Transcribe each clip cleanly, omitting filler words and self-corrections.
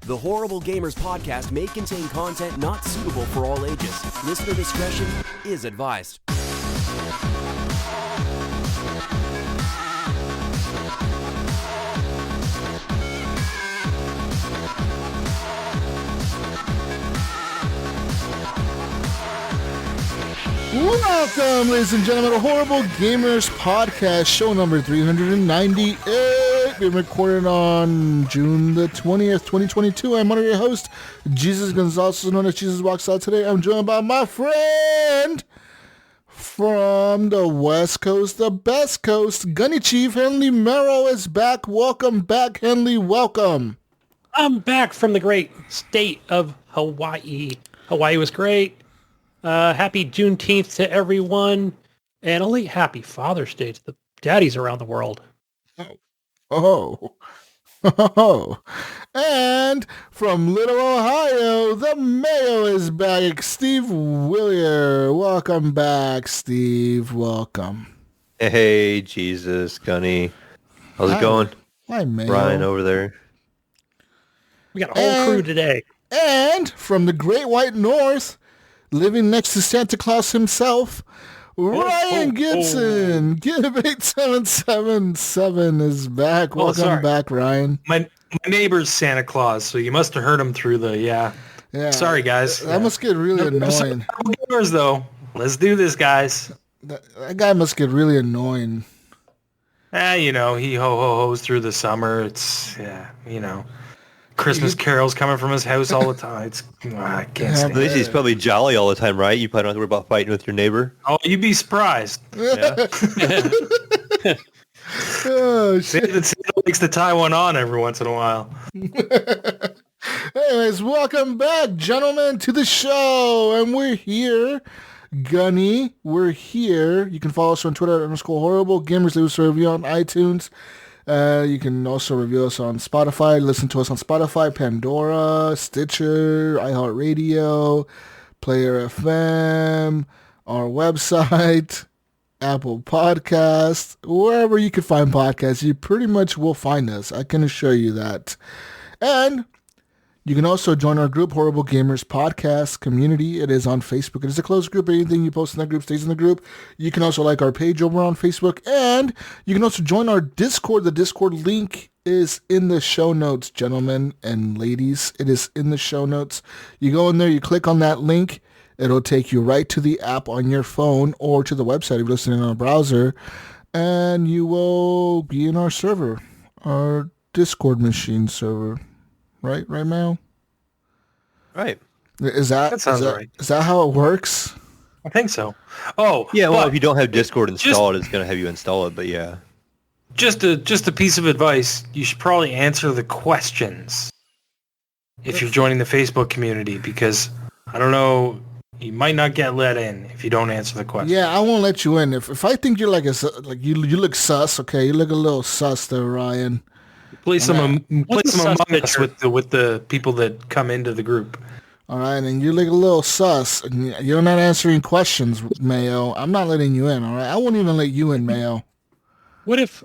The Horrible Gamers podcast may contain content not suitable for all ages. Listener discretion is advised. Welcome, ladies and gentlemen, to Horrible Gamers podcast, show number 398. Being recorded on June the 20th, 2022. I'm one of your host, Jesus Gonzalez, known as Jesus Walks Out. Today, I'm joined by my friend from the West Coast, the best coast, Gunny Chief Henley Mayo is back. Welcome back, Henley. Welcome. I'm back from the great state of Hawaii. Hawaii was great. Happy Juneteenth to everyone, and a late happy Father's Day to the daddies around the world. Oh. And from Little Ohio, the Mayo is back. Steve Willier. Welcome back, Steve. Welcome. Hey, Jesus, Gunny. How's it going? Hi, Mayo. Ryan over there. We got a whole crew today. And from the Great White North, living next to Santa Claus himself, Ryan Gibson. Give 8777 is back. Welcome back, Ryan. My neighbor's Santa Claus, so you must have heard him through the yeah. Sorry, guys. That must get really annoying. Gamers, though. Let's do this, guys. That guy must get really annoying. You know, he ho-ho-hos through the summer. It's, Christmas carols coming from his house all the time. I can't stand At least he's probably jolly all the time, right? You probably don't have to worry about fighting with your neighbor. Oh, you'd be surprised. Yeah. Oh, shit. Santa likes to tie one on every once in a while. Anyways, welcome back, gentlemen, to the show. And we're here. Gunny, we're here. You can follow us on Twitter at _horrible. Gamers, leave us a review on iTunes. You can also review us on Spotify. Listen to us on Spotify, Pandora, Stitcher, iHeartRadio, Player FM, our website, Apple Podcasts, wherever you can find podcasts. You pretty much will find us. I can assure you that. And you can also join our group, Horrible Gamers Podcast Community. It is on Facebook. It is a closed group. Anything you post in that group stays in the group. You can also like our page over on Facebook. And you can also join our Discord. The Discord link is in the show notes, gentlemen and ladies. It is in the show notes. You go in there, you click on that link. It'll take you right to the app on your phone or to the website if you're listening on a browser. And you will be in our server, our Discord machine server. Right, Mayo? Right. Is that right? Is that how it works? I think so. Oh, yeah. Well, if you don't have Discord installed, it's going to have you install it. But yeah, just a piece of advice: you should probably answer the questions if you're joining the Facebook community, because I don't know, you might not get let in if you don't answer the questions. Yeah, I won't let you in if I think you're like you look sus. Okay, you look a little sus there, Ryan. Play some Among Us with the people that come into the group. All right, and you look a little sus. And you're not answering questions, Mayo. I'm not letting you in, all right? I won't even let you in, Mayo. What if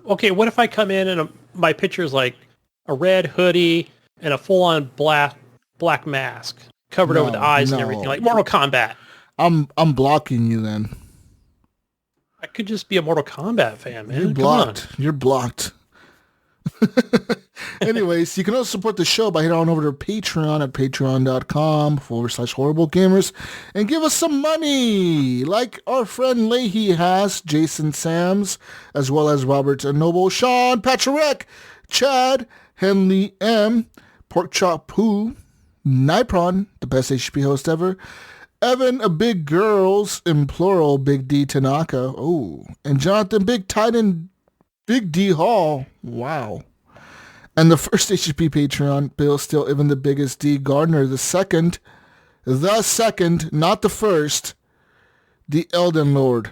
I come in and my picture is like a red hoodie and a full-on black mask covered over the eyes and everything, like Mortal Kombat? I'm blocking you then. I could just be a Mortal Kombat fan, man. You're blocked. You're blocked. Anyways, you can also support the show by heading on over to Patreon at patreon.com/horrible gamers and give us some money, like our friend Leahy has, Jason Sams, as well as Robert Noble, Sean Patrick, Chad, Henley M, Porkchop Poo, Nipron, the best HGP host ever, Evan, a Big Girls, in plural, Big D Tanaka, and Jonathan Big Titan Big D Hall. Wow. And the first HGP Patreon, Bill Still, even the biggest D Gardner, the second, not the first, the Elden Lord.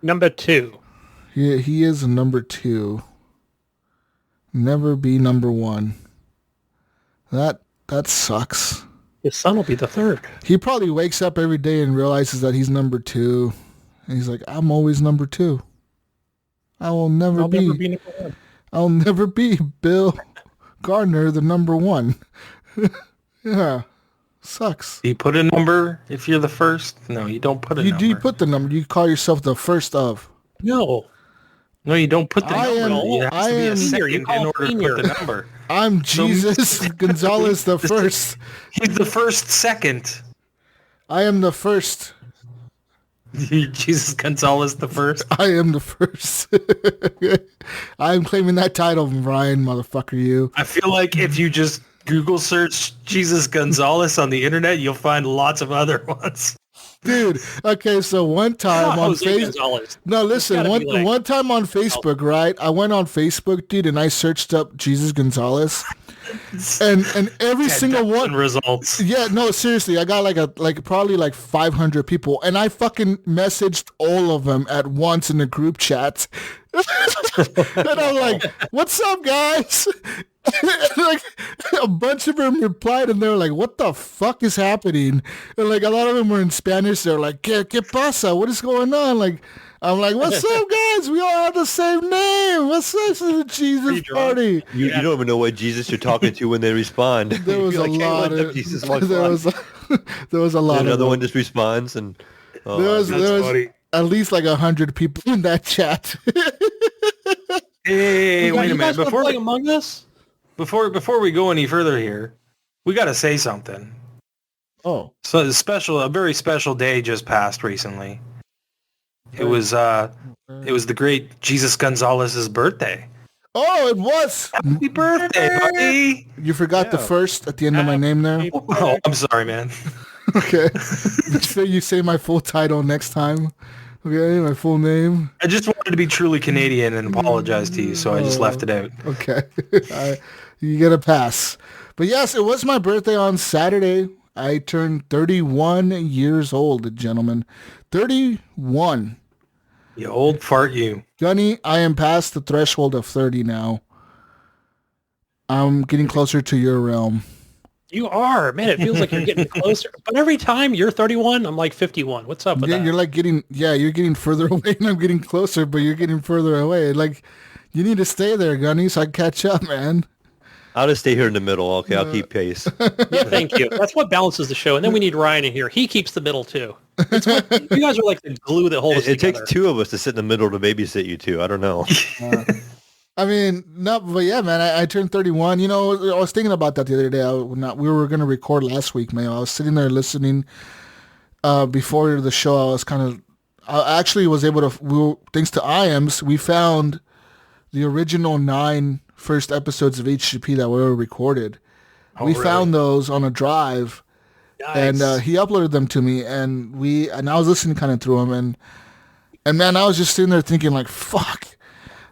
Number 2. He is number 2. Never be number 1. That sucks. His son will be the 3rd. He probably wakes up every day and realizes that he's number 2. And he's like, I'm always number 2. I'll never be number 1. I'll never be Bill Gardner, the number 1. Yeah. Sucks. Do you put a number if you're the first? No, you don't put a number. You put the number. You call yourself the first of. No, you don't put the number. am- It has to be a second You in call order to senior. put the number. I'm Jesus Gonzalez the first. He's the first second. I am the first. Jesus Gonzalez the first. I am the first. I'm claiming that title, Ryan, motherfucker, you. I feel like if you just Google search Jesus Gonzalez on the internet, you'll find lots of other ones. Dude, okay, so one time on Jose Facebook. Gonzalez. No, listen, gotta be like- one time on Facebook, right? I went on Facebook, dude, and I searched up Jesus Gonzalez. And every single one results. Yeah, no, seriously, I got probably 500 people, and I fucking messaged all of them at once in the group chat. And I'm like, "What's up, guys?" And like a bunch of them replied, and they were like, "What the fuck is happening?" And like a lot of them were in Spanish. They're like, "¿Qué pasa? What is going on?" Like, I'm like, "What's up, guys? We all have the same name. What's up? This is a Jesus party." You don't even know what Jesus you're talking to when they respond. There was You're a like, "Hey, lot what's up, of Jesus, what's there up?" was there was a lot And of another them. one just responds, and There was funny. at least like 100 people in that chat. Hey, wait a You minute. guys want to play Among Us? Before we go any further here, we got to say something. Oh, So a very special day just passed recently. It was the great Jesus Gonzalez's birthday. oh, it was. Happy birthday, buddy! You forgot the first at the end of my name there. Oh, I'm sorry, man. Okay. Make sure you say my full title next time. Okay, my full name. I just wanted to be truly Canadian and apologize to you, so I just left it out. Okay. You get a pass. But yes, it was my birthday on Saturday. I turned 31 years old, gentlemen. 31. You old fart, you. Gunny, I am past the threshold of 30 now. I'm getting closer to your realm. You are. Man, it feels like you're getting closer. But every time you're 31, I'm like 51. What's up with Yeah, that? you're like you're getting further away and I'm getting closer, but you're getting further away. Like, you need to stay there, Gunny, so I can catch up, man. I'll just stay here in the middle. Okay, I'll keep pace. Yeah, thank you. That's what balances the show. And then we need Ryan in here. He keeps the middle, too. You guys are like the glue that holds us It together. takes two of us to sit in the middle to babysit you two. I don't know. I mean, no, but yeah, man, I turned 31. You know, I was thinking about that the other day. We were going to record last week, man. I was sitting there listening before the show. I actually was able to, thanks to IAMS, we found the original 9 first episodes of HGP that were recorded. We found those on a drive, and he uploaded them to me, and I was listening kind of through them, and man, I was just sitting there thinking like, fuck.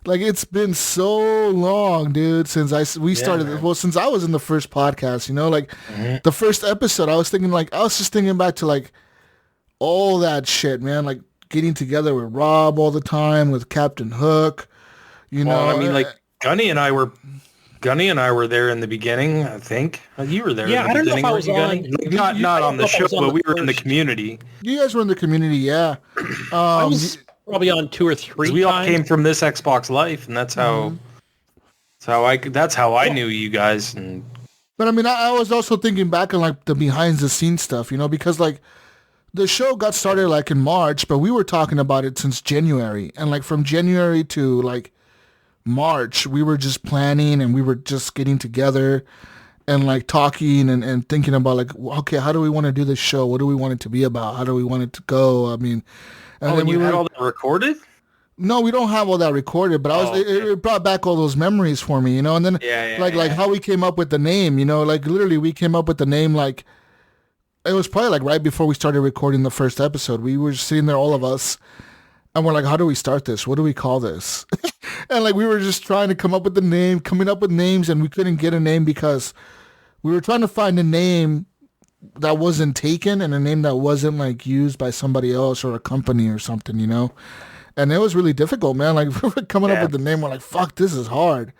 Like, it's been so long, dude, since we started. Well, since I was in the first podcast, you know, like the first episode, I was just thinking back to like all that shit, man. Like getting together with Rob all the time, with Captain Hook, you know. I mean, like Gunny and I were there in the begining. I think you were there. Yeah, in the I don't know if beginning, I weren't was you, Gunny? on. Not I on don't the know if I show, was on but the we were in the first. community. You guys were in the community, yeah. I was probably on 2 or 3 We all times. came from this Xbox Life, and that's how I knew you guys. And But I mean, I was also thinking back on like the behind the scenes stuff, you know, because like the show got started like in March, but we were talking about it since January. And like from January to like March, we were just planning and we were just getting together and like talking and thinking about like, okay, how do we want to do this show? What do we want it to be about? How do we want it to go? I mean, and then you had all that recorded? No, we don't have all that recorded, but it brought back all those memories for me, you know. And then like how we came up with the name, you know, like literally we came up with the name like it was probably like right before we started recording the first episode. We were just sitting there, all of us, and we're like, how do we start this? What do we call this? And like we were just trying to come up with the name, coming up with names, and we couldn't get a name because we were trying to find a name that wasn't taken and a name that wasn't like used by somebody else or a company or something, you know. And it was really difficult, man. Like, we were coming up with the name. We're like, fuck, this is hard.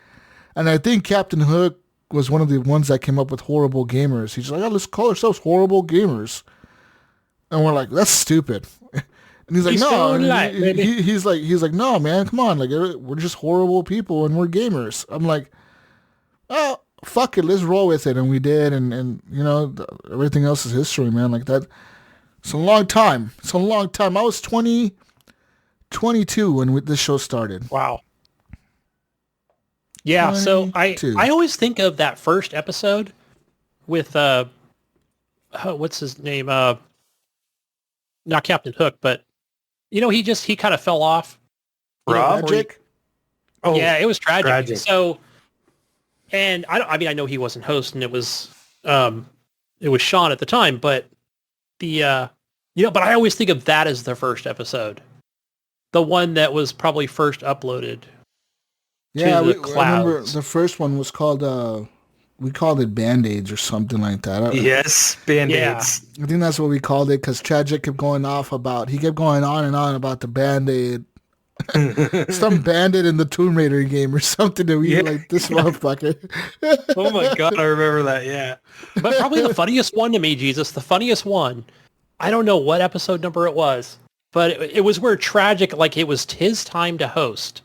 And I think Captain Hook was one of the ones that came up with Horrible Gamers. He's like, oh, let's call ourselves Horrible Gamers. And we're like, that's stupid. And he's like, no. He's like, no, man, come on. Like, we're just horrible people and we're gamers. I'm like, oh, fuck it, let's roll with it. And we did. And everything else is history, man. Like that. It's a long time. I was 22 when this show started. Wow. Yeah, so I always think of that first episode with what's his name? Not Captain Hook, but he kind of fell off. Tragic? Yeah, it was tragic. So, and I know he wasn't hosting. It was Sean at the time, but but I always think of that as the first episode, the one that was probably first uploaded. Yeah, I remember the first one was called, we called it Band-Aids or something like that. Yes, Band-Aids. Yeah. I think that's what we called it because Tragic kept going on and on about the Band-Aid. Some Band-Aid in the Tomb Raider game or something that we were like, this motherfucker. Oh my God, I remember that, yeah. But probably the funniest one to me, Jesus, the funniest one, I don't know what episode number it was, but it was where Tragic, like it was his time to host.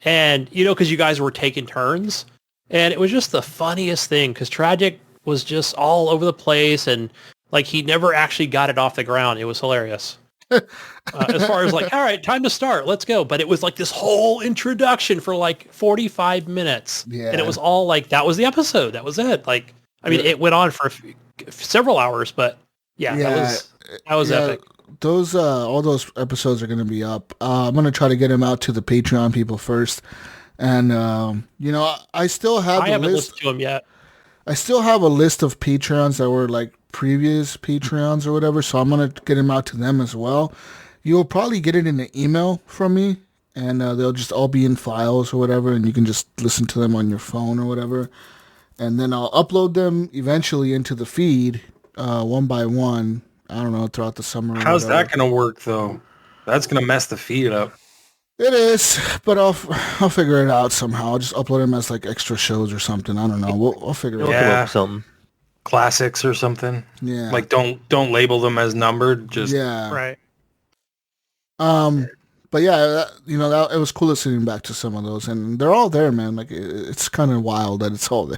And, because you guys were taking turns. And it was just the funniest thing because Tragic was just all over the place. And, like, he never actually got it off the ground. It was hilarious. As far as, like, all right, time to start. Let's go. But it was, like, this whole introduction for, like, 45 minutes. Yeah. And it was all, like, that was the episode. That was it. Like, I mean, it went on for several hours. But, that was epic. Those all those episodes are going to be up. I'm going to try to get them out to the Patreon people first, and I still have. I haven't listened to them yet. I still have a list of Patreons that were like previous Patreons or whatever, so I'm going to get them out to them as well. You'll probably get it in an email from me, and they'll just all be in files or whatever, and you can just listen to them on your phone or whatever, and then I'll upload them eventually into the feed one by one. I don't know, throughout the summer. How's that going to work, though? That's going to mess the feed up. It is, but I'll figure it out somehow. I'll just upload them as, like, extra shows or something. I don't know. I'll figure it out. Something. Classics or something. Yeah. Like, don't label them as numbered. Just right. But yeah, it was cool listening back to some of those, and they're all there, man. Like, it's kind of wild that it's all there.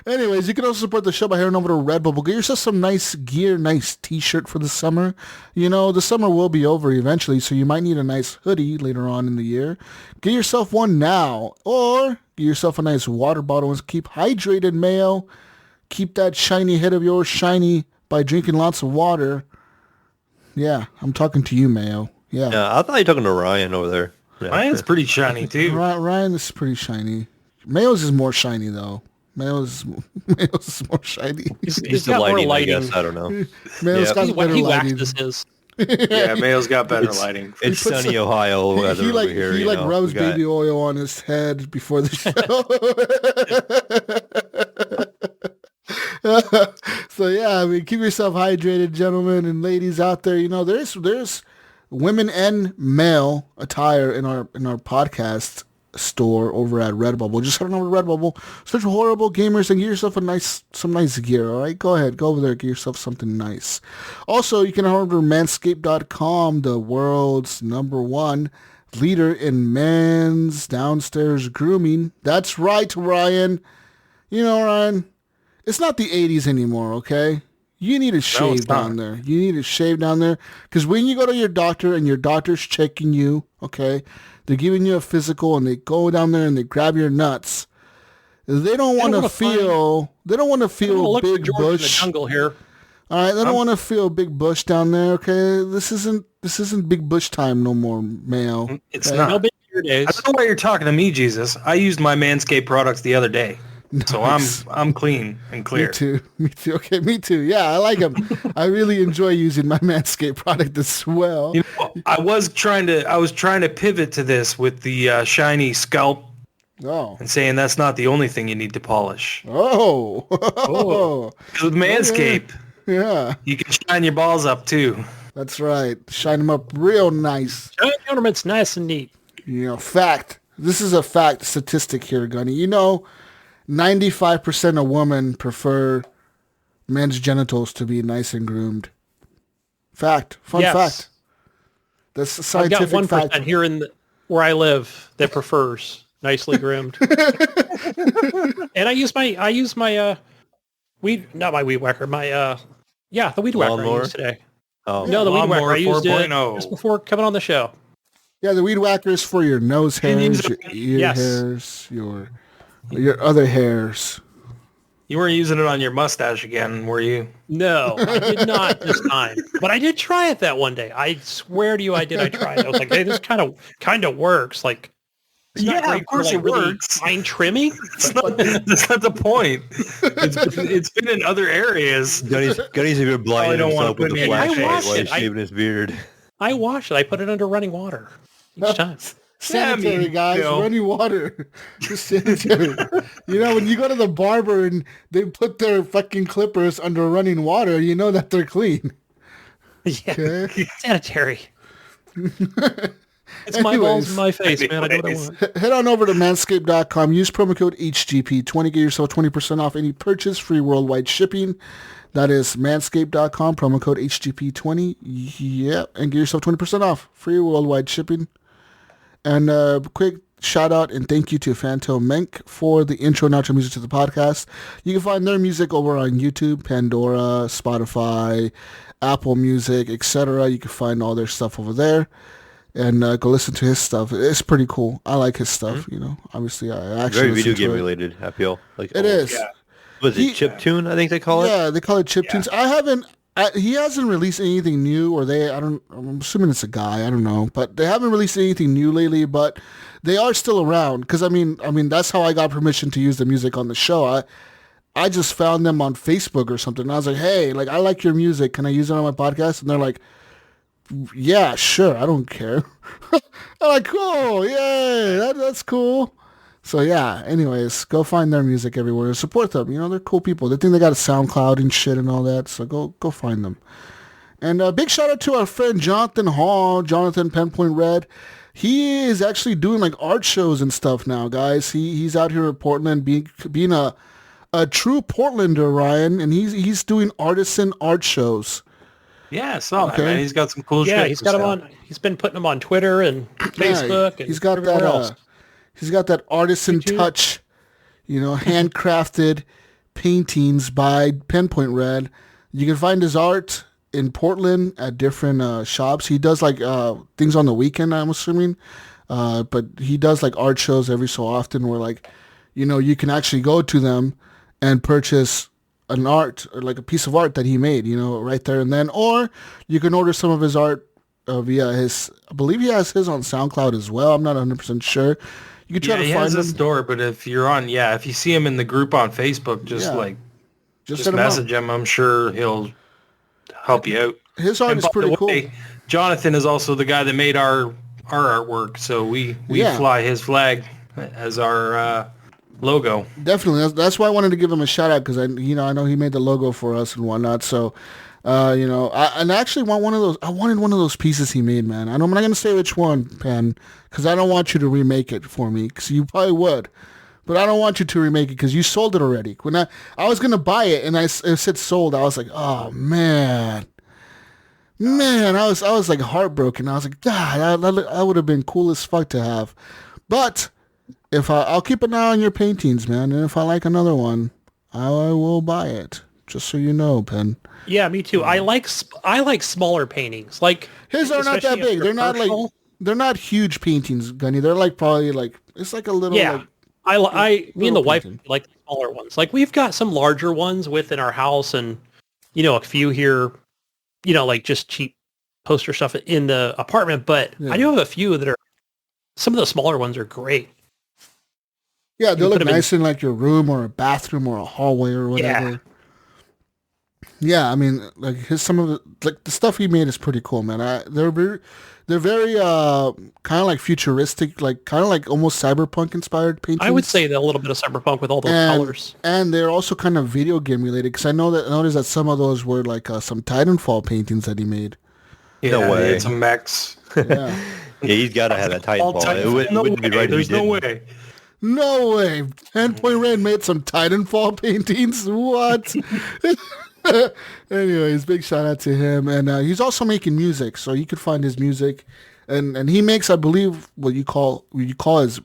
Anyways, you can also support the show by heading over to Redbubble. Get yourself some nice gear, nice t-shirt for the summer. The summer will be over eventually, so you might need a nice hoodie later on in the year. Get yourself one now, or get yourself a nice water bottle and keep hydrated, Mayo. Keep that shiny head of yours shiny by drinking lots of water. Yeah, I'm talking to you, Mayo. Yeah, I thought you were talking to Ryan over there. Yeah. Ryan's pretty shiny, too. Ryan is pretty shiny. Mayo's is more shiny, though. Mayo's more shiny. He's got more lighting. I guess. I don't know. Mayo's got better lighting. Yeah, Mayo's got better lighting. It's sunny Ohio weather over here. He rubs baby oil on his head before the show. So yeah, I mean, keep yourself hydrated, gentlemen and ladies out there. There's women and male attire in our podcast store over at Redbubble. Just head on over to Redbubble, search for Horrible Gamers, and get yourself some nice gear. All right, go ahead, go over there, get yourself something nice. Also, you can head over to Manscaped.com, the world's #1 leader in men's downstairs grooming. That's right, Ryan. Ryan, it's not the 80s anymore, okay? You need a shave down there. You need a shave down there. Because when you go to your doctor and your doctor's checking you, okay, they're giving you a physical and they go down there and they grab your nuts. They don't want to feel big bush. In the jungle here. All right, they don't want to feel big bush down there, okay? This isn't big bush time no more, Mayo. It's not. No big days. I don't know why you're talking to me, Jesus. I used my Manscaped products the other day. Nice. So I'm clean and clear. Me too. Okay, me too. Yeah, I like them. I really enjoy using my Manscaped product as well. I was trying to pivot to this with the shiny scalp. Oh. And saying that's not the only thing you need to polish. Oh. With Manscaped. Yeah. You can shine your balls up too. That's right. Shine them up real nice. Shine the ornaments nice and neat. Fact. This is a fact statistic here, Gunny. 95% of women prefer men's genitals to be nice and groomed. Fact. Fun fact. That's a scientific fact. I've got 1% here where I live that prefers nicely groomed. And I use my not my weed whacker, the weed whacker I Lawnmower? used today. Oh, No, the weed whacker Lawnmower I used it 4.0. just before coming on the show. Yeah, the weed whacker is for your nose And use hairs, it- your ear Yes. hairs, your other hairs. You weren't using it on your mustache again, were you? No, I did not this time. But I did try it that one day. I swear to you, I did. I tried it. I was like, hey, this kind of works. Like, it's not Yeah, great of course for, it really works. fine trimming. That's not the point. It's been in other areas. Gunny's even blinding don't wanna himself with put the me in your flashlight face. while he's I- shaving his beard. I wash it. I put it under running water each time. Sanitary, Yeah, guys. you know. Running water. Just sanitary. You know, when you go to the barber and they put their fucking clippers under running water, you know that they're clean. Yeah, Okay? sanitary. It's my balls in my face, man. I do what I want. Head on over to manscaped.com. Use promo code HGP20. Get yourself 20% off any purchase. Free worldwide shipping. That is manscaped.com. Promo code HGP20. Yeah. And get yourself 20% off. Free worldwide shipping. And quick shout out and thank you to Phantom Menk for the intro and outro music to the podcast. You can find their music over on YouTube, Pandora, Spotify, Apple Music, etc. You can find all their stuff over there. And go listen to his stuff. It's pretty cool. I like his stuff, you know. Obviously, I actually Very video listen to game it. related, I feel. Like, It is. Yeah. Was it Chiptune, I think they call it? Yeah, they call it chiptunes. He hasn't released anything new, or I'm assuming it's a guy, I don't know, but they haven't released anything new lately, but they are still around, because I mean, that's how I got permission to use the music on the show. I just found them on Facebook or something, and I was like, hey, like, I like your music, can I use it on my podcast? And they're like, yeah, sure, I don't care. I'm like, cool, yay, that's cool. So yeah, anyways, go find their music everywhere. Support them. You know, they're cool people. They think they got a SoundCloud and shit and all that. So go find them. And a big shout out to our friend Jonathan Hall, Jonathan Penpoint Red. He is actually doing like art shows and stuff now, guys. He's out here in Portland being a true Portlander, Ryan, and he's doing artisan art shows. Yeah, I saw that, Okay. man. He's got some cool shit. Yeah, he's got for them sale. on. He's been putting them on Twitter and Facebook. And He's got everywhere that. else. He's got that artisan YouTube. touch, you know, handcrafted paintings by Pinpoint Red. You can find his art in Portland at different shops. He does like things on the weekend, I'm assuming, but he does like art shows every so often where like, you know, you can actually go to them and purchase an art or like a piece of art that he made, you know, right there and then, or you can order some of his art via his, I believe he has his on SoundCloud as well. I'm not 100% sure. You can try Yeah, to he find has a him. store, but if you're on, if you see him in the group on Facebook, just Just hit him up. message him. I'm sure he'll help you out. His art And is by pretty the cool. way, Jonathan is also the guy that made our artwork, so we Yeah. fly his flag as our logo. Definitely. That's why I wanted to give him a shout out because I know he made the logo for us and whatnot. So, I actually want one of those. I wanted one of those pieces he made, man. I'm not going to say which one, Pen, because I don't want you to remake it for me because you probably would. But I don't want you to remake it because you sold it already. When I was going to buy it and it said sold, I was like, oh, man. I was like heartbroken. I was like, God, that would have been cool as fuck to have. But if I'll keep an eye on your paintings, man. And if I like another one, I will buy it. Just so you know, Pen. Yeah, me too. I like smaller paintings. Like His are not that especially if big. they're They're not like personal. they're not huge paintings, Gunny. They're like probably like it's like a little. Yeah. Like, Me and the wife painting. like the smaller ones. Like we've got some larger ones within our house and, a few here, like just cheap poster stuff in the apartment. But Yeah. I do have a few that are, some of the smaller ones are great. yeah, they you look put 'em in- nice in like your room or a bathroom or a hallway or whatever. Yeah, I mean, like some of the stuff he made is pretty cool, man. They're very kind of like futuristic, like kind of like almost cyberpunk inspired paintings. I would say that a little bit of cyberpunk with all those colors. And they're also kind of video game related because I noticed that some of those were like some Titanfall paintings that he made. Yeah, No way. It's a mechs. Yeah. Yeah, he's got to have that Titanfall. It wouldn't be right if he There's no didn't. way. No way. 10-Point Red made some Titanfall paintings. What? Anyways, big shout out to him. And he's also making music, so you could find his music. And he makes, I believe, what you call his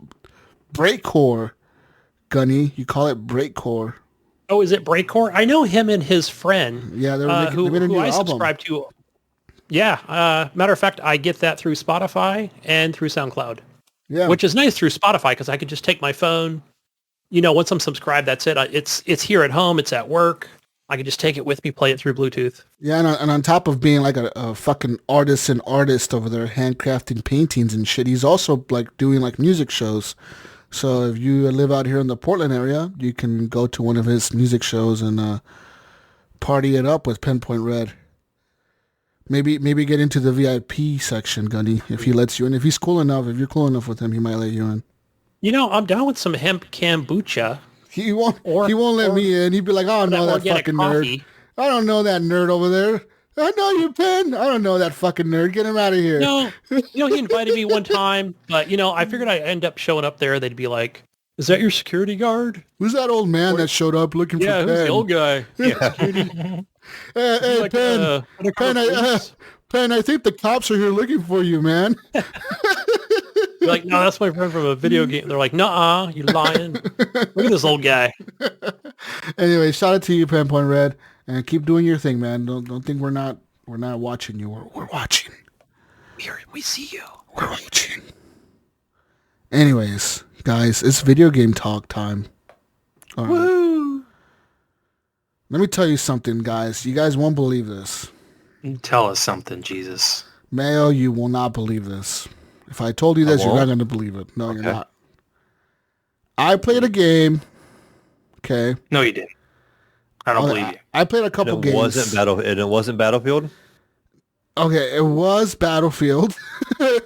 breakcore. Gunny, you call it breakcore. Oh, is it Breakcore? I know him and his friend. Yeah, they made a new I album. subscribe to. Yeah, matter of fact, I get that through Spotify and through SoundCloud. Yeah, Which is nice through Spotify because I could just take my phone. You know, once I'm subscribed, that's it. It's here at home. It's at work. I can just take it with me, play it through Bluetooth. Yeah, and on top of being like a fucking artist over there, handcrafting paintings and shit, he's also like doing like music shows. So if you live out here in the Portland area, you can go to one of his music shows and party it up with Pinpoint Red. Maybe get into the VIP section, Gunny, if he lets you in. If you're cool enough with him, he might let you in. You know, I'm down with some hemp kombucha. He won't let me in. He'd be like, I don't know that fucking nerd. I don't know that nerd over there. I know you, Penn. I don't know that fucking nerd. Get him out of here. No, he invited me one time, but, I figured I'd end up showing up there. They'd be like, is that your security guard? Who's that old man that showed up looking for Penn? Yeah, who's the old guy? Yeah. Hey, like, Penn. Penn, I think the cops are here looking for you, man. You're like, no, that's my friend from a video game. They're like, nuh-uh, you lying. Look at this old guy. Anyway, shout out to you, Pinpoint Red. And keep doing your thing, man. Don't think we're not watching you. We're watching. We see you. We're watching. Anyways, guys, it's video game talk time. All right. Woo! Let me tell you something, guys. You guys won't believe this. Tell us something, Jesus. Mayo, you will not believe this. If I told you this, you're not going to believe it. No, You're not. I played a game. Okay. No, you didn't. I don't believe you. I played a couple games. It wasn't Battlefield? Okay, it was Battlefield. I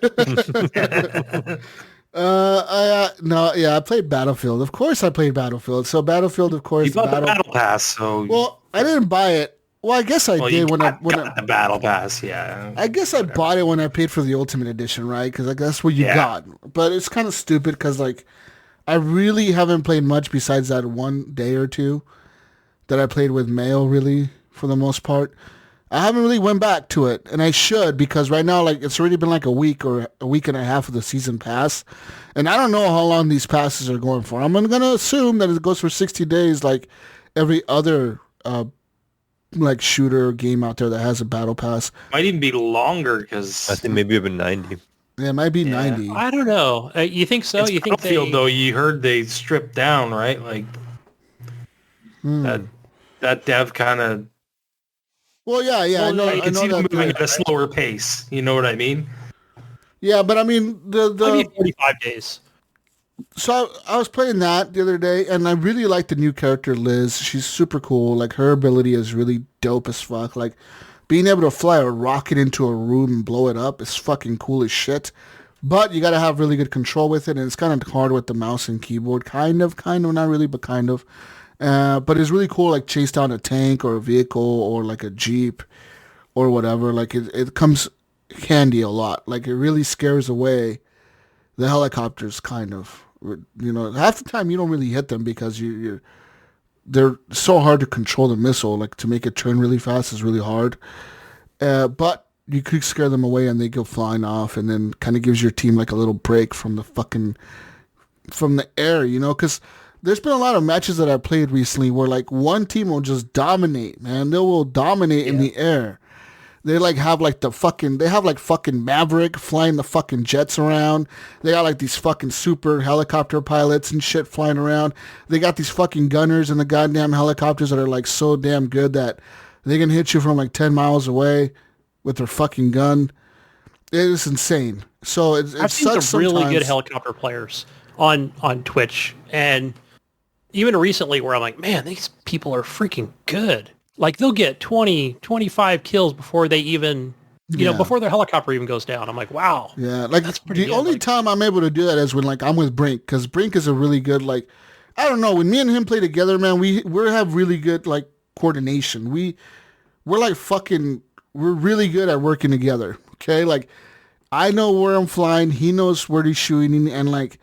played Battlefield. Of course I played Battlefield. So Battlefield, of course. You bought the Battle Pass, so... Well, I didn't buy it. Well, I guess I did when I the Battle Pass, yeah. I guess I bought it when I paid for the Ultimate Edition, right? Because like, that's what you got. But it's kind of stupid because like, I really haven't played much besides that one day or two that I played with Mayo, really, for the most part. I haven't really went back to it, and I should, because right now, like, it's already been like a week or a week and a half of the season pass, and I don't know how long these passes are going for. I'm going to assume that it goes for 60 days like every other like shooter game out there that has a battle pass. Might even be longer, because... I think maybe even 90. Yeah, it might be 90. I don't know. You think so? You think though, you heard they stripped down, right? Like, that dev kind of... Well, yeah. Well, I know that moving that, at a slower pace. You know what I mean? Yeah, but I mean I need 45 days. So I was playing that the other day, and I really like the new character Liz. She's super cool. Like, her ability is really dope as fuck. Like, being able to fly a rocket into a room and blow it up is fucking cool as shit. But you got to have really good control with it, and it's kind of hard with the mouse and keyboard. Kind of, not really, but kind of. But it's really cool, like, chase down a tank or a vehicle or, like, a Jeep or whatever. Like, it comes handy a lot. Like, it really scares away the helicopters, kind of. You know, half the time you don't really hit them because they're so hard to control the missile. Like, to make it turn really fast is really hard. But you could scare them away and they go flying off, and then kind of gives your team, like, a little break from the air, you know, because there's been a lot of matches that I played recently where, like, one team will just dominate, man. They will dominate in the air. They have fucking Maverick flying the fucking jets around. They got like these fucking super helicopter pilots and shit flying around. They got these fucking gunners in the goddamn helicopters that are like so damn good that they can hit you from like 10 miles away with their fucking gun. It is insane. So I've seen some really good helicopter players on Twitch, and even recently where I'm like, man, these people are freaking good. Like, they'll get 20, 25 kills before they even, before their helicopter even goes down. I'm like, wow. Yeah, like, that's pretty the good. only time I'm able to do that is when, like, I'm with Brink, because Brink is a really good, like, I don't know, when me and him play together, man, we have really good, like, coordination. We're like fucking, we're really good at working together, okay? Like, I know where I'm flying, he knows where he's shooting, and, like,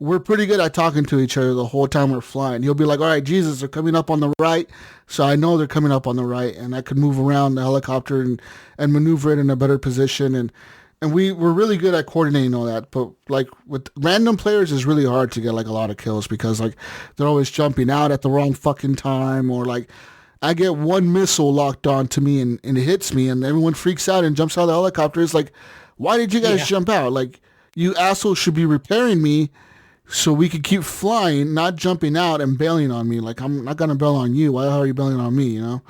we're pretty good at talking to each other the whole time we're flying. He'll be like, all right, Jesus, they're coming up on the right. So I know they're coming up on the right, and I could move around the helicopter and maneuver it in a better position. And and we're really good at coordinating all that. But like with random players, it's really hard to get like a lot of kills because like they're always jumping out at the wrong fucking time, or like I get one missile locked on to me and it hits me, and everyone freaks out and jumps out of the helicopter. It's like, why did you guys jump out? Like, you assholes should be repairing me so we could keep flying, not jumping out and bailing on me. Like, I'm not gonna bail on you. Why are you bailing on me? You know,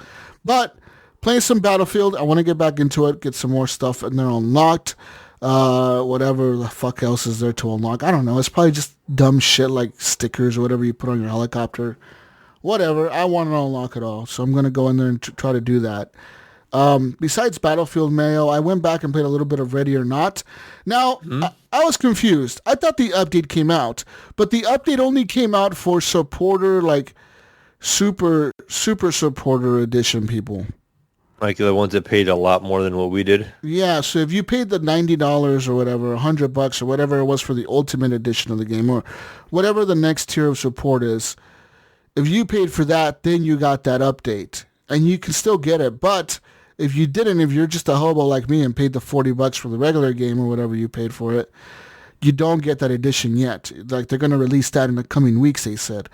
but. Playing some Battlefield. I want to get back into it, get some more stuff in there unlocked. Whatever the fuck else is there to unlock. I don't know. It's probably just dumb shit like stickers or whatever you put on your helicopter. Whatever. I want to unlock it all. So I'm going to go in there and try to do that. Besides Battlefield, Mayo, I went back and played a little bit of Ready or Not. Now, I was confused. I thought the update came out, but the update only came out for supporter, like super supporter edition people. Like the ones that paid a lot more than what we did. Yeah, so if you paid the $90 or whatever, $100 or whatever it was for the Ultimate Edition of the game, or whatever the next tier of support is, if you paid for that, then you got that update, and you can still get it. But if you didn't, if you're just a hobo like me and paid the $40 for the regular game or whatever you paid for it, you don't get that edition yet. Like, they're going to release that in the coming weeks, they said.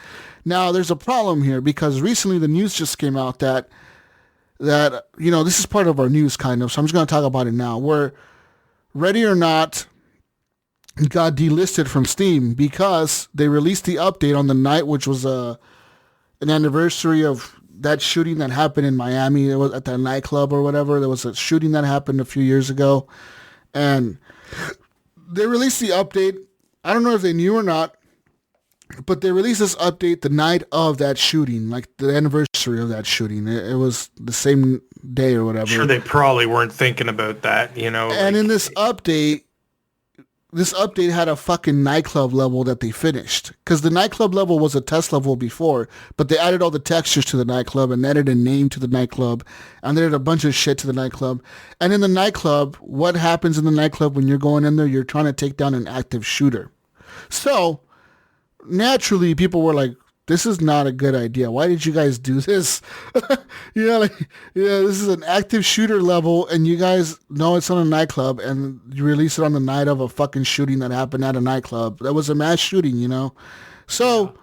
Now, there's a problem here because recently the news just came out that you know, this is part of our news kind of, so I'm just going to talk about it now, where Ready or Not got delisted from Steam because they released the update on the night, which was an anniversary of that shooting that happened in Miami. It was at that nightclub or whatever. There was a shooting that happened a few years ago, and they released the update. I don't know if they knew or not, but they released this update the night of that shooting, like the anniversary of that shooting. It was the same day or whatever. Sure, they probably weren't thinking about that, you know. And in this update had a fucking nightclub level that they finished. Because the nightclub level was a test level before, but they added all the textures to the nightclub and added a name to the nightclub, and they did a bunch of shit to the nightclub. And in the nightclub, what happens in the nightclub when you're going in there? You're trying to take down an active shooter. So naturally, people were like, this is not a good idea. Why did you guys do this? This is an active shooter level, and you guys know it's on a nightclub, and you release it on the night of a fucking shooting that happened at a nightclub. That was a mass shooting, you know? So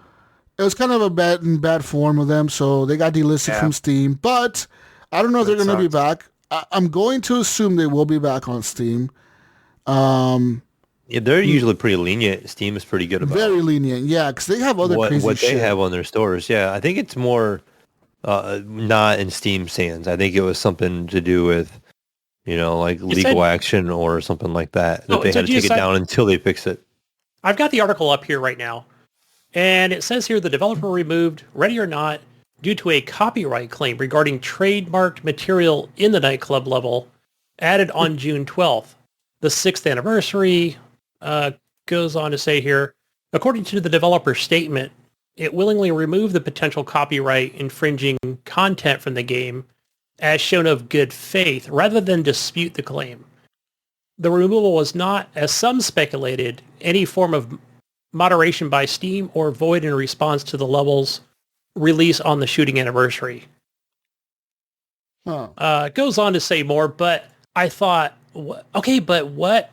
it was kind of a bad form of them, so they got delisted from Steam. But I don't know if they're going to be back. I'm going to assume they will be back on Steam. Yeah, they're usually pretty lenient. Steam is pretty good about very lenient, yeah, because they have other crazy what shit. they have on their stores. Yeah, I think it's more not in Steam's hands. I think it was something to do with, you know, like legal action or something like that. That they had to take it down until they fix it. I've got the article up here right now, and it says here the developer removed Ready or Not due to a copyright claim regarding trademarked material in the nightclub level added on June 12th. The 6th anniversary goes on to say here, according to the developer's statement, it willingly removed the potential copyright infringing content from the game as shown of good faith rather than dispute the claim. The removal was not, as some speculated, any form of moderation by Steam or void in response to the level's release on the shooting anniversary. Goes on to say more, but I thought, okay, but what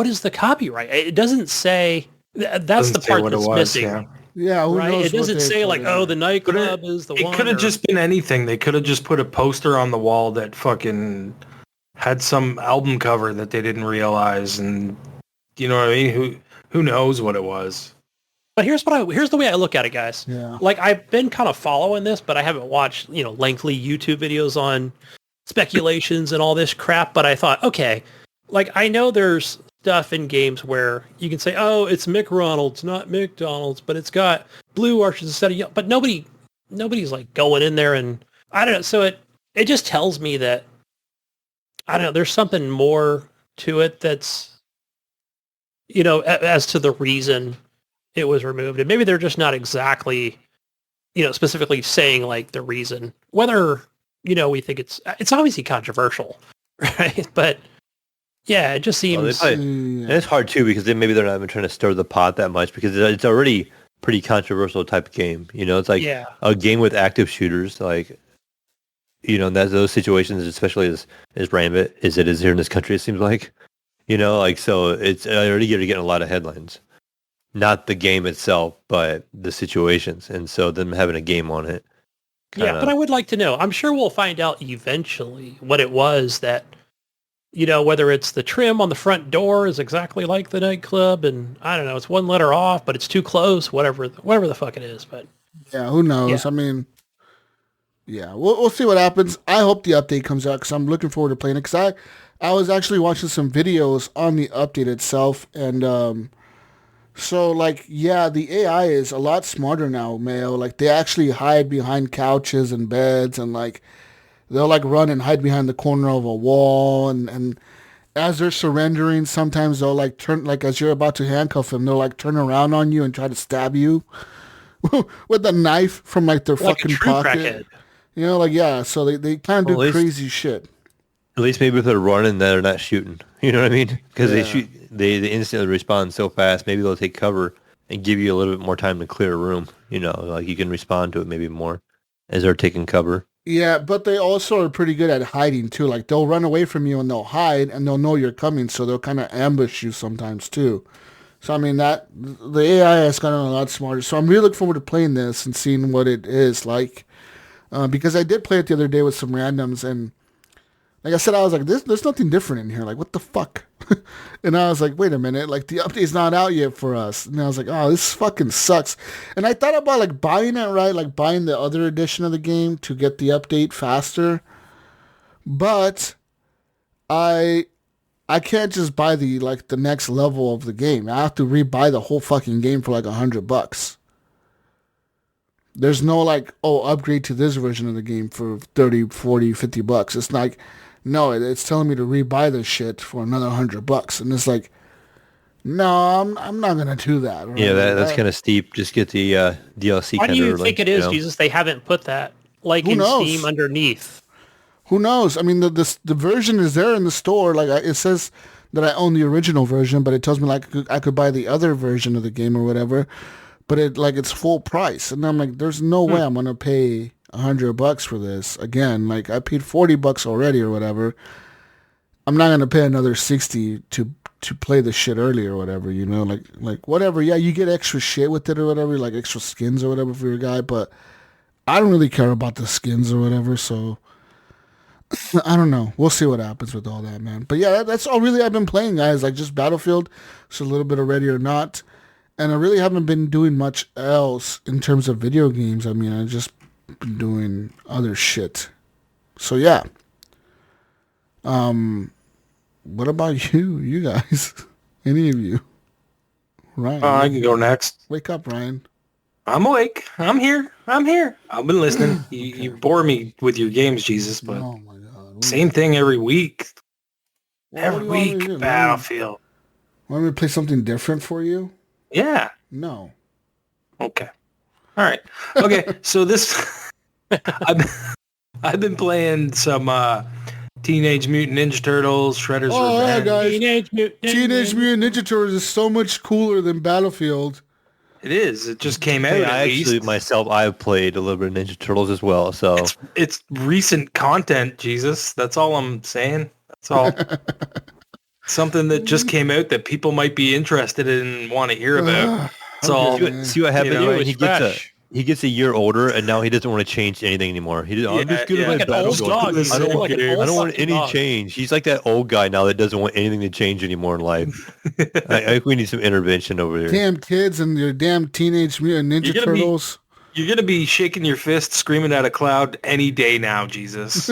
is the copyright? It doesn't say. That's the part that's missing. Yeah, who knows? It doesn't say like, oh, the nightclub is the one. It could have just been anything. They could have just put a poster on the wall that fucking had some album cover that they didn't realize, and you know what I mean? Who knows what it was? But here's the way I look at it, guys. Yeah. Like, I've been kind of following this, but I haven't watched, lengthy YouTube videos on speculations and all this crap. But I thought, okay, like, I know there's stuff in games where you can say, oh, it's McRonald's, not McDonald's, but it's got blue arches instead of yellow. But nobody's like going in there, and I don't know. So it just tells me that, I don't know, there's something more to it that's, as to the reason it was removed. And maybe they're just not exactly, specifically saying like the reason. Whether, we think it's obviously controversial, right? But yeah, it just seems... and it's hard too, because maybe they're not even trying to stir the pot that much, because it's already pretty controversial type of game. It's like a game with active shooters, like, that's those situations, especially as rampant as it is here in this country, it seems like. You know, like, so it's already getting a lot of headlines. Not the game itself, but the situations. And so them having a game on it. Yeah, but I would like to know. I'm sure we'll find out eventually what it was that, whether it's the trim on the front door is exactly like the nightclub, and I don't know, it's one letter off, but it's too close, whatever the fuck it is. But yeah, who knows? Yeah. I mean, yeah, we'll see what happens. I hope the update comes out because I'm looking forward to playing it. Because I was actually watching some videos on the update itself, and so, like, yeah, the AI is a lot smarter now, Mayo. Like, they actually hide behind couches and beds, and, like, they'll, like, run and hide behind the corner of a wall, and as they're surrendering, sometimes they'll, like, turn, like, as you're about to handcuff them, they'll, like, turn around on you and try to stab you with a knife from, like, their like fucking a true pocket. crackhead. Like, yeah, so they kind of do crazy shit. At least maybe if they're running, they're not shooting. You know what I mean? Because they instantly respond so fast. Maybe they'll take cover and give you a little bit more time to clear a room. Like you can respond to it maybe more as they're taking cover. Yeah, but they also are pretty good at hiding too. Like they'll run away from you and they'll hide and they'll know you're coming, so they'll kind of ambush you sometimes too. So I mean that the AI has gotten a lot smarter. So I'm really looking forward to playing this and seeing what it is like. Because I did play it the other day with some randoms, and like I said, I was like, there's nothing different in here. Like, what the fuck? And I was like, wait a minute. Like, the update's not out yet for us. And I was like, oh, this fucking sucks. And I thought about, like, buying it, right? Like, buying the other edition of the game to get the update faster. But I can't just buy the next level of the game. I have to rebuy the whole fucking game for, like, $100. There's no, like, upgrade to this version of the game for 30, 40, 50 bucks. It's like, no, it's telling me to rebuy this shit for another $100. And it's like, no, I'm not going to do that. Right? Yeah, that's kind of steep. Just get the DLC. Why do you think it is, Jesus? They haven't put that, like, in Steam underneath. Who knows? I mean, the version is there in the store. Like, it says that I own the original version, but it tells me, like, I could buy the other version of the game or whatever. But it's full price, and I'm like, there's no way I'm gonna pay $100 for this again. Like I paid $40 already or whatever. I'm not gonna pay another $60 to play the shit early or whatever. Like whatever. Yeah, you get extra shit with it or whatever, like extra skins or whatever for your guy. But I don't really care about the skins or whatever. So I don't know. We'll see what happens with all that, man. But yeah, that's all really I've been playing, guys. Like just Battlefield, so a little bit of Ready or Not. And I really haven't been doing much else in terms of video games. I mean, I've just been doing other shit. So, yeah. What about you guys? Any of you? Ryan. I can go next. Wake up, Ryan. I'm awake. I'm here. I've been listening. You bore me with your games, Jesus, but Oh, my God. same thing every week. Every What do you want me to week, do? Battlefield. Want me to play something different for you? Yeah. No. Okay. All right. Okay. So this, I've been playing some Teenage Mutant Ninja Turtles, Shredder's Yeah, Revenge. guys. Teenage Mutant Ninja Turtles is so much cooler than Battlefield. It is. It just came out. Hey, at least. I've played a little bit of Ninja Turtles as well. So It's recent content, Jesus. That's all I'm saying. That's all. Something that just came out that people might be interested in and want to hear about. That's all. see what happened. know, Ryan? He gets a year older, and now he doesn't want to change anything anymore. I'm just good yeah. at my Like an old Battlefield. dog. He's I don't so want, good. I don't want fucking any dog. change. He's like that old guy now that doesn't want anything to change anymore in life. I think we need some intervention over there. Damn kids and your damn Teenage Mutant Ninja You're gonna be- Turtles. You're going to be shaking your fist, screaming at a cloud any day now, Jesus.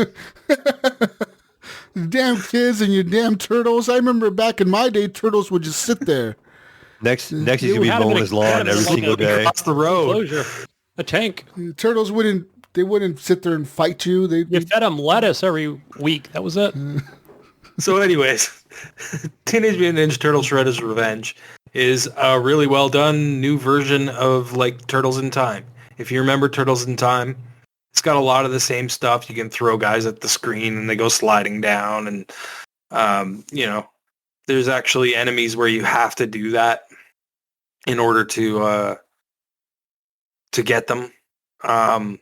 Damn kids and your damn turtles. I remember back in my day, turtles would just sit there. Next, he's gonna be had him mowing in a- his lawn every single day. Across the road. Closure. A tank. Turtles wouldn't sit there and fight you. You fed them lettuce every week. That was it. So anyways, Teenage Mutant Ninja Turtles Shredder's Revenge is a really well done new version of like Turtles in Time. If you remember Turtles in Time, it's got a lot of the same stuff. You can throw guys at the screen and they go sliding down, and there's actually enemies where you have to do that in order to get them. I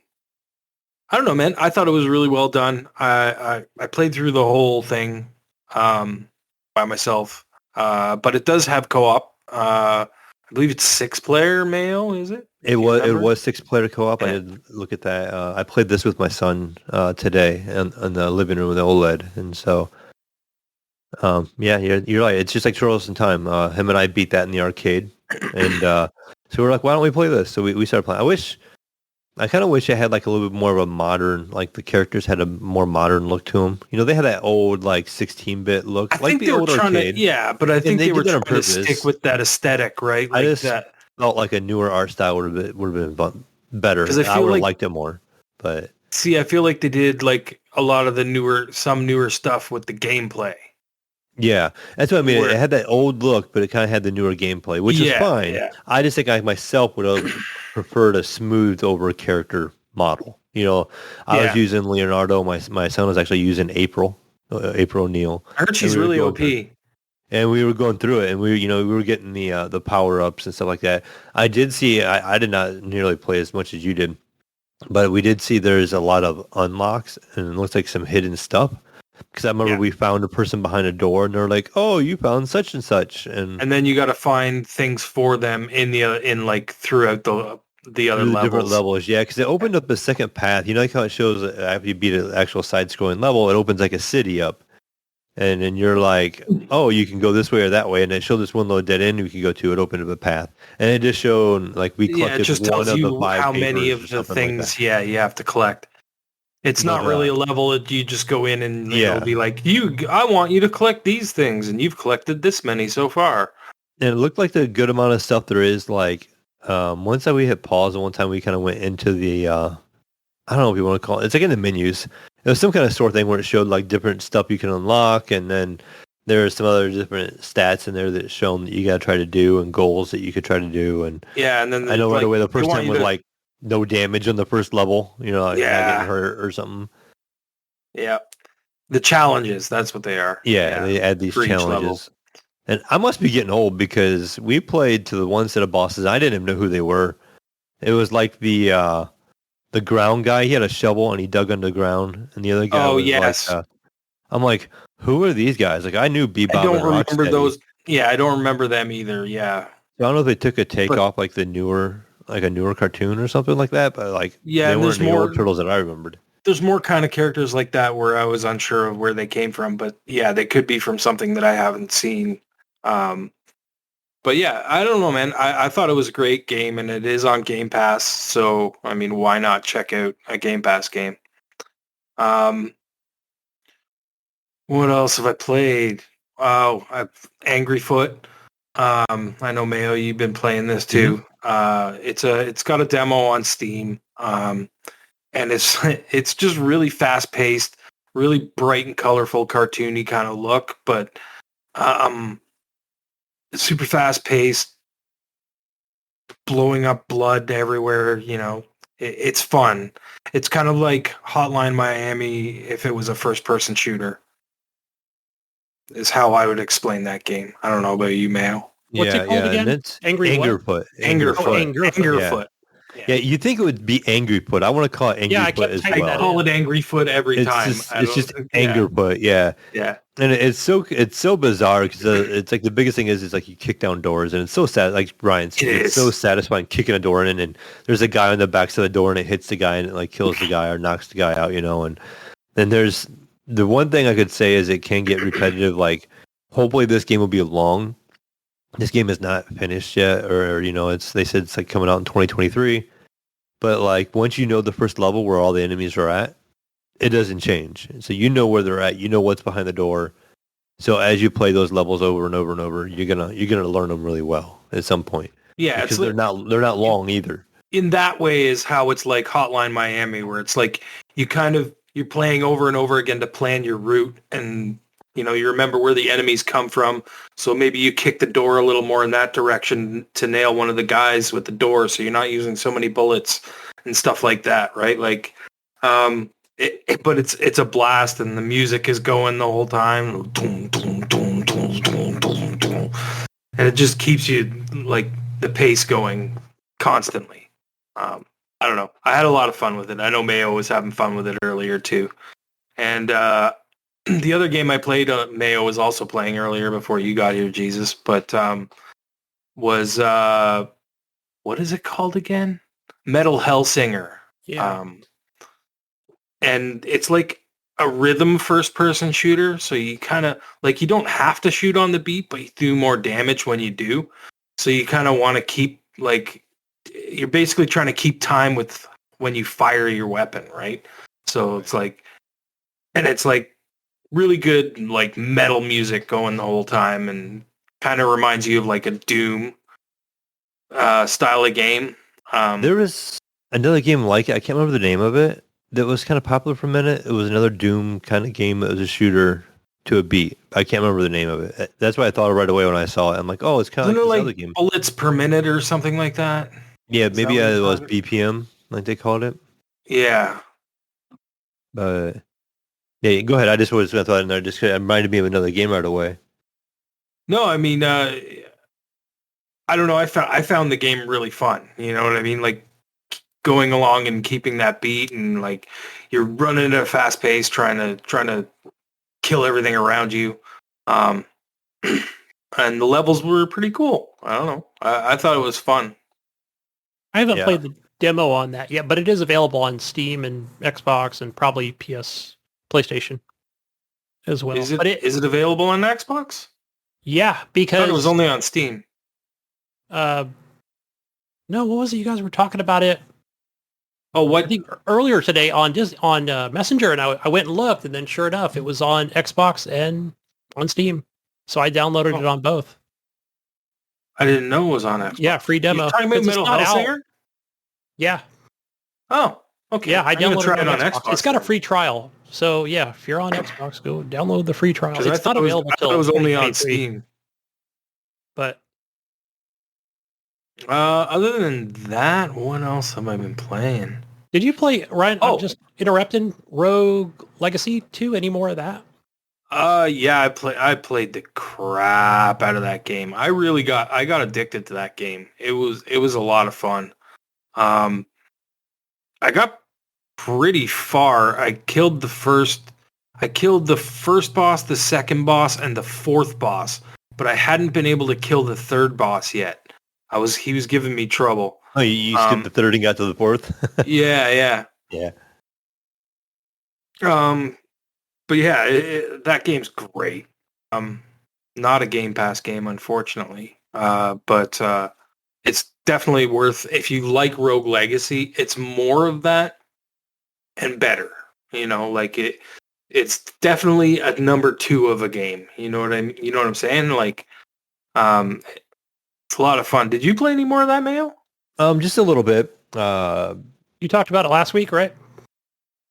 don't know, man. I thought it was really well done. I played through the whole thing. by myself. But it does have co-op. I believe it's 6-player Mayo, is it? It was 6-player co-op. Yeah. I did look at that. I played this with my son today in the living room with the OLED, and so you're right. It's just like Turtles in Time. Him and I beat that in the arcade, and so we're like, why don't we play this? So we started playing. I kind of wish it had like a little bit more of a modern, like the characters had a more modern look to them. You know, they had that old like 16-bit look, I think the old arcade. But I think they were trying to stick with that aesthetic, right? Like I just felt like a newer art style would have been better. Because I would have liked it more. But see, I feel like they did like a lot of the newer stuff with the gameplay. Yeah, that's what I mean. It had that old look, but it kind of had the newer gameplay, which is fine. Yeah. I just think I myself would have preferred a smoothed over character model. You know, I was using Leonardo. My son was actually using April O'Neil. I heard she's really OP. And we were going through it, and we were getting the power ups and stuff like that. I did see. I did not nearly play as much as you did, but we did see there's a lot of unlocks, and it looks like some hidden stuff. Because I remember we found a person behind a door, and they're like, "Oh, you found such and such," and then you got to find things for them throughout the other levels. Different levels, yeah. Because it opened up a second path. You know, like how it shows after you beat an actual side-scrolling level, it opens like a city up, and then you're like, "Oh, you can go this way or that way," and it showed this one little dead end we could go to. It opened up a path, and it just showed like we collected it just one tells of you the 5 how many of the things you have to collect. It's not really a level that you just go in and it'll be like, I want you to collect these things, and you've collected this many so far. And it looked like the good amount of stuff there is. Like once that we hit pause, and one time we kind of went into the I don't know what you want to call it. It's like in the menus. It was some kind of store thing where it showed like different stuff you can unlock, and then there are some other different stats in there that shown that you got to try to do and goals that you could try to do. And and then I know right away the first time was like no damage on the first level, you know, like not getting hurt or something. Yeah. The challenges, that's what they are. Yeah. They add these challenges. And I must be getting old because we played to the one set of bosses. I didn't even know who they were. It was like the ground guy. He had a shovel and he dug underground. And the other guy was like, I'm like, who are these guys? Like I knew Bebop. I don't remember those. Yeah, I don't remember them either. Yeah. I don't know if they took a take off like a newer cartoon or something like that, but like they weren't the old Turtles that I remembered. There's more kind of characters like that where I was unsure of where they came from, but yeah, they could be from something that I haven't seen. But yeah, I don't know, man. I thought it was a great game, and it is on Game Pass, so I mean, why not check out a Game Pass game? What else have I played? Oh, Angry Foot. I know Mayo, you've been playing this too. It's got a demo on Steam, and it's just really fast paced, really bright and colorful, cartoony kind of look, but super fast paced, blowing up blood everywhere. You know, it's fun. It's kind of like Hotline Miami if it was a first person shooter. Is how I would explain that game. I don't know about you, Mayo. What's it called again? It's Angerfoot. Angerfoot. Yeah, you think it would be Angryfoot. I want to call it Angryfoot as well. I call it Angryfoot every time. It's just Angerfoot, yeah. And it's so bizarre because it's like the biggest thing is like you kick down doors, and it's so sad. Like Ryan said, it's so satisfying kicking a door in, and there's a guy on the back of the door, and it hits the guy, and it like kills the guy or knocks the guy out, you know. And then there's the one thing I could say is it can get repetitive. Like, hopefully this game will be long. This game is not finished yet, or you know, they said it's like coming out in 2023. But like once you know the first level where all the enemies are at, it doesn't change. So you know where they're at, you know what's behind the door. So as you play those levels over and over and over, you're gonna learn them really well at some point. Yeah, because they're not long either. In that way is how it's like Hotline Miami, where it's like you're playing over and over again to plan your route, and you know, you remember where the enemies come from. So maybe you kick the door a little more in that direction to nail one of the guys with the door, so you're not using so many bullets and stuff like that, right? Like, but it's a blast, and the music is going the whole time, and it just keeps you like the pace going constantly. I don't know. I had a lot of fun with it. I know Mayo was having fun with it earlier too, and the other game I played, Mayo was also playing earlier before you got here, Jesus, but was what is it called again? Metal Hellsinger. Yeah. And it's like a rhythm first-person shooter, so you kind of like you don't have to shoot on the beat, but you do more damage when you do. So you kind of want to keep like you're basically trying to keep time with when you fire your weapon, right? So it's like, and it's like really good like metal music going the whole time, and kind of reminds you of like a Doom style of game. There was another game like it. I can't remember the name of it. That was kind of popular for a minute. It was another Doom kind of game that was a shooter to a beat. I can't remember the name of it. That's why I thought right away when I saw it. I'm like, oh, it's kind of like this other game. Bullets per minute or something like that. Yeah, maybe it was BPM, like they called it. Yeah. Yeah, go ahead. I just was thought in there. Just it reminded me of another game right away. No, I mean, I don't know. I found the game really fun. You know what I mean? Like going along and keeping that beat, and like you're running at a fast pace, trying to kill everything around you. And the levels were pretty cool. I don't know. I thought it was fun. I haven't played the demo on that yet, but it is available on Steam and Xbox and probably PlayStation as well. Is it available on Xbox? Yeah, because I thought it was only on Steam. No, what was it? You guys were talking about it. Oh, what? I think earlier today on Messenger, and I went and looked, and then sure enough, it was on Xbox and on Steam. So I downloaded it on both. I didn't know it was on Xbox. Yeah, free demo. You're talking about Metal Hellsinger? Yeah. Oh, okay. Yeah, I downloaded it on Xbox. Xbox. It's got a free trial. So yeah, if you're on Xbox, go download the free trial. It's not available until it was only on Steam. But other than that, what else have I been playing? Did you play, Ryan, I'm just interrupting, Rogue Legacy 2? Any more of that? Yeah, I played the crap out of that game. I got addicted to that game. It was a lot of fun. I got pretty far. I killed the first boss, the second boss, and the fourth boss, but I hadn't been able to kill the third boss yet. He was giving me trouble. Oh, you skipped the third and got to the fourth? Yeah. But yeah, that game's great. Not a Game Pass game, unfortunately. But it's definitely worth, if you like Rogue Legacy, it's more of that and better. You know, like it's definitely a number 2 of a game. You know what I'm saying? Like, it's a lot of fun. Did you play any more of that, Mayo? Just a little bit. You talked about it last week, right?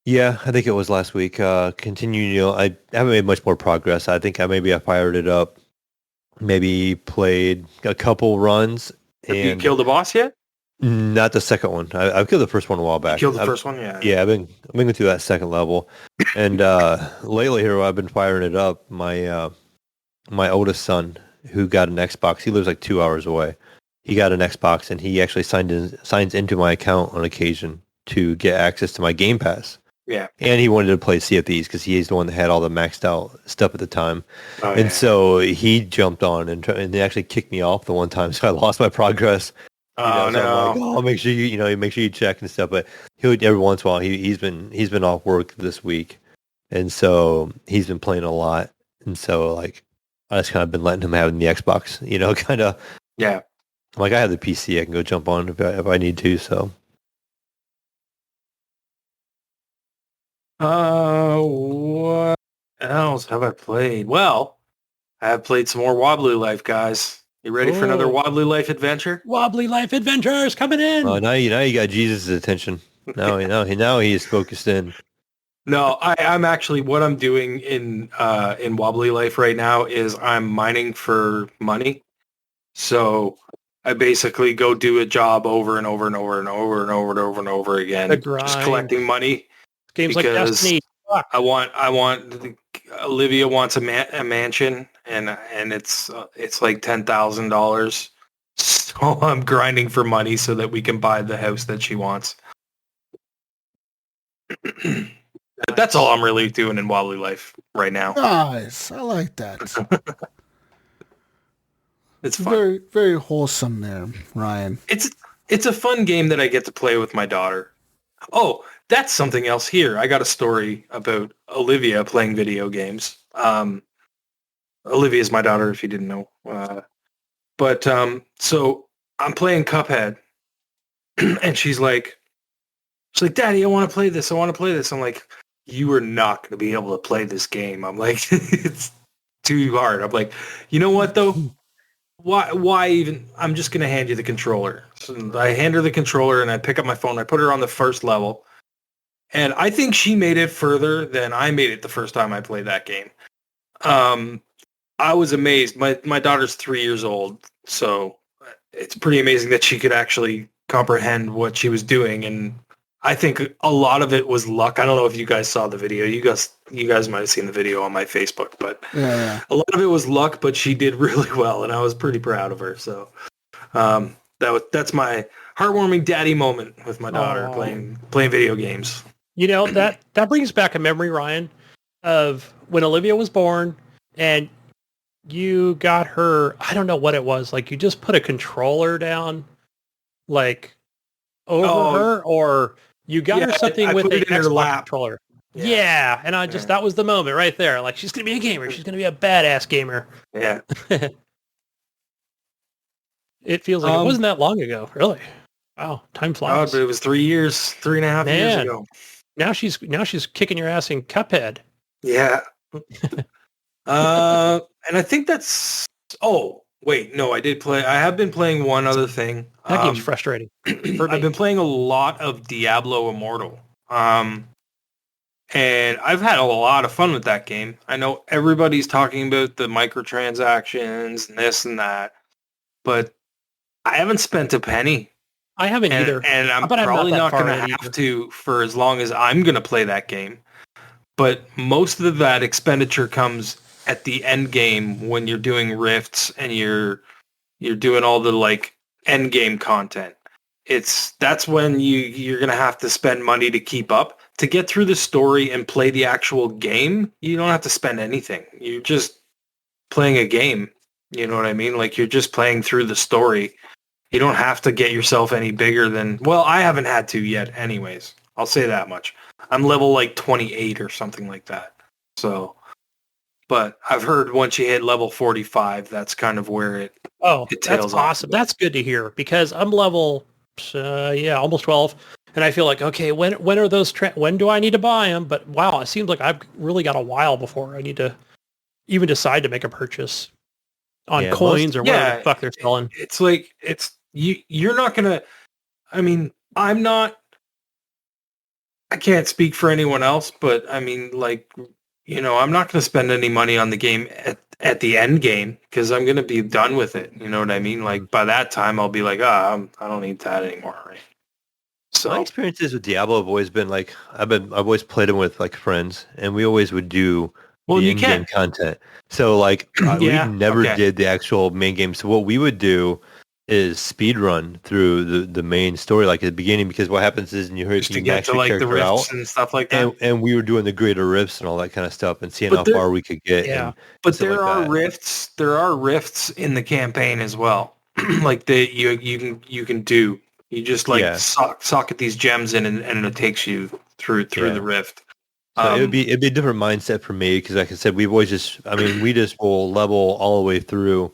Yeah, I think it was last week. Continuing, I haven't made much more progress. I think I fired it up, maybe played a couple runs. Have you killed the boss yet? Not the second one. I've killed the first one a while back. You killed the first one, yeah. Yeah, I've been going through that second level, and lately here I've been firing it up. My oldest son, who got an Xbox, he lives like 2 hours away. He got an Xbox, and he actually signs into my account on occasion to get access to my Game Pass. Yeah. And he wanted to play Sea of Thieves because he's the one that had all the maxed out stuff at the time. So he jumped on and they actually kicked me off the one time, so I lost my progress. Oh, no. I'm like, make sure you check and stuff. But every once in a while he's been off work this week, and so he's been playing a lot. And so like I just kind of been letting him have the Xbox, kind of. Yeah. Like I have the PC, I can go jump on if I need to. So. What else have I played? Well, I have played some more Wobbly Life, guys. You ready for another Wobbly Life adventure? Wobbly Life Adventures coming in. Oh, now you got Jesus' attention. Now he is focused in. No, I'm actually, what I'm doing in Wobbly Life right now is I'm mining for money. So I basically go do a job over and over and over and over and over and over and over again, just collecting money. Games like Destiny. I want Olivia wants a mansion, and it's like $10,000. So I'm grinding for money so that we can buy the house that she wants. That's all I'm really doing in Wobbly Life right now. Nice. I like that. It's fun. Very, very wholesome there, Ryan. It's a fun game that I get to play with my daughter. Oh, that's something else here. I got a story about Olivia playing video games. Olivia is my daughter, if you didn't know. So I'm playing Cuphead, and she's like, Daddy, I want to play this. I want to play this. I'm like, you are not going to be able to play this game. I'm like, it's too hard. I'm like, you know what though? Why even? I'm just going to hand you the controller. So I hand her the controller and I pick up my phone. I put her on the first level. And I think she made it further than I made it the first time I played that game. I was amazed. My daughter's 3 years old, so it's pretty amazing that she could actually comprehend what she was doing. And I think a lot of it was luck. I don't know if you guys saw the video. You guys might have seen the video on my Facebook, but Yeah. a lot of it was luck. But she did really well, and I was pretty proud of her. So that's my heartwarming daddy moment with my daughter playing video games. You know, that brings back a memory, Ryan, of when Olivia was born and you got her, I don't know what it was, like you just put a controller down like over her, or you got her something with an Xbox controller. Yeah. And that was the moment right there. Like, she's going to be a gamer. She's going to be a badass gamer. Yeah. It feels like it wasn't that long ago, really. Wow, time flies. But it was 3 years, 3.5 years ago. Now she's kicking your ass in Cuphead. Yeah. And I think that's. Oh wait, no, I have been playing one other thing. That game's frustrating. I've been playing a lot of Diablo Immortal. And I've had a lot of fun with that game. I know everybody's talking about the microtransactions and this and that, but I haven't spent a penny. I haven't either. And I'm probably not going to have to for as long as I'm going to play that game. But most of that expenditure comes at the end game when you're doing rifts and you're doing all the like end game content. That's when you're going to have to spend money to keep up. To get through the story and play the actual game, you don't have to spend anything. You're just playing a game. You know what I mean? Like, you're just playing through the story. You don't have to get yourself any bigger than... Well, I haven't had to yet anyways. I'll say that much. I'm level like 28 or something like that. So, but I've heard once you hit level 45, that's kind of where it tails that's awesome. That's good to hear, because I'm level, almost 12. And I feel like, okay, when are those... when do I need to buy them? But wow, it seems like I've really got a while before I need to even decide to make a purchase on coins or whatever the fuck they're selling. It's like, you're not going to... I mean, I can't speak for anyone else, but I mean, like, you know, I'm not going to spend any money on the game at the end game because I'm going to be done with it. You know what I mean? Like, by that time, I'll be like, I don't need that anymore, right? So my experiences with Diablo have always been like, I've always played them with like friends, and we always would do the in-game content. So like, we never did the actual main game. So what we would do is speed run through the main story, like at the beginning, because what happens is you max your like character the rifts out and stuff like that, and we were doing the greater rifts and all that kind of stuff, and seeing how far we could get. Yeah, but there are rifts. There are rifts in the campaign as well. Like you can do. You just like socket these gems in, and it takes you through the rift. So it'd be a different mindset for me, because like I said, we've always we just will level all the way through.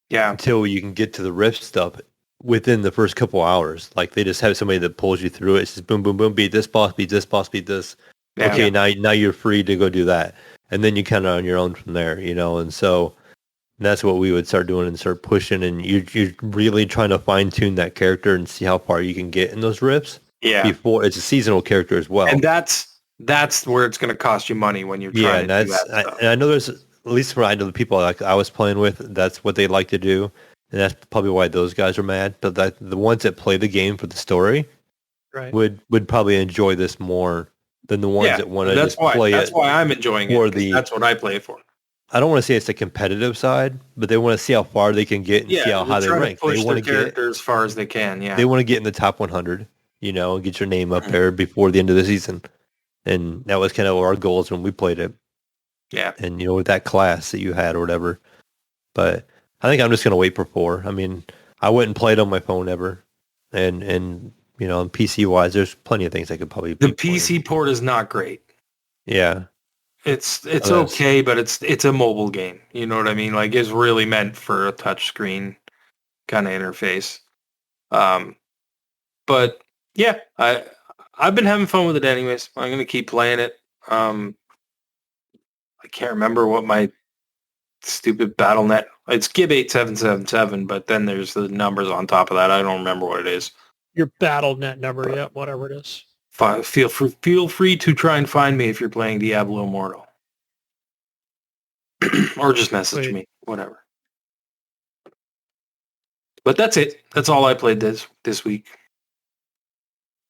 Yeah, until you can get to the rift stuff within the first couple hours. Like, they just have somebody that pulls you through it. It's just boom, boom, boom, beat this boss, beat this boss, beat this. Yeah. Okay, now you're free to go do that. And then you kind of on your own from there, you know. And so that's what we would start doing and start pushing. And you're really trying to fine tune that character and see how far you can get in those rifts. Yeah. Before it's a seasonal character as well. And that's where it's going to cost you money when you're trying to do that stuff. And I know there's... At least for I know the people like I was playing with, that's what they like to do, and that's probably why those guys are mad. But the ones that play the game for the story, would probably enjoy this more than the ones that want to just play it. That's why I'm enjoying it. That's what I play for. I don't want to say it's the competitive side, but they want to see how far they can get and see how high they rank. They want to get as far as they can. Yeah, they want to get in the top 100, you know, and get your name up there before the end of the season. And that was kind of our goals when we played it. Yeah. And, with that class that you had or whatever. But I think I'm just going to wait for 4. I mean, I wouldn't play it on my phone ever. And PC-wise, there's plenty of things I could probably The PC port is not great. Yeah. It's okay, but it's a mobile game. You know what I mean? Like, it's really meant for a touchscreen kind of interface. But yeah, I've been having fun with it anyways. I'm gonna keep playing it. I can't remember what my stupid BattleNet. It's GIB 8777, but then there's the numbers on top of that. I don't remember what it is. Your BattleNet number, yeah, whatever it is. Feel free to try and find me if you're playing Diablo Immortal. Or just message me, whatever. But that's it. That's all I played this week.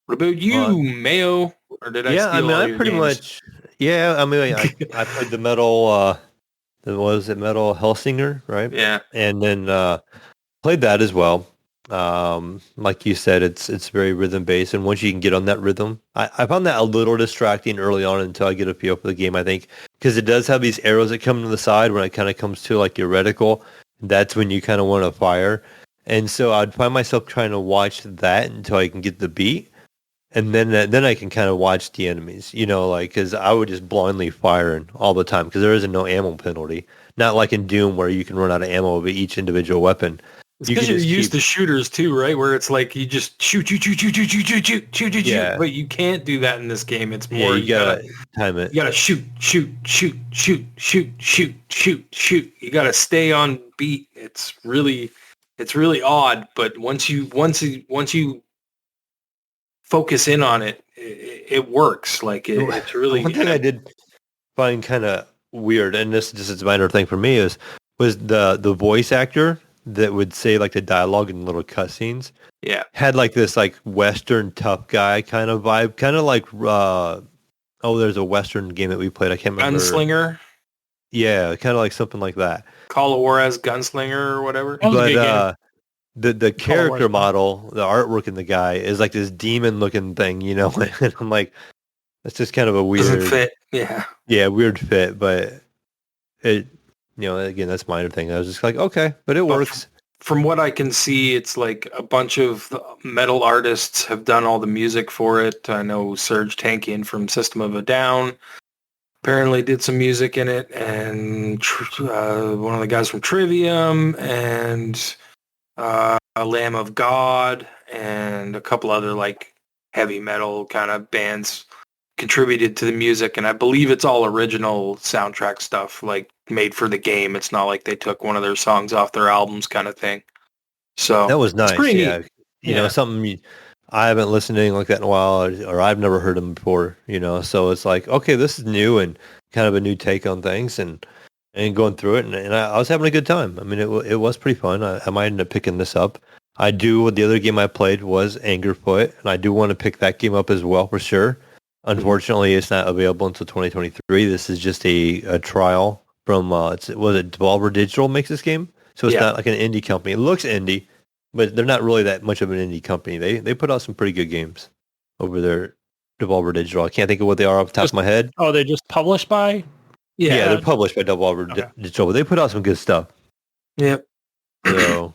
What about you, Mayo? Or did I steal all I your pretty games? much. Yeah, I mean, I played the Metal. Was it Metal Hellsinger, right? Yeah. And then played that as well. Like you said, it's very rhythm based, and once you can get on that rhythm, I found that a little distracting early on until I get a feel for the game. I think because it does have these arrows that come to the side when it kind of comes to like your reticle. That's when you kind of want to fire, and so I'd find myself trying to watch that until I can get the beat, and then I can kind of watch the enemies. Because I would just blindly firing all the time because there isn't no ammo penalty. Not like in Doom where you can run out of ammo with each individual weapon. It's because you're used to shooters too, right? Where it's like you just shoot, Yeah. but you can't do that in this game. It's more you gotta time it. You gotta shoot. You gotta stay on beat. It's really odd, but once you focus in on it, it works. Like it's really. One thing I did find kind of weird, and this is a minor thing for me, was the voice actor that would say like the dialogue in little cutscenes. Yeah. Had like this like Western tough guy kind of vibe, kind of like there's a Western game that we played. I can't remember. Gunslinger. Yeah, kind of like something like that. Call of War as Gunslinger or whatever. But the character model, the artwork in the guy is like this demon looking thing, and I'm like, that's just kind of a weird. Doesn't fit. Yeah. Yeah, weird fit, but it. Again, that's minor thing. I was just like, okay, but it works. From what I can see, it's like a bunch of metal artists have done all the music for it. I know Serge Tankian from System of a Down apparently did some music in it, and one of the guys from Trivium, and a Lamb of God, and a couple other like heavy metal kind of bands contributed to the music, and I believe it's all original soundtrack stuff, like made for the game. It's not like they took one of their songs off their albums kind of thing. So that was nice. It's pretty neat. Something I haven't listened to anything like that in a while, or I've never heard them before, so it's like, okay, this is new and kind of a new take on things, and going through it, and I was having a good time. I mean, it was pretty fun. I might end up picking this up. The other game I played was Angerfoot, and I do want to pick that game up as well for sure. Unfortunately, it's not available until 2023. This is just a trial from, Devolver Digital makes this game? So it's not like an indie company. It looks indie, but they're not really that much of an indie company. They put out some pretty good games over there, Devolver Digital. I can't think of what they are off the top of my head. Oh, they're just published by? Yeah, they're published by Devolver Digital, but they put out some good stuff. Yep. So,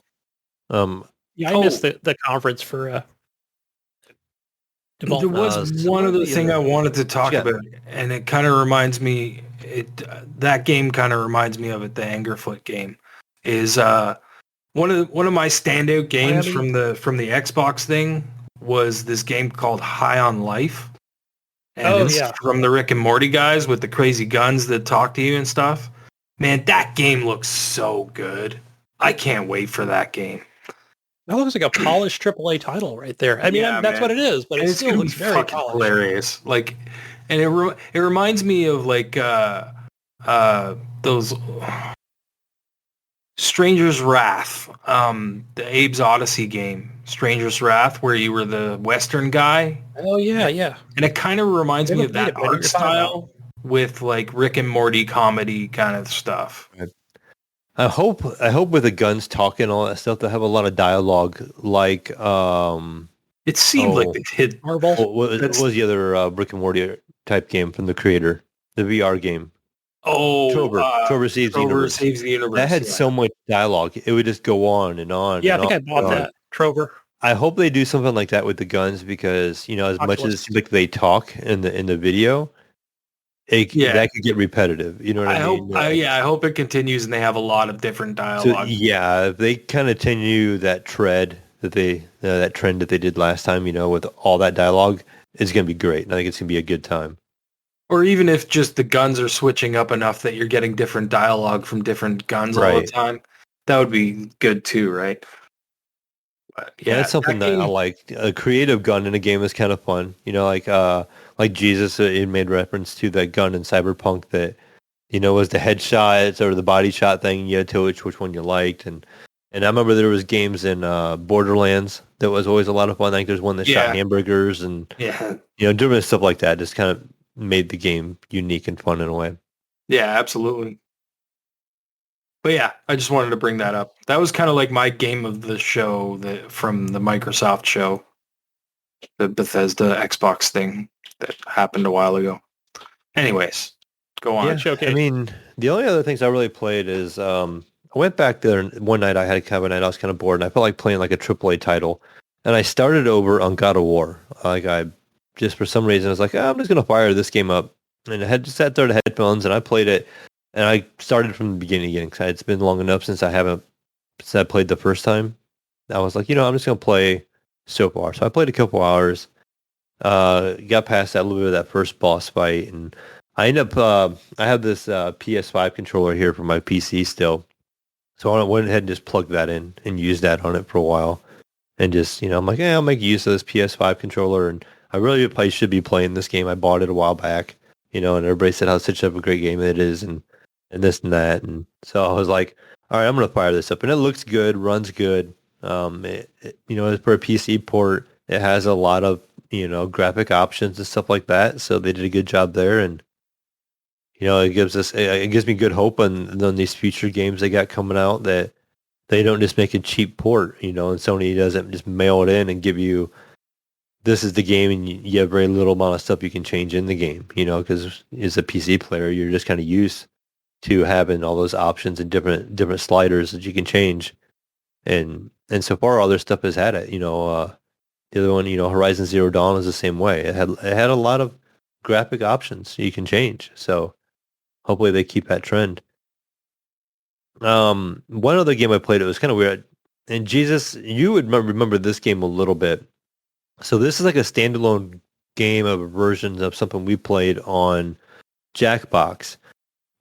I missed the conference for There was one other thing I wanted to talk about, and it kind of reminds me. That game kind of reminds me of it. The Angerfoot game is one of my standout games from the Xbox thing was this game called High on Life, and it's from the Rick and Morty guys with the crazy guns that talk to you and stuff. Man, that game looks so good. I can't wait for that game. That looks like a polished AAA title right there. I mean, that's what it is, but it still looks very polished. Hilarious. Like, and it reminds me of like those Stranger's Wrath, the Abe's Odyssey game, Stranger's Wrath, where you were the Western guy. Oh yeah. And it kind of reminds me of that art style with like Rick and Morty comedy kind of stuff. I hope with the guns talking and all that stuff, they'll have a lot of dialogue. Like, it seemed like they did. Marvel. What was the other Rick and Morty type game from the creator, the VR game. Oh, Trover Saves the Universe. Saves the Universe. That had so much dialogue. It would just go on and on. Yeah, and I think on I bought that. Trover. I hope they do something like that with the guns because, as much as it seems like they talk in the video, that could get repetitive. You know what I mean? I hope it continues and they have a lot of different dialogue. So, if they kind of continue that trend that they did last time, with all that dialogue, it's going to be great. And I think it's going to be a good time. Or even if just the guns are switching up enough that you're getting different dialogue from different guns all the time, that would be good too, right? But, that's something that I like. A creative gun in a game is kind of fun. Like Jesus, it made reference to that gun in Cyberpunk that, was the headshots or the body shot thing. You had to which one you liked. And I remember there was games in Borderlands that was always a lot of fun. I think there's one that shot hamburgers and, different stuff like that. Just kind of made the game unique and fun in a way. Yeah, absolutely. But yeah, I just wanted to bring that up. That was kind of like my game of the show from the Microsoft show, the Bethesda Xbox thing that happened a while ago. Anyways, go on. Yeah, I mean, the only other things I really played is I went back there and one night I had kind of a night I was kind of bored and I felt like playing like a AAA title. And I started over on God of War. Just for some reason, I was like, I'm just going to fire this game up. And I had just sat there to headphones, and I played it. And I started from the beginning again, because it's been long enough since I played the first time. I was like, I'm just going to play so far. So I played a couple hours, got past that little bit of that first boss fight, and I ended up, I have this PS5 controller here for my PC still. So I went ahead and just plugged that in and used that on it for a while. And just, I'm like, I'll make use of this PS5 controller, and I really probably should be playing this game. I bought it a while back, and everybody said how such a great game it is and this and that. And so I was like, all right, I'm going to fire this up. And it looks good, runs good. It's for a PC port. It has a lot of, graphic options and stuff like that. So they did a good job there. And, it gives me good hope on these future games they got coming out that they don't just make a cheap port, and Sony doesn't just mail it in and give you, this is the game, and you have very little amount of stuff you can change in the game, because as a PC player, you're just kind of used to having all those options and different sliders that you can change. And so far, other stuff has had it. The other one, Horizon Zero Dawn is the same way. It had a lot of graphic options you can change. So hopefully they keep that trend. One other game I played, it was kind of weird. And Jesus, you would remember this game a little bit. So this is like a standalone game of a version of something we played on Jackbox.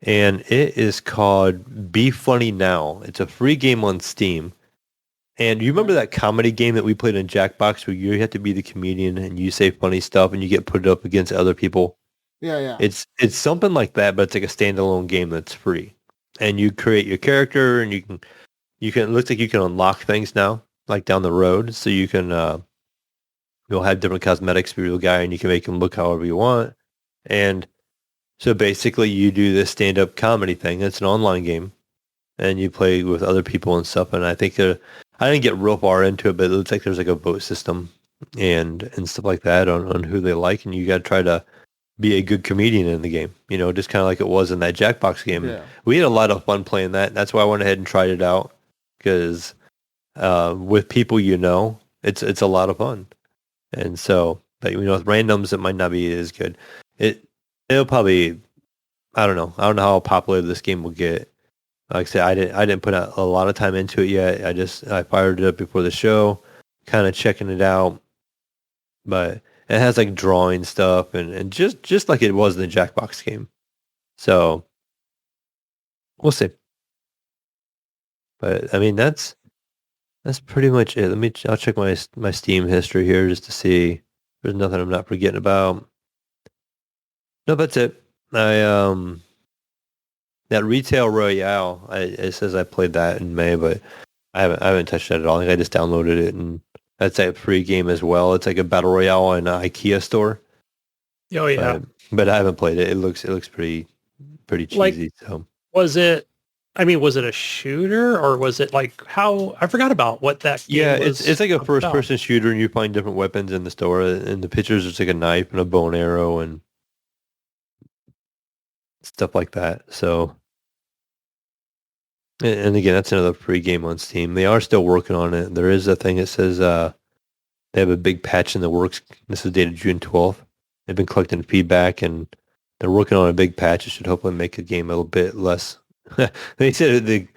And it is called Be Funny Now. It's a free game on Steam. And you remember that comedy game that we played in Jackbox where you have to be the comedian and you say funny stuff and you get put up against other people? Yeah. It's something like that, but it's like a standalone game that's free. And you create your character and you can it looks like you can unlock things now, like down the road. So you can you'll have different cosmetics for your guy and you can make him look however you want. And so basically you do this stand-up comedy thing. It's an online game. And you play with other people and stuff. And I think I didn't get real far into it, but it looks like there's like a vote system and stuff like that on who they like. And you got to try to be a good comedian in the game, just kind of like it was in that Jackbox game. Yeah. We had a lot of fun playing that. That's why I went ahead and tried it out because with people, it's a lot of fun. And so, but, with randoms, it might not be as good. It'll probably, I don't know how popular this game will get. Like I said, I didn't put a lot of time into it yet. I fired it up before the show, kind of checking it out. But it has like drawing stuff and just like it was in the Jackbox game. So we'll see. But I mean that's pretty much it. I'll check my Steam history here just to see if there's nothing I'm not forgetting about. No, that's it. That Retail Royale, it says I played that in May, but I haven't touched that at all. I think I just downloaded it, and that's a free game as well. It's like a battle royale in an IKEA store. Oh yeah, but I haven't played it. It looks pretty cheesy. Like, so was it? I mean, was it a shooter or was it like how? I forgot about what that game was. It's like a first-person shooter, and you find different weapons in the store. In the pictures, it's like a knife and a bow and arrow, and stuff like that. So, and again, that's another free game on Steam. They are still working on it. There is a thing that says they have a big patch in the works. This is dated June 12th. They've been collecting feedback, and they're working on a big patch. It should hopefully make the game a little bit less. They said they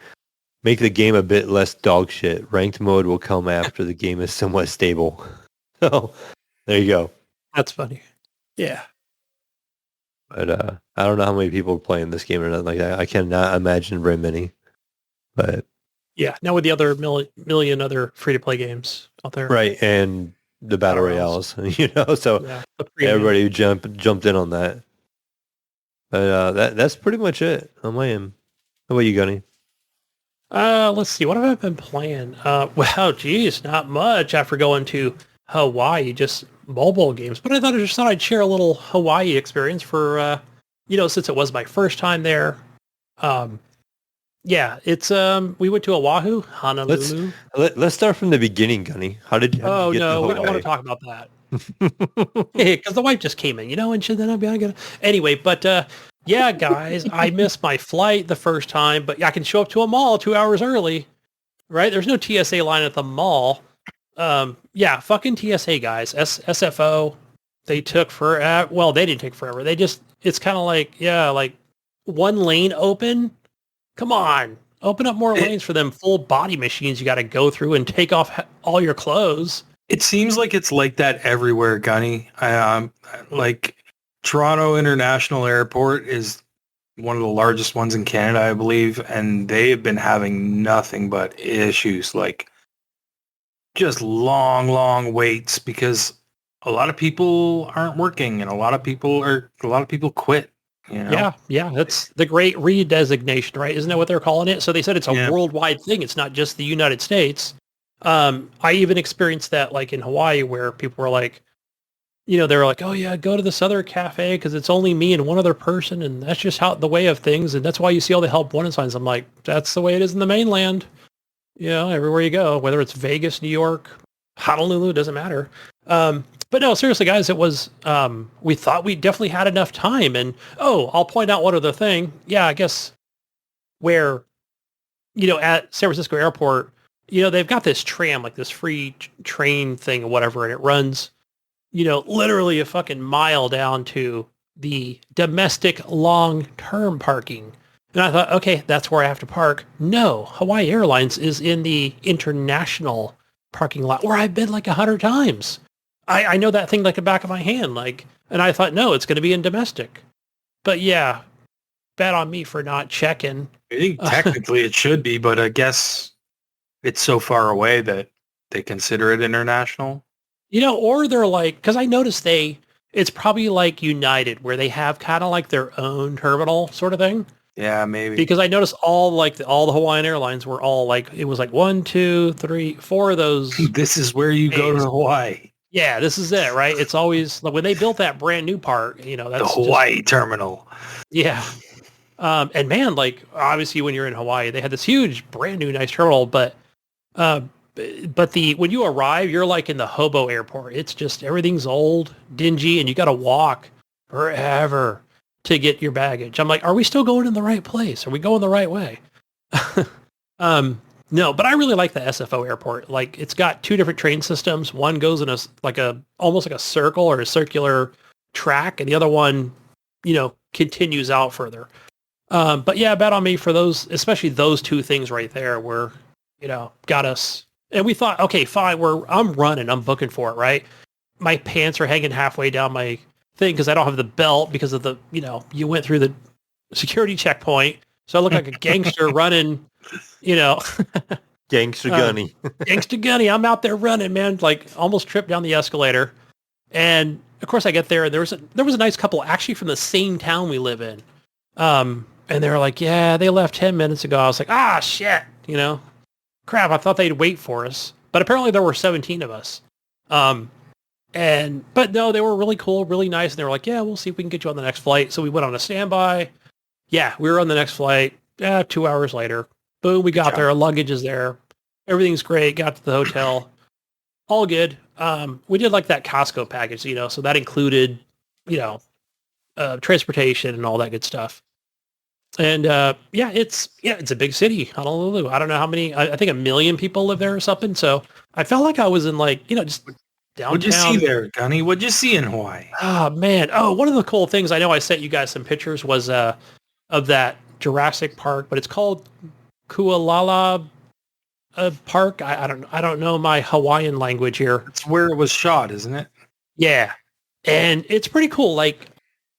make the game a bit less dog shit. Ranked mode will come after the game is somewhat stable. So there you go. That's funny. Yeah. But I don't know how many people are playing this game or nothing like that. I cannot imagine very many. But yeah, now with the other million other free-to-play games out there. Right, and the Battle Royales, so yeah, everybody who jumped in on that. But that's pretty much it on my end. How about you, Gunny? Let's see. What have I been playing? Well, geez, not much after going to Hawaii, just mobile games. But I thought I'd share a little Hawaii experience for, since it was my first time there. Yeah, it's we went to Oahu, Honolulu. Let's start from the beginning, Gunny. How did you get to Hawaii? We don't want to talk about that. Because the wife just came in, and then I'll be gonna anyway. But yeah, guys, I missed my flight the first time, but I can show up to a mall 2 hours early, right? There's no TSA line at the mall. Yeah, fucking TSA guys, SFO. They took forever. Well, they didn't take forever. It's kind of like one lane open. Come on, open up more lanes for them full body machines you got to go through and take off all your clothes. It seems like it's like that everywhere, Gunny. Like Toronto International Airport is one of the largest ones in Canada, I believe, and they have been having nothing but issues, like just long waits because a lot of people aren't working and a lot of people quit. Yeah, that's the great redesignation, right? Isn't that what they're calling it? So they said it's a worldwide thing. It's not just the United States. I even experienced that like in Hawaii where people were like, they were like, oh yeah, go to this other cafe because it's only me and one other person. And that's just the way of things. And that's why you see all the help wanted signs. I'm like, that's the way it is in the mainland. Everywhere you go, whether it's Vegas, New York, Honolulu, doesn't matter. But no, seriously, guys, it was, we thought we definitely had enough time. And, I'll point out one other thing. Yeah, I guess where, at San Francisco Airport, they've got this tram, like this free train thing or whatever, and it runs, literally a fucking mile down to the domestic long-term parking. And I thought, okay, that's where I have to park. No, Hawaii Airlines is in the international parking lot where I've been like 100 times. I know that thing like the back of my hand, and I thought, no, it's going to be in domestic. But yeah, bad on me for not checking. I think technically it should be, but I guess it's so far away that they consider it international. Or they're like, because I noticed it's probably like United where they have kind of like their own terminal sort of thing. Yeah, maybe. Because I noticed all the Hawaiian Airlines were all like, it was like 1, 2, 3, 4 of those. This is where you go to Hawaii. Yeah, this is it, right? It's always like when they built that brand new part, that's the Hawaii terminal. Yeah. And man, like obviously when you're in Hawaii, they had this huge brand new nice terminal, but when you arrive, you're like in the hobo airport. It's just everything's old, dingy, and you got to walk forever to get your baggage. I'm like, are we still going in the right place? Are we going the right way? No, but I really like the SFO airport. Like it's got 2 different train systems. One goes in almost like a circle or a circular track, and the other one, continues out further. But yeah, bad on me for those, especially those 2 things right there were, got us. And we thought, okay, fine, I'm running, I'm booking for it, right? My pants are hanging halfway down my thing because I don't have the belt because of the, you went through the security checkpoint. So I look like a gangster running, Gangster Gunny. Gangster Gunny. I'm out there running, man, like almost tripped down the escalator. And of course I get there and there was a nice couple actually from the same town we live in. And they were like, yeah, they left 10 minutes ago. I was like, shit, crap. I thought they'd wait for us, but apparently there were 17 of us. But no, they were really cool, really nice. And they were like, yeah, we'll see if we can get you on the next flight. So we went on a standby. Yeah, we were on the next flight. 2 hours later, boom, we got there. Our luggage is there. Everything's great. Got to the hotel. All good. We did like that Costco package, so that included, transportation and all that good stuff. And it's a big city, Honolulu. I don't know how many. I think 1 million people live there or something. So I felt like I was in just downtown. What'd you see there, Gunny? What'd you see in Hawaii? Oh man! Oh, one of the cool things I know I sent you guys some pictures was of that Jurassic Park, but it's called Kualala Park. I don't know my Hawaiian language here. It's where it was shot, isn't it? Yeah, and it's pretty cool.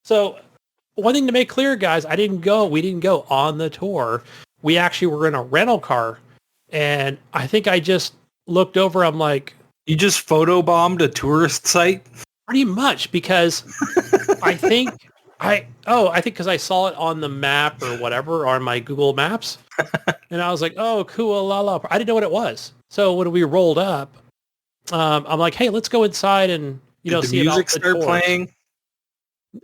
So. One thing to make clear, guys, we didn't go on the tour. We actually were in a rental car, and I think I just looked over. I'm like, you just photobombed a tourist site? Pretty much, because I think because I saw it on the map or whatever, on my Google Maps, and I was like, oh, Kualala. I didn't know what it was. So when we rolled up, I'm like, hey, let's go inside and see the music about the tour. Playing.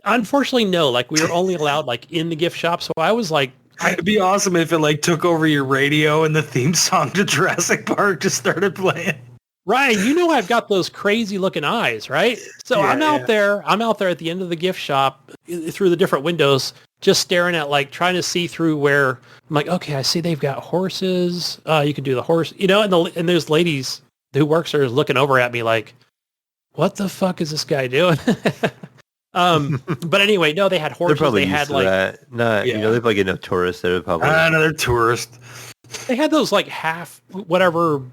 Unfortunately, no. We were only allowed in the gift shop, so I was like, it'd be awesome if it took over your radio and the theme song to Jurassic Park just started playing. Right, I've got those crazy looking eyes, right? So yeah, I'm out there at the end of the gift shop through the different windows, just staring at trying to see through where I'm like, okay, I see they've got horses. You can do the horse, and there's ladies who works there looking over at me like, what the fuck is this guy doing? But anyway, no, they had horses. They're probably they had that. Not, they probably get enough tourists. They're probably another tourist. They had those half whatever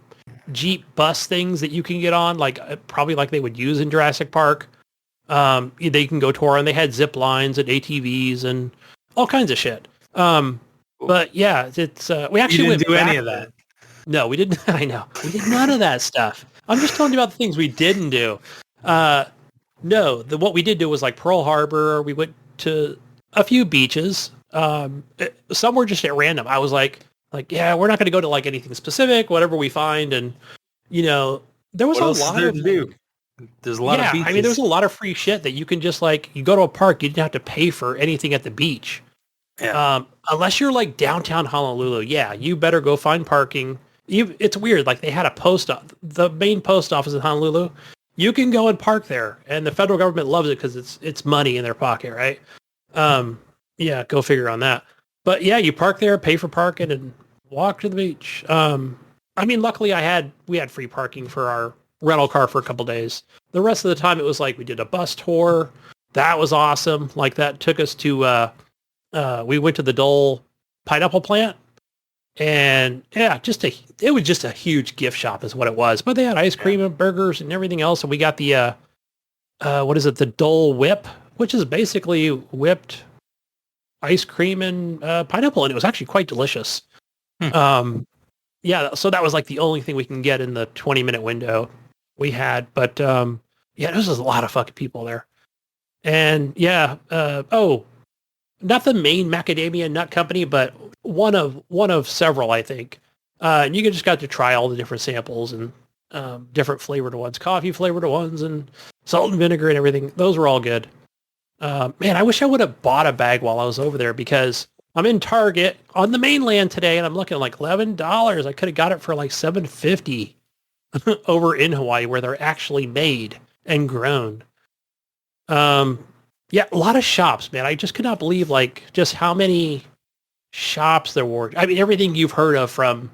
Jeep bus things that you can get on, probably they would use in Jurassic Park. They can go tour, and they had zip lines and ATVs and all kinds of shit. But yeah, it's we actually didn't do any of that. No, we didn't. I know we did none of that stuff. I'm just telling you about the things we didn't do. No, what we did do was Pearl Harbor. We went to a few beaches. Some were just at random. I was like, yeah, we're not going to go to anything specific, whatever we find. And, there was a lot to do. There's a lot of beaches. I mean, there was a lot of free shit that you can just you go to a park, you didn't have to pay for anything at the beach. Yeah. Unless you're downtown Honolulu. Yeah, you better go find parking. It's weird. They had the main post office in Honolulu. You can go and park there, and the federal government loves it because it's money in their pocket, right? Yeah, go figure on that. But yeah, you park there, pay for parking, and walk to the beach. Luckily we had free parking for our rental car for a couple days. The rest of the time it was we did a bus tour. That was awesome. That took us to we went to the Dole pineapple plant. And yeah, it was just a huge gift shop is what it was. But they had ice cream and burgers and everything else. And we got the, the Dole Whip, which is basically whipped ice cream and pineapple. And it was actually quite delicious. Yeah, so that was the only thing we can get in the 20-minute window we had. But yeah, there was a lot of fucking people there. And yeah, not the main macadamia nut company, but one of several, I think. And you just got to try all the different samples and different flavored ones, coffee flavored ones, and salt and vinegar and everything. Those were all good. Man, I wish I would have bought a bag while I was over there because I'm in Target on the mainland today, and I'm looking at $11. I could have got it for $7.50 over in Hawaii, where they're actually made and grown. Yeah, a lot of shops, man. I just could not believe just how many shops there were. I mean, everything you've heard of from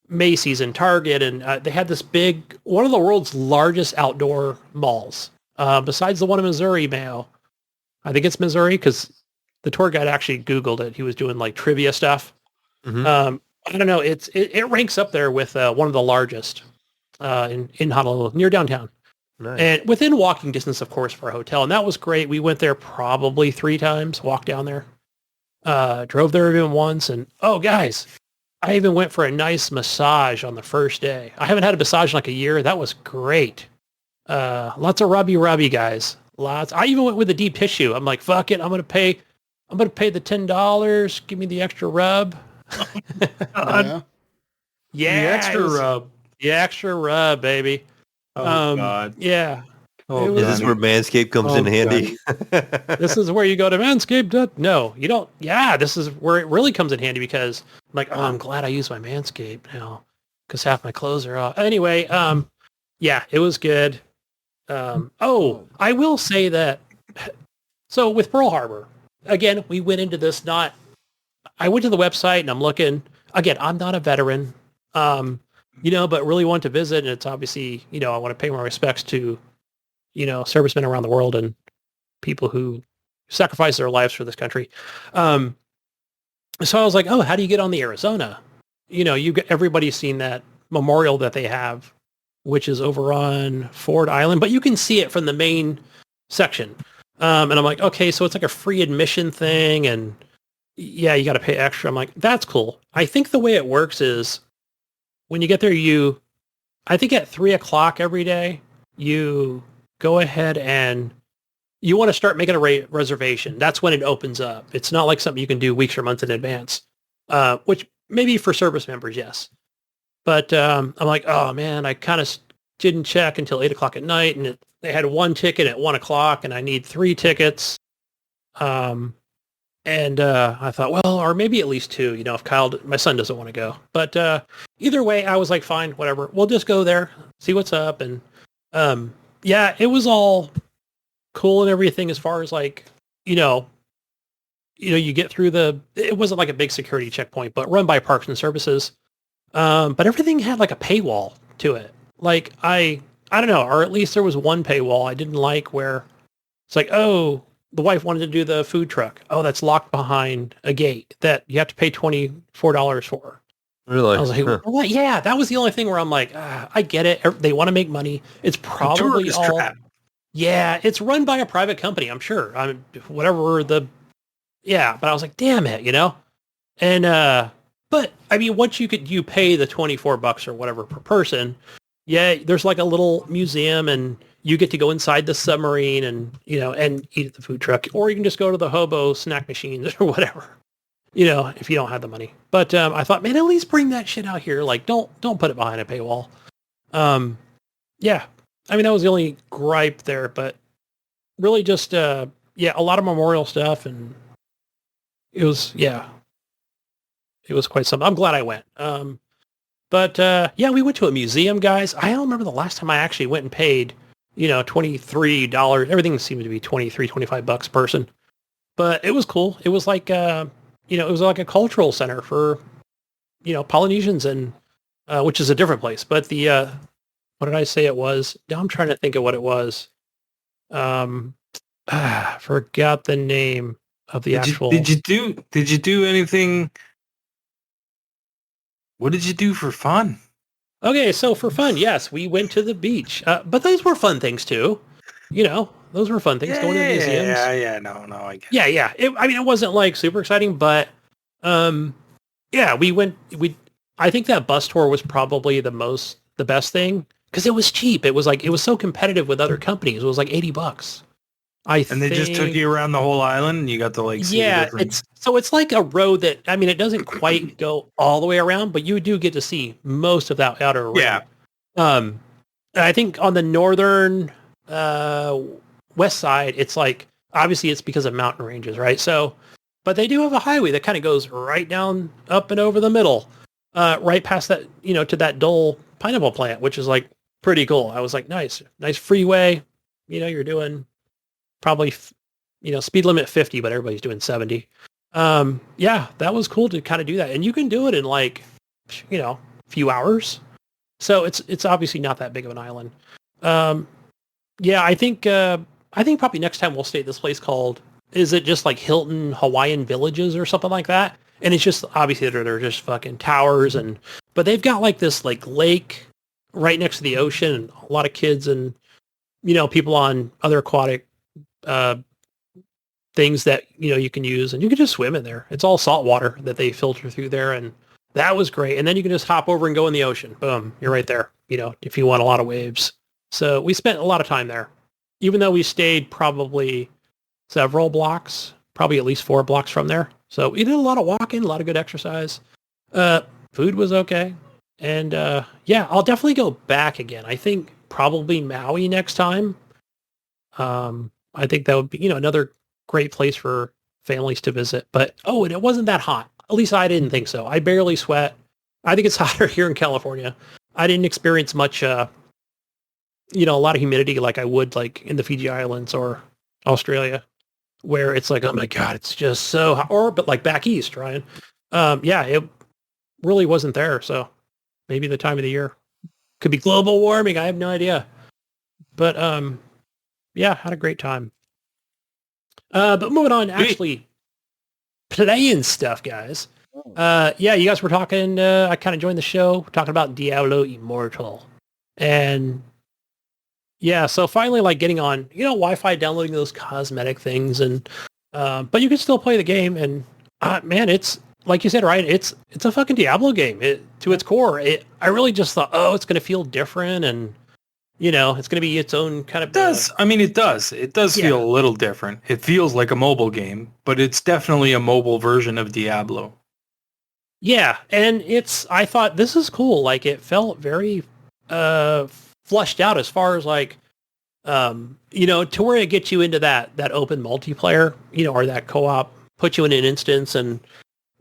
Macy's and Target, and they had this one of the world's largest outdoor malls, besides the one in Missouri, Mayo. I think it's Missouri because the tour guide actually Googled it. He was doing trivia stuff. Mm-hmm. I don't know. It ranks up there with one of the largest in Honolulu, near downtown. Nice. And within walking distance, of course, for a hotel. And that was great. We went there probably 3 times, walked down there, drove there even once. And, oh, guys, I even went for a nice massage on the first day. I haven't had a massage in a year. That was great. Lots of rubby, guys. Lots. I even went with a deep tissue. I'm like, fuck it. I'm going to pay the $10. Give me the extra rub. Yeah. Yeah. The extra rub. The extra rub, baby. Oh, God. Yeah. Oh, is this where Manscaped comes in handy? This is where you go to Manscaped. No, you don't. Yeah, this is where it really comes in handy because I'm like, I'm glad I use my Manscaped now because half my clothes are off. Anyway, yeah, it was good. I will say that. So with Pearl Harbor, again, we went into this not I went to the website and I'm looking. Again, I'm not a veteran, but really want to visit. And it's obviously, I want to pay my respects to, servicemen around the world and people who sacrifice their lives for this country. So I was like, oh, how do you get on the Arizona? Everybody's seen that memorial that they have, which is over on Ford Island, but you can see it from the main section. And I'm like, okay, so it's like a free admission thing. And yeah, you got to pay extra. I'm like, that's cool. I think the way it works is when you get there, I think at 3:00 every day, you go ahead and you want to start making a reservation. That's when it opens up. It's not like something you can do weeks or months in advance, which maybe for service members, yes. But I'm like, oh man, I kind of didn't check until 8:00 at night, and they had one ticket at 1:00, and I need 3 tickets. And I thought, well, or maybe at least 2, if my son doesn't want to go. But either way, I was like, fine, whatever. We'll just go there, see what's up. And yeah, it was all cool and everything as far as like, you get through it wasn't like a big security checkpoint, but run by Parks and Services. But everything had like a paywall to it. Like I don't know, or at least there was one paywall I didn't like where it's like, oh, the wife wanted to do the food truck. Oh, that's locked behind a gate that you have to pay $24 for. Really? I was like, what? Yeah, that was the only thing where I'm like, I get it. They want to make money. It's probably all. Trap. Yeah, it's run by a private company, I'm sure. But I was like, damn it, And but I mean, once you pay the $24 or whatever per person, yeah, there's like a little museum and you get to go inside the submarine and, and eat at the food truck, or you can just go to the hobo snack machines or whatever, if you don't have the money. But I thought, man, at least bring that shit out here. Like, don't put it behind a paywall. Yeah, I mean, that was the only gripe there, but really just, a lot of memorial stuff. And it was quite something. I'm glad I went. But we went to a museum, guys. I don't remember the last time I actually went and paid, $23. Everything seemed to be $25 a person. But it was cool. It was like, it was like a cultural center for, Polynesians and, which is a different place. But what did I say it was? Now I'm trying to think of what it was. Forgot the name of the actual. Did you do anything? What did you do for fun? Okay, so for fun, yes, we went to the beach. But those were fun things too. Those were fun things, going to the museums. I get it. Yeah. It wasn't like super exciting, but we went. I think that bus tour was probably the best thing because it was cheap. It was so competitive with other companies. It was like $80. They just took you around the whole island and you got to see the different... it's like a road that, it doesn't quite go all the way around, but you do get to see most of that outer ring. Yeah. I think on the northern west side, it's like, obviously it's because of mountain ranges, right? So, but they do have a highway that kind of goes right down, up and over the middle, right past that, to that Dole pineapple plant, which is like pretty cool. I was like, nice freeway. You're doing probably, speed limit 50, but everybody's doing 70. That was cool to kind of do that. And you can do it in like, a few hours. So it's obviously not that big of an island. I think probably next time we'll stay at this place called, is it just like Hilton Hawaiian Villages or something like that? And it's just, obviously they're just fucking towers but they've got like this like lake right next to the ocean and a lot of kids and, people on other aquatic things that you can use, and you can just swim in there. It's all salt water that they filter through there, and that was great. And then you can just hop over and go in the ocean. Boom, you're right there. If you want a lot of waves. So we spent a lot of time there, even though we stayed probably several blocks, probably at least 4 blocks from there. So we did a lot of walking, a lot of good exercise. Food was okay, and I'll definitely go back again. I think probably Maui next time. I think that would be, another great place for families to visit. But, and it wasn't that hot. At least I didn't think so. I barely sweat. I think it's hotter here in California. I didn't experience much, a lot of humidity like I would like in the Fiji Islands or Australia. where it's like, oh my God, it's just so hot. Or, but like back east, Ryan. Yeah, it really wasn't there. So maybe the time of the year could be global warming. I have no idea. But yeah, had a great time. But moving on, actually playing stuff, guys. Yeah, you guys were talking, I kind of joined the show talking about Diablo Immortal. And yeah, so finally like getting on, Wi-Fi, downloading those cosmetic things, and but you can still play the game, and man, it's like you said, right? It's a fucking Diablo game to its core. I really just thought, oh, it's going to feel different, and it's going to be its own kind of... It does. I mean, it does. It does feel a little different. It feels like a mobile game, but it's definitely a mobile version of Diablo. Yeah, and I thought this is cool. Like, it felt very flushed out as far as like, to where it gets you into that open multiplayer, or that co-op, put you in an instance, and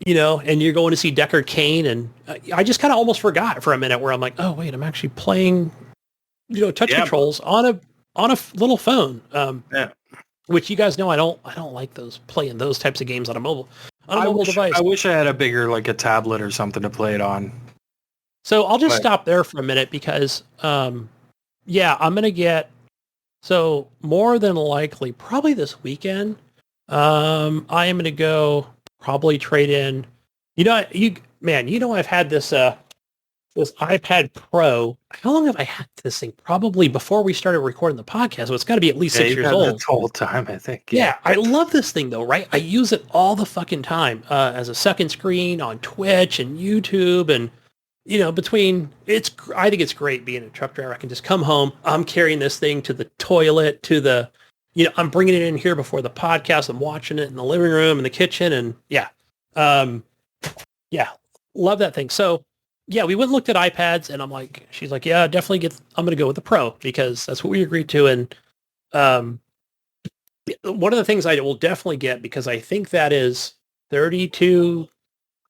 and you're going to see Deckard Cain, and I just kind of almost forgot for a minute where I'm like, oh wait, I'm actually playing, touch controls on a little phone. Which you guys know I don't like playing those types of games on a mobile device. I wish I had a bigger, like a tablet or something to play it on. So I'll just stop there for a minute because, I'm going to get, so more than likely, probably this weekend, I am going to go probably trade in, I've had this iPad Pro. How long have I had this thing? Probably before we started recording the podcast. So it's got to be at least 6 years old. The whole time, I think. Yeah, I love this thing though, right? I use it all the fucking time as a second screen on Twitch and YouTube, and I think it's great being a truck driver. I can just come home. I'm carrying this thing to the toilet, I'm bringing it in here before the podcast. I'm watching it in the living room, in the kitchen, and love that thing. So. Yeah, we went and looked at iPads, and she's like, yeah, definitely I'm going to go with the Pro because that's what we agreed to. And one of the things I will definitely get, because I think that is 32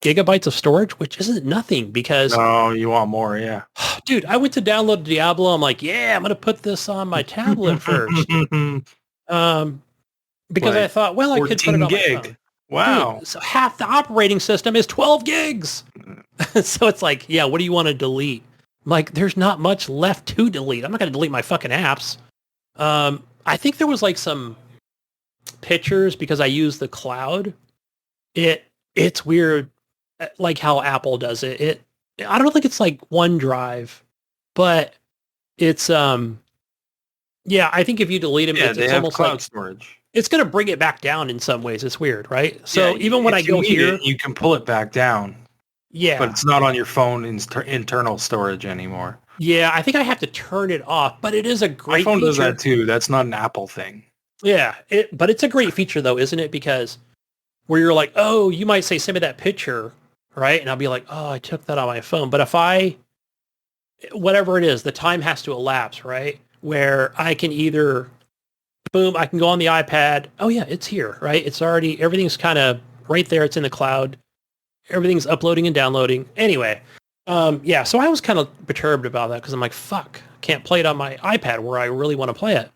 gigabytes of storage, which isn't nothing because... Oh, you want more, yeah. Dude, I went to download Diablo. I'm like, yeah, I'm going to put this on my tablet first. Because I thought, well, I could put it on my phone. Wow. Dude, so half the operating system is 12 gigs. So it's like, yeah, what do you want to delete? I'm like, there's not much left to delete. I'm not going to delete my fucking apps. I think there was like some pictures because I use the cloud. It's weird, like how Apple does it. I don't think it's like OneDrive, but it's I think if you delete them, it's almost cloud like storage. It's going to bring it back down in some ways. It's weird, right? So even when I go here... you can pull it back down. Yeah. But it's not on your phone internal storage anymore. Yeah, I think I have to turn it off, but it is a great feature. My phone does that too. That's not an Apple thing. Yeah, but it's a great feature though, isn't it? Because where you're like, oh, you might say, send me that picture, right? And I'll be like, oh, I took that on my phone. But if whatever it is, the time has to elapse, right? Where I can either... boom, I can go on the iPad. Oh yeah, it's here, right? It's already, everything's kind of right there. It's in the cloud. Everything's uploading and downloading. Anyway, so I was kind of perturbed about that because I'm like, fuck, can't play it on my iPad where I really want to play it.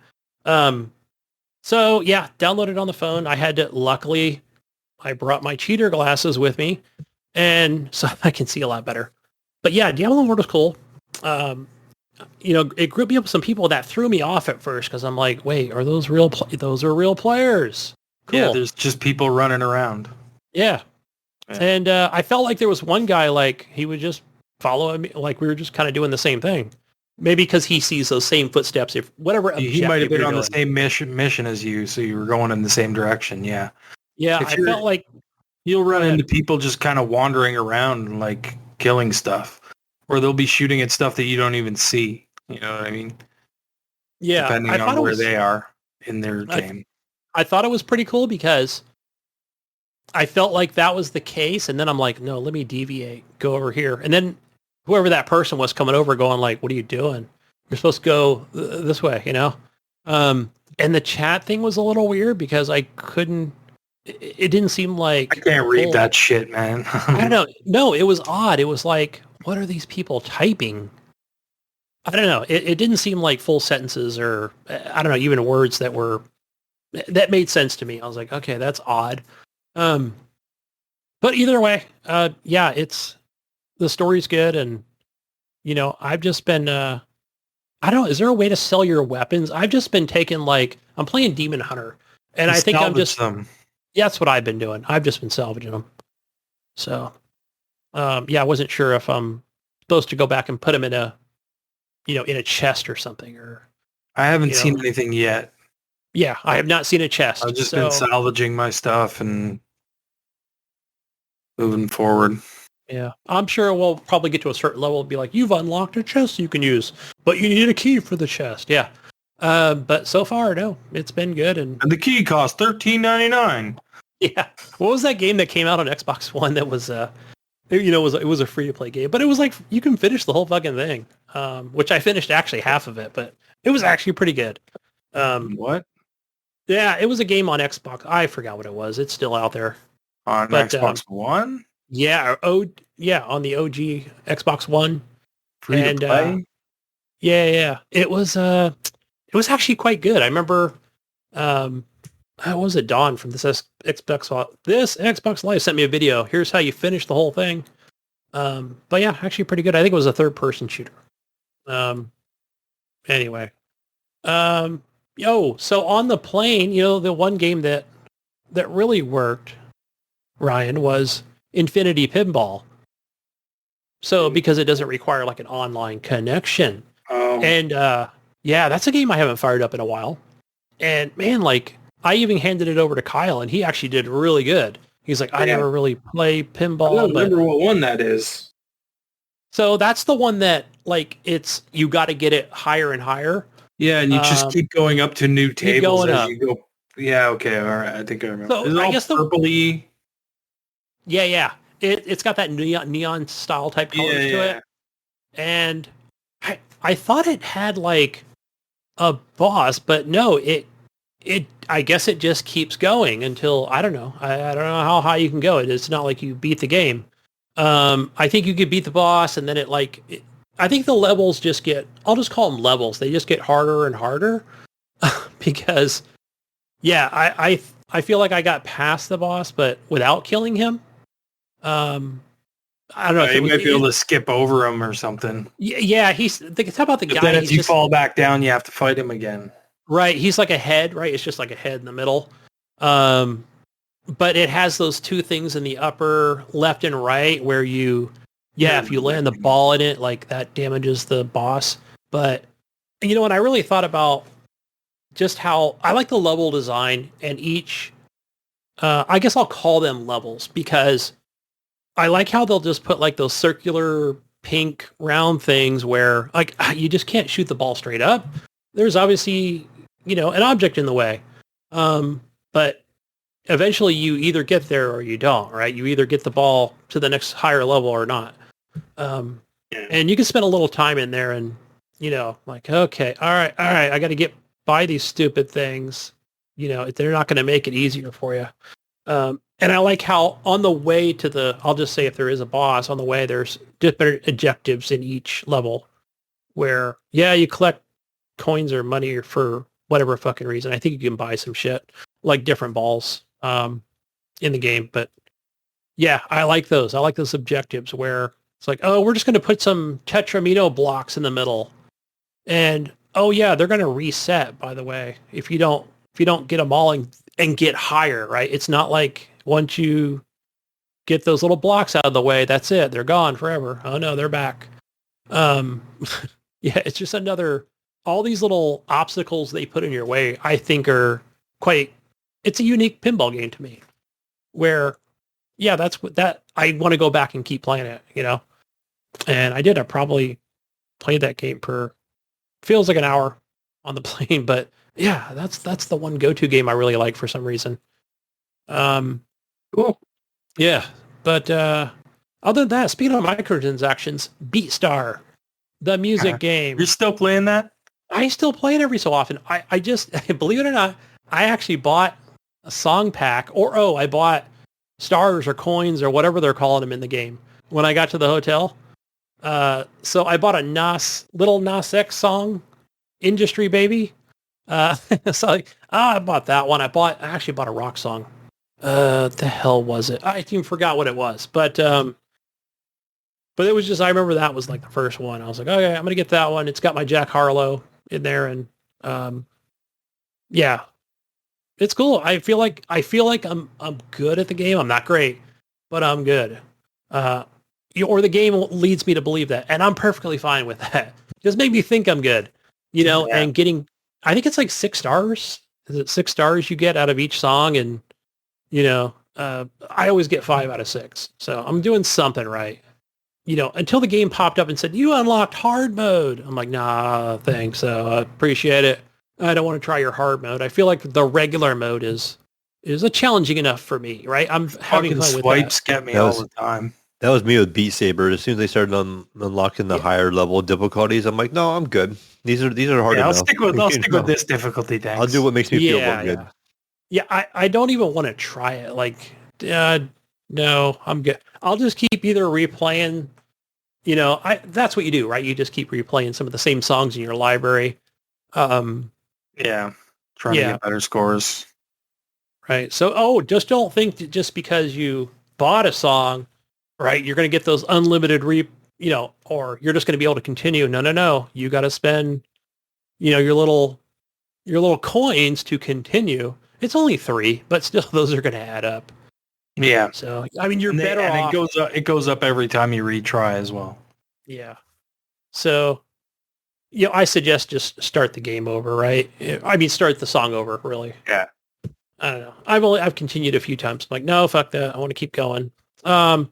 So yeah, downloaded on the phone. Luckily, I brought my cheater glasses with me, and so I can see a lot better. But yeah, Diablo Immortal is cool. It grouped me up with some people that threw me off at first because I'm like, wait, are those real? Those are real players. Cool. Yeah, there's just people running around. Yeah. And I felt like there was one guy, like, he would just follow me, like we were just kind of doing the same thing. Maybe because he sees those same footsteps, if whatever. He might have been on the same mission as you, so you were going in the same direction. Yeah. Yeah, I felt like you'll run into people just kind of wandering around and like killing stuff, or they'll be shooting at stuff that you don't even see. You know what I mean? Yeah, depending on where they are in their game. I thought it was pretty cool because I felt like that was the case, and then I'm like, no, let me deviate, go over here, and then whoever that person was coming over, going like, "What are you doing? You're supposed to go this way," you know. And the chat thing was a little weird because I couldn't. It didn't seem like I can't read that shit, man. I don't know. No, it was odd. It was like, what are these people typing? I don't know. It didn't seem like full sentences or I don't know, even words that were that made sense to me. I was like, okay, that's odd. But either way, yeah, it's the story's good, and I've just been I don't know, is there a way to sell your weapons? I've just been taking I'm playing Demon Hunter, and I think I'm just them. Yeah, that's what I've been doing. I've just been salvaging them. So, yeah, I wasn't sure if I'm supposed to go back and put them in a in a chest or something, or I haven't seen anything yet. Yeah, I have not seen a chest. I've just been salvaging my stuff and moving forward. Yeah, I'm sure we'll probably get to a certain level and be like, you've unlocked a chest you can use, but you need a key for the chest. Yeah. But so far, no, it's been good. And the key costs $13.99. Yeah. What was that game that came out on Xbox One that was, it was a free to play game, but it was like, you can finish the whole fucking thing. Which I finished actually half of it, but it was actually pretty good. What? Yeah, it was a game on Xbox. I forgot what it was. It's still out there. On Xbox One? Yeah. On the OG Xbox One. Free to play? Yeah. It was actually quite good. I remember, what was it? Don from this Xbox Live sent me a video. Here's how you finish the whole thing. But yeah, actually pretty good. I think it was a third person shooter. Anyway, so on the plane, the one game that really worked, Ryan, was Infinity Pinball. So because it doesn't require an online connection. Oh. And yeah, that's a game I haven't fired up in a while. And man, I even handed it over to Kyle, and he actually did really good. He's like, I never really play pinball. I don't remember what one that is. So that's the one that you got to get it higher and higher. Yeah, and you just keep going up to new tables as up. you go. Yeah, okay, all right. I think I remember. So Is it I all guess purpley? Yeah. It's got that neon style type colors to it. And I thought it had a boss, but no, I guess it just keeps going until, I don't know. I don't know how high you can go. It's not like you beat the game. I think you could beat the boss, and then I think the levels just I'll just call them levels. They just get harder and harder because, yeah, I feel like I got past the boss, but without killing him. I don't know. You might be able to skip over him or something. Yeah, how about the guy? Then if you fall back down, you have to fight him again. Right, he's like a head, right? It's just like a head in the middle. But it has those two things in the upper left and right where if you land the ball in it, that damages the boss. But, and I really thought about just how I like the level design, and each, I guess I'll call them levels, because I like how they'll just put those circular pink round things where you just can't shoot the ball straight up. There's obviously, an object in the way. But eventually you either get there or you don't, right? You either get the ball to the next higher level or not. And you can spend a little time in there and, okay, all right, I got to get by these stupid things. They're not going to make it easier for you. And I like how on the way to I'll just say if there is a boss, on the way there's different objectives in each level where, you collect coins or money or for whatever fucking reason. I think you can buy some shit, like different balls in the game. But yeah, I like those. I like those objectives where it's we're just going to put some tetramino blocks in the middle. And, they're going to reset, by the way, if you don't get them all and get higher, right? It's not like once you get those little blocks out of the way, that's it. They're gone forever. Oh no, they're back. Yeah, it's just all these little obstacles they put in your way, I think it's a unique pinball game to me where, I want to go back and keep playing it, and I probably played that game for, feels like an hour on the plane, but yeah, that's the one go-to game I really like for some reason. Cool. Yeah, but other than that, speaking of microtransactions, BeatStar, the music game. You're still playing that? I still play it every so often. I just, believe it or not, I actually bought a song pack, or I bought stars or coins or whatever they're calling them in the game when I got to the hotel. So I bought a Little Nas X song, Industry Baby. So like, I bought that one. I actually bought a rock song. The hell was it? I even forgot what it was. But it was just, I remember that was like the first one. I was like, okay, I'm going to get that one. It's got my Jack Harlow in there. And yeah, it's cool. I feel like I'm good at the game. I'm not great, but I'm good. Or the game leads me to believe that. And I'm perfectly fine with that. Just make me think I'm good, and getting, I think it's like 6 stars. Is it 6 stars you get out of each song? And, I always get 5 out of 6. So I'm doing something right. Until the game popped up and said, you unlocked hard mode. I'm like, nah, thanks. So I appreciate it. I don't want to try your hard mode. I feel like the regular mode is a challenging enough for me, right? I'm having fun with swipes get me all the time. That was me with Beat Saber. As soon as they started unlocking the higher level difficulties, I'm like, no, I'm good. These are hard enough. I'll stick with this difficulty, thanks. I'll do what makes me feel more good. Yeah, I don't even want to try it. Like, no, I'm good. I'll just keep either replaying, that's what you do, right? You just keep replaying some of the same songs in your library. Trying to get better scores. Right. So, just don't think that just because you bought a song, right, you're going to get those unlimited or you're just going to be able to continue. No. You got to spend, your little coins to continue. It's only 3, but still those are going to add up. Yeah. So, I mean, you're better off. It goes up every time you retry as well. Yeah. So, I suggest just start the game over, right? I mean, start the song over, really. Yeah. I don't know. I've continued a few times. I'm like, no, fuck that. I want to keep going. I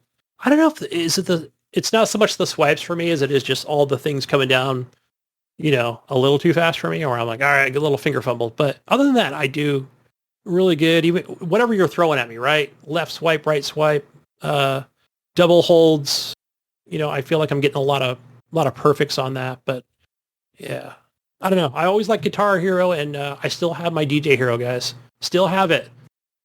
don't know if it's not so much the swipes for me as it is just all the things coming down, a little too fast for me, or I'm like, all right, I get a little finger fumbled. But other than that, I do really good. Even whatever you're throwing at me, right? Left swipe, right swipe, double holds. I feel like I'm getting a lot of perfects on that. But yeah, I don't know. I always like Guitar Hero, and I still have my DJ Hero, guys. Still have it.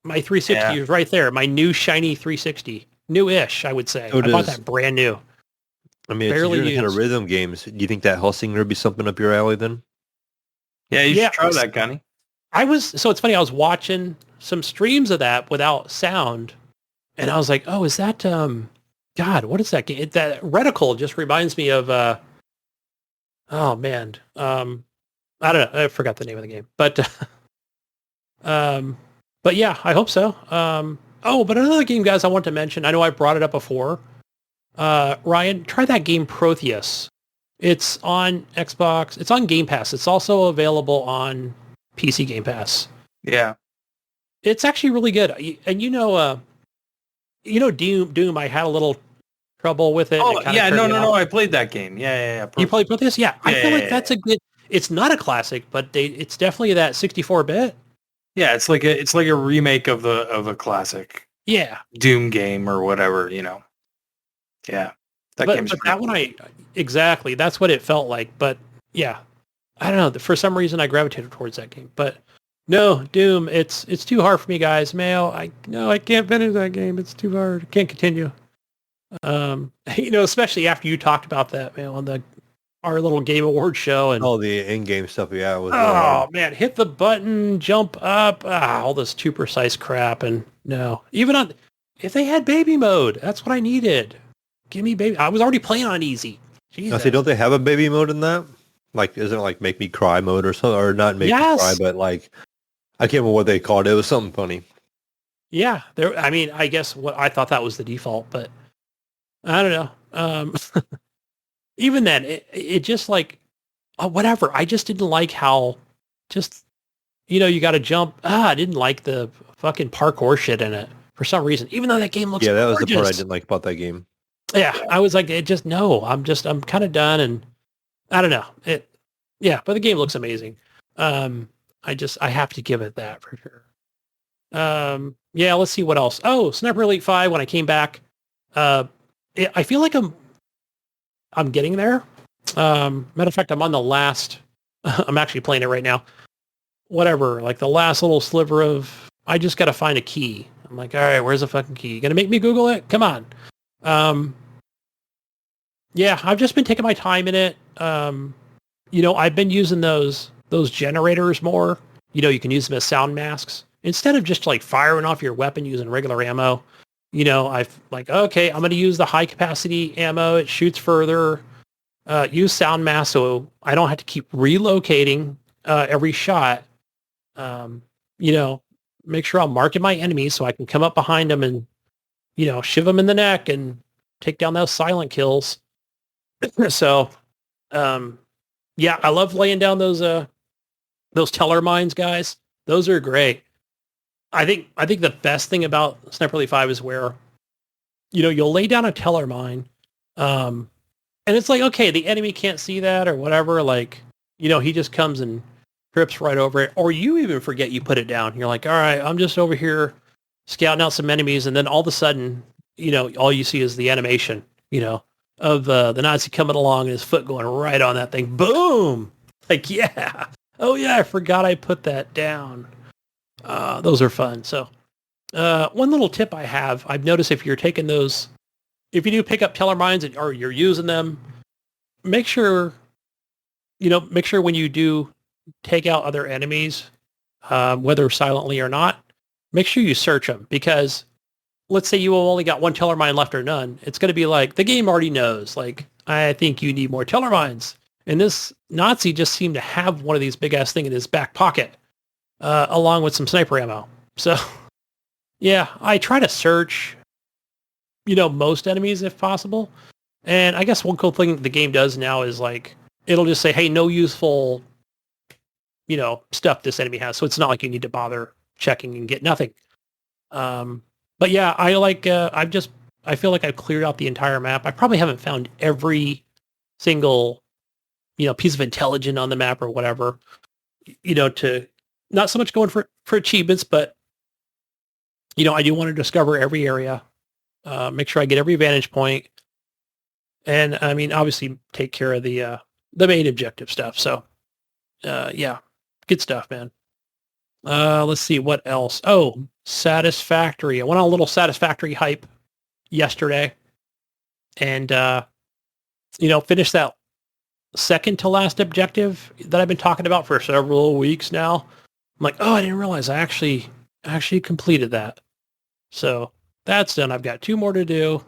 My 360 is right there. My new shiny 360. New-ish, I would say. I bought that brand new. I mean, barely it's kind of rhythm games. Do you think that Hellsinger would be something up your alley then? Yeah, you should try that, Gunny. So it's funny, I was watching some streams of that without sound, and I was like, oh, is that, God, what is that game? That Reticle just reminds me of, oh, man. I don't know. I forgot the name of the game. But yeah, I hope so. But another game, guys, I want to mention. I know I brought it up before. Ryan, try that game Protheus. It's on Xbox. It's on Game Pass. It's also available on PC Game Pass. Yeah. It's actually really good. And Doom, I had a little trouble with it. Oh, yeah, no. I played that game. Yeah. You played Protheus? Yeah. I feel like that's a good... It's not a classic, but it's definitely that 64-bit. Yeah, it's like a remake of a classic. Yeah. Doom game or whatever, Yeah. That game's but that one exactly. That's what it felt like. But yeah, I don't know. For some reason I gravitated towards that game. But no, Doom, it's too hard for me, guys. Mayo, I can't finish that game. It's too hard. I can't continue. Especially after you talked about that, man, on our little Game Awards show and all the in-game stuff. Yeah, it was man, hit the button, jump up, all this too precise crap. And no, even if they had baby mode, that's what I needed. Give me baby. I was already playing on easy. Jesus. I say, don't they have a baby mode in that? Like, isn't it like make me cry mode or something, or not make me cry, but like, I can't remember what they called it. It was something funny. Yeah, I mean, I guess I thought that was the default, but I don't know. Even then, it just like, whatever. I just didn't like how you got to jump. I didn't like the fucking parkour shit in it for some reason, even though that game looks that gorgeous. was the part I didn't like about that game. Yeah, I was like, I'm kind of done, and I don't know. But the game looks amazing. I have to give it that for sure. Let's see what else. Oh, Sniper Elite 5, when I came back, I feel like I'm getting there. Matter of fact, I'm on the last, I'm actually playing it right now. Whatever, like the last little sliver of, I just got to find a key. I'm like, all right, where's the fucking key? You gonna make me Google it? Come on. I've just been taking my time in it. I've been using those those generators more. You can use them as sound masks instead of just like firing off your weapon using regular ammo. I've like, okay, I'm going to use the high capacity ammo. It shoots further. Use sound mask so I don't have to keep relocating every shot. Make sure I'm marking my enemies so I can come up behind them and, shiv them in the neck and take down those silent kills. So, I love laying down those teller mines, guys. Those are great. I think the best thing about Sniper Elite 5 is where, you'll lay down a teller mine, and it's like, okay, the enemy can't see that or whatever. Like, he just comes and trips right over it, or you even forget you put it down. You're like, all right, I'm just over here scouting out some enemies, and then all of a sudden, all you see is the animation, of the Nazi coming along and his foot going right on that thing. Boom! Like, yeah. Oh yeah, I forgot I put that down. Those are fun. So, one little tip I have, I've noticed if you're taking those, if you do pick up teller mines or you're using them, make sure when you do take out other enemies, whether silently or not, make sure you search them, because let's say you only got one teller mine left or none. It's going to be like, the game already knows, like, I think you need more teller mines. And this Nazi just seemed to have one of these big ass thing in his back pocket, along with some sniper ammo. So yeah, I try to search, most enemies if possible. And I guess one cool thing the game does now is like, it'll just say, hey, no useful, stuff this enemy has. So it's not like you need to bother checking and get nothing. But yeah, I like, I feel like I've cleared out the entire map. I probably haven't found every single, piece of intelligence on the map or whatever, to not so much going for achievements, but, I do want to discover every area, make sure I get every vantage point. And I mean, obviously take care of the main objective stuff. So, yeah, good stuff, man. Let's see what else. Oh, Satisfactory. I went on a little Satisfactory hype yesterday and, finished that second to last objective that I've been talking about for several weeks now. I'm like, oh, I didn't realize I actually completed that. So that's done. I've got 2 more to do.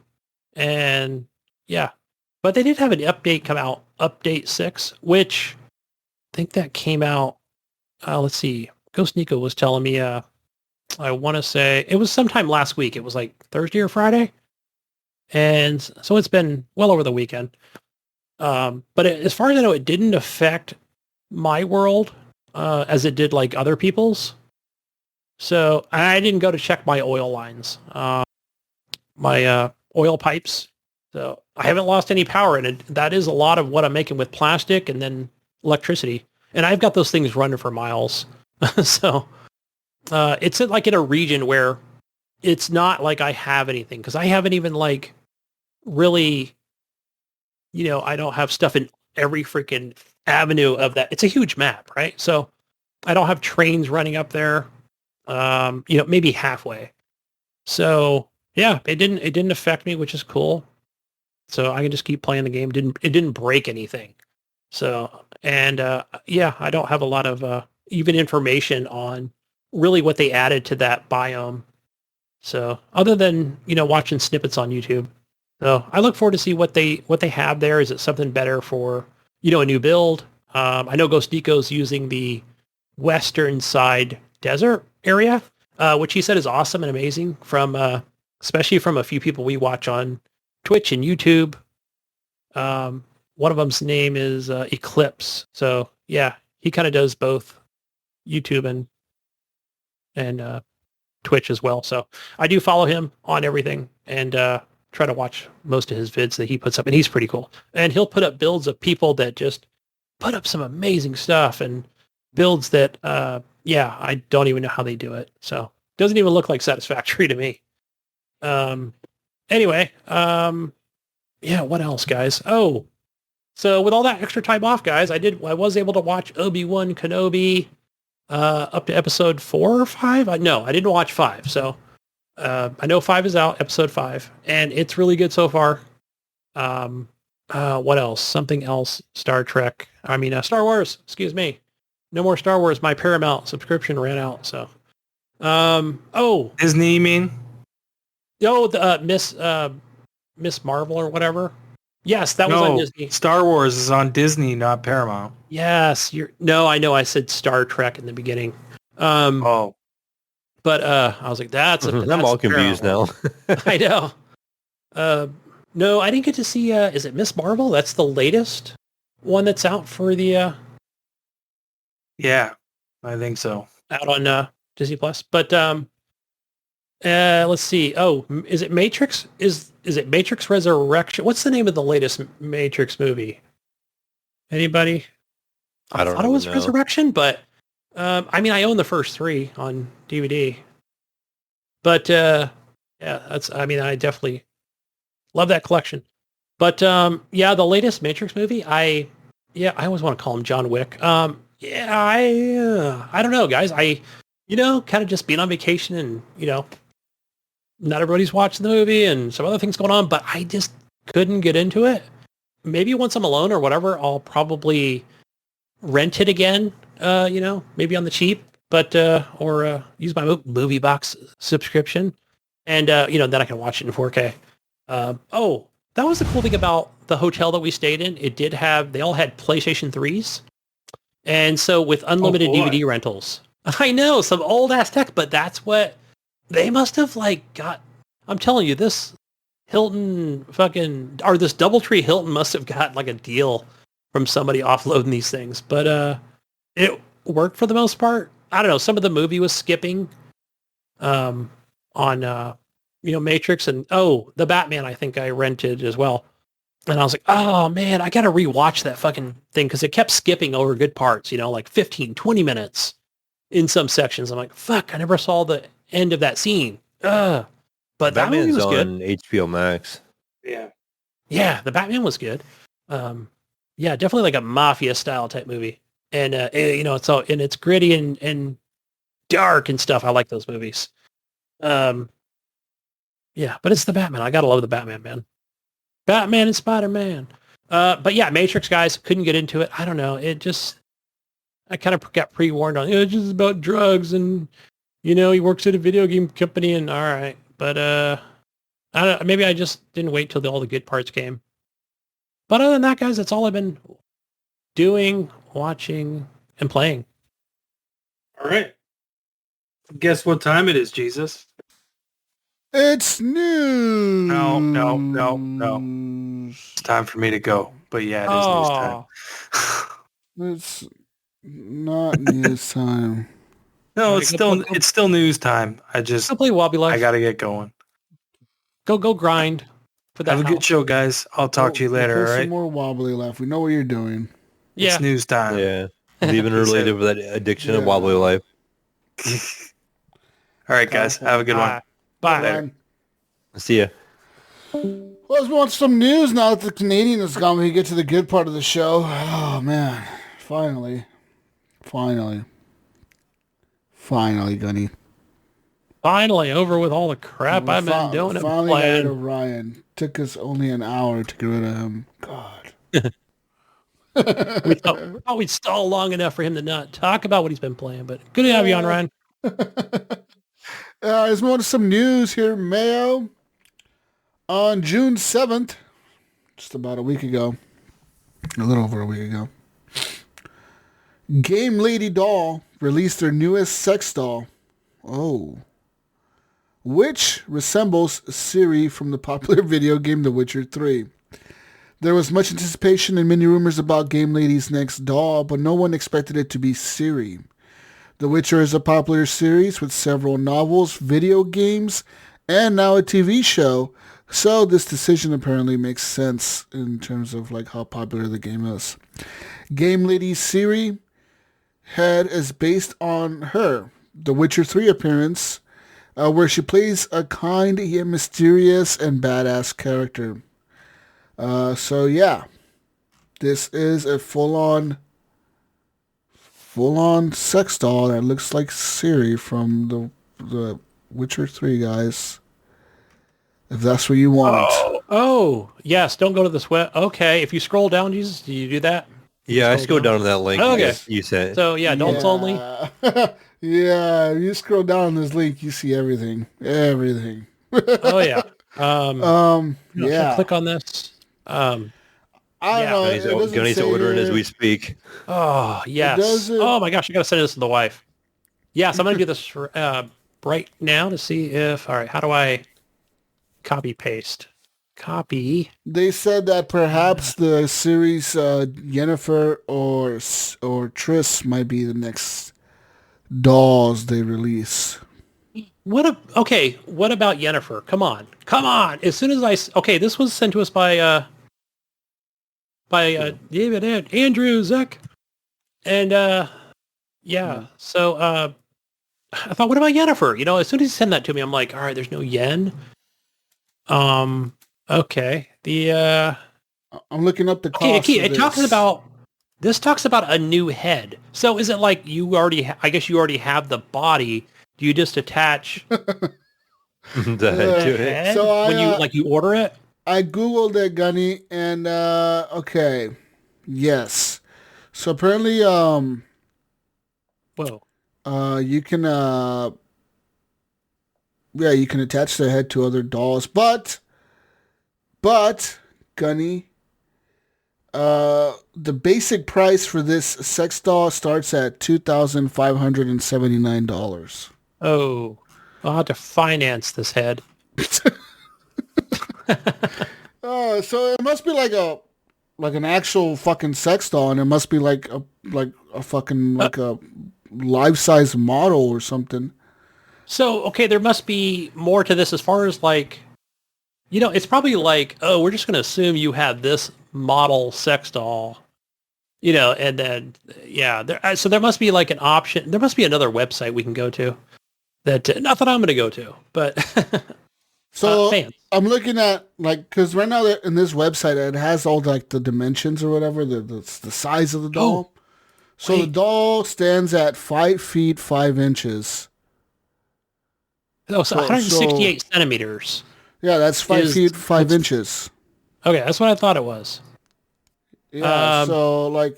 And yeah, but they did have an update come out, update 6, which I think that came out. Let's see. Ghost Nico was telling me, I want to say it was sometime last week. It was like Thursday or Friday. And so it's been well over the weekend. But as far as I know, it didn't affect my world as it did like other people's. So I didn't go to check my oil lines, my oil pipes. So I haven't lost any power in it. That is a lot of what I'm making with plastic and then electricity. And I've got those things running for miles. So it's like in a region where it's not like I have anything, because I haven't even like really, I don't have stuff in every freaking avenue of that. It's a huge map, right? So I don't have trains running up there, maybe halfway. So yeah, it didn't affect me, which is cool. So I can just keep playing the game. It didn't break anything. So, and yeah, I don't have a lot of even information on really what they added to that biome. So other than, watching snippets on YouTube. So I look forward to see what they have there. Is it something better for, a new build? I know Ghost Nico's using the western side desert area, which he said is awesome and amazing from, especially from a few people we watch on Twitch and YouTube. One of them's name is Eclipse. So yeah, he kind of does both YouTube and Twitch as well. So I do follow him on everything and try to watch most of his vids that he puts up, and he's pretty cool. And he'll put up builds of people that just put up some amazing stuff and builds that, I don't even know how they do it. So doesn't even look like Satisfactory to me. Anyway, what else, guys? Oh, so with all that extra time off, guys, I was able to watch Obi-Wan Kenobi up to episode 4 or 5. No, I didn't watch 5. So I know 5 is out, episode 5, and it's really good so far. What else? Something else? Star Wars, excuse me. No more Star Wars. My Paramount subscription ran out. So, Disney, you mean? Miss Marvel or whatever. Yes, that was on Disney. Star Wars is on Disney, not Paramount. Yes, I know I said Star Trek in the beginning. But I was like, I'm all confused now. I know. No, I didn't get to see, is it Miss Marvel? That's the latest one that's out for the... Yeah, I think so. Out on Disney Plus. But let's see. Oh, is it Matrix? Is it Matrix Resurrection? What's the name of the latest Matrix movie? Anybody? I thought it was Resurrection, but I mean, I own the first 3 on DVD. But yeah, I definitely love that collection. But yeah, the latest Matrix movie, I always want to call him John Wick. I don't know, guys. I kind of just being on vacation and, not everybody's watching the movie and some other things going on, but I just couldn't get into it. Maybe once I'm alone or whatever, I'll probably rent it again, maybe on the cheap, but, or use my movie box subscription. And, then I can watch it in 4K. That was the cool thing about the hotel that we stayed in. They all had PlayStation 3s. And so with unlimited DVD rentals, I know, some old ass tech, but that's what they must have got. I'm telling you, this Hilton this Doubletree Hilton must have got a deal from somebody offloading these things. But it worked for the most part. I don't know. Some of the movie was skipping on Matrix and the Batman. I think I rented as well. And I was like, oh man, I got to rewatch that fucking thing because it kept skipping over good parts, 15, 20 minutes in some sections. I'm like, fuck, I never saw the end of that scene. But that movie was good. On HBO Max. Yeah. Yeah, the Batman was good. Yeah, definitely like a mafia style type movie. And, it's gritty and dark and stuff. I like those movies. Yeah, but it's the Batman. I got to love the Batman, man. Batman and Spider-Man. But yeah, Matrix, guys, couldn't get into it. I don't know. I kind of got pre-warned on, it's just about drugs and, he works at a video game company and all right. But I don't know, maybe I just didn't wait till all the good parts came. But other than that, guys, that's all I've been doing, watching, and playing. All right. Guess what time it is, Jesus? It's news. No. It's time for me to go. But yeah, it is news time. It's not news time. No, it's still news time. I'll play Wobbly Life. I gotta get going. Go grind for that. Have a good show, guys. I'll talk to you later. All right. Some more Wobbly Life. We know what you're doing. Yeah. It's news time. Yeah. Leaving related with that addiction of Wobbly Life. All right, guys. Have a good one. Bye. Later. See ya. Well, let's watch some news now that the Canadian is gone. We get to the good part of the show. Oh, man. Finally, Gunny. Finally, over with all the crap I've been doing and finally got rid playing. of Ryan. Took us only an hour to get rid of him. God. We thought we'd stall long enough for him to not talk about what he's been playing, but good to have you on, Ryan. Let's move on to some news here. Mayo, on June 7th, just about a week ago, a little over a week ago, Game Lady Doll released their newest sex doll. Oh. Which resembles Ciri from the popular video game The Witcher 3. There was much anticipation and many rumors about Game Lady's next doll, but no one expected it to be Ciri. The Witcher is a popular series with several novels, video games, and now a TV show, so this decision apparently makes sense in terms of how popular the game is. Game Lady Ciri head is based on her The Witcher 3 appearance, where she plays a kind yet mysterious and badass character. So yeah, this is a full-on sex doll that looks like Ciri from the Witcher 3, guys. If that's what you want. Oh, yes. Don't go to the sweat. Okay. If you scroll down, Jesus, do you do that? Yeah, I scrolled down to that link. Okay. You said. So, yeah, adults only. Yeah, you scroll down on this link, you see everything. Everything. Oh, yeah. Yeah. Click on this. I don't know. Gunny's ordering as we speak. Oh, yes. Oh, my gosh. I got to send this to the wife. Yes, I'm going to do this right now to see if... All right, how do I copy paste? Copy. They said that perhaps the series Yennefer or Triss might be the next dolls they release. What about Yennefer? Come on. As soon as this was sent to us by David Andrew Zek, and so I thought, what about Yennefer? As soon as he sent that to me, I'm like, all right, there's no yen. Okay. I'm looking up the cost. Okay. This talks about a new head. So is it like I guess you already have the body? Do you just attach the head to it? So when you order it? I Googled it, Gunny, and okay. Yes. So apparently you can you can attach the head to other dolls, but Gunny, the basic price for this sex doll starts at $2,579. Oh, I'll have to finance this head. So it must be like an actual fucking sex doll, and it must be like a fucking a life-size model or something. So, okay, there must be more to this as far as it's probably like, oh, we're just going to assume you have this model sex doll, and then, so there must be like an option. There must be another website we can go to not that I'm going to go to, but so fans. I'm looking at because right now in this website, it has all like the dimensions or whatever, the size of the doll. So the doll stands at 5 feet 5 inches. Oh, so 168 centimeters. Yeah, that's 5 feet 5 inches. Okay, that's what I thought it was. Yeah, so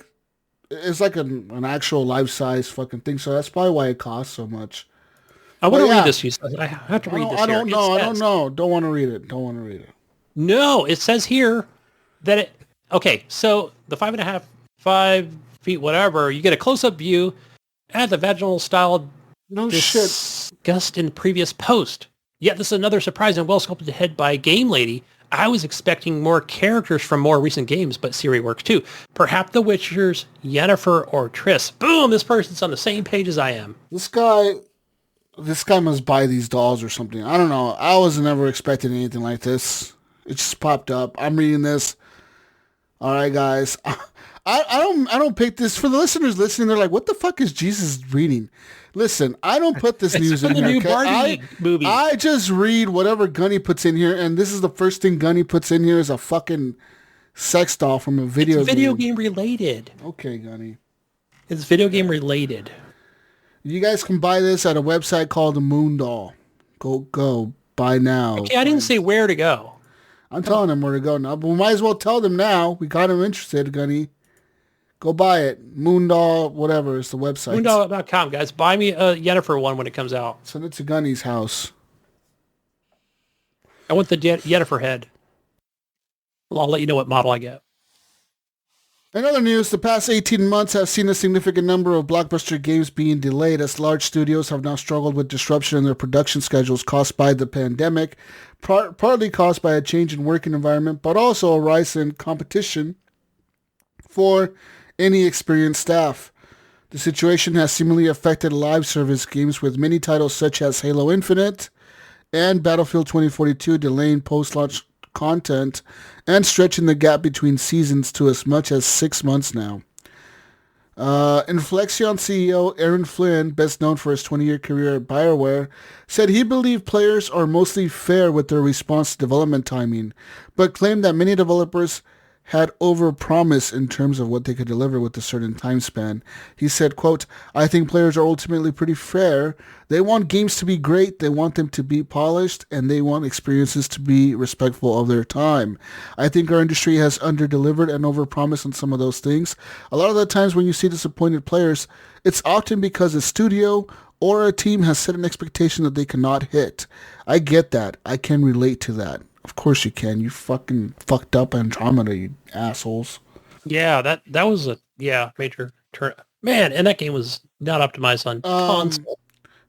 it's like an actual life size fucking thing. So that's probably why it costs so much. I want to read this. I have to read this. I don't know. Don't want to read it. No, it says here that it. Okay, so the 5 feet, whatever, you get a close-up view at the vaginal style. No discussed in previous post. Yet this is another surprise and well-sculpted head by Game Lady. I was expecting more characters from more recent games, but Siri works too. Perhaps The Witcher's Yennefer or Triss. Boom! This person's on the same page as I am. This guy must buy these dolls or something. I don't know. I was never expecting anything like this. It just popped up. I'm reading this. All right, guys. I don't pick this for the listeners listening. They're like, "What the fuck is Jesus reading?" Listen, I don't put this news in here. Movie. I just read whatever Gunny puts in here, and this is the first thing Gunny puts in here is a fucking sex doll from a video game related. Okay, Gunny. It's video game related. You guys can buy this at a website called the Moon Doll. Go buy now. Okay, I didn't say where to go. I'm telling them where to go now, but we might as well tell them now. We got them interested, Gunny. Go buy it. Moondoll, whatever is the website. Moondoll.com, guys. Buy me a Yennefer one when it comes out. Send it to Gunny's house. I want the Yennefer head. I'll let you know what model I get. In other news, the past 18 months have seen a significant number of blockbuster games being delayed as large studios have now struggled with disruption in their production schedules caused by the pandemic, partly caused by a change in working environment, but also a rise in competition for any experienced staff. The situation has seemingly affected live service games with many titles such as Halo Infinite and Battlefield 2042 delaying post-launch content and stretching the gap between seasons to as much as 6 months now. Inflexion CEO Aaron Flynn, best known for his 20-year career at BioWare, said he believed players are mostly fair with their response to development timing, but claimed that many developers had overpromised in terms of what they could deliver with a certain time span. He said, quote, I think players are ultimately pretty fair. They want games to be great, they want them to be polished, and they want experiences to be respectful of their time. I think our industry has underdelivered and overpromised on some of those things. A lot of the times when you see disappointed players, it's often because a studio or a team has set an expectation that they cannot hit. I get that. I can relate to that. Of course you can. You fucking fucked up Andromeda, you assholes. Yeah, that was a major turn. Man, and that game was not optimized on console.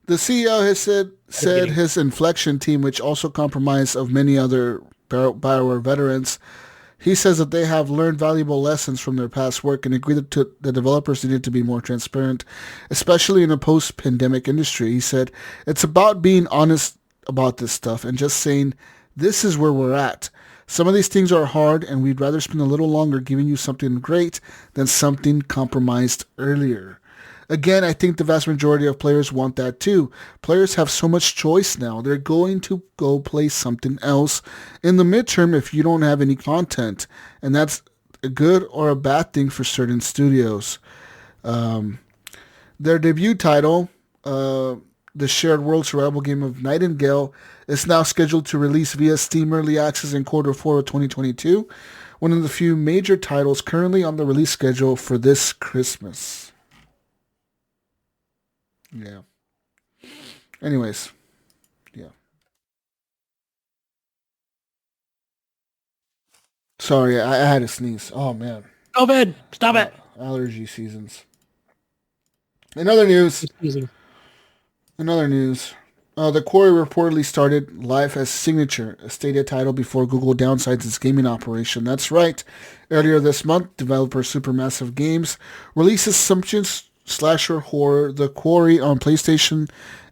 The CEO has said his Inflection team, which also comprised of many other BioWare veterans, he says that they have learned valuable lessons from their past work and agreed that the developers needed to be more transparent, especially in a post-pandemic industry. He said, it's about being honest about this stuff and just saying, this is where we're at. Some of these things are hard, and we'd rather spend a little longer giving you something great than something compromised earlier. Again, I think the vast majority of players want that too. Players have so much choice now. They're going to go play something else in the midterm if you don't have any content. And that's a good or a bad thing for certain studios. Their debut title, the shared world survival game of Nightingale, is now scheduled to release via Steam Early Access in Q4 of 2022, one of the few major titles currently on the release schedule for this Christmas. Yeah. Anyways. Yeah. Sorry, I had to sneeze. Oh, man. Oh, man. Stop it. Allergy seasons. In other news. The Quarry reportedly started life as Signature, a Stadia title before Google downsized its gaming operation. That's right. Earlier this month, developer Supermassive Games released Assumptions slasher horror The Quarry on PlayStation,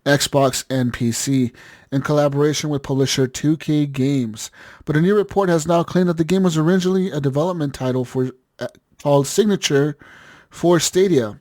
Xbox, and PC in collaboration with publisher 2K Games. But a new report has now claimed that the game was originally a development title called Signature for Stadia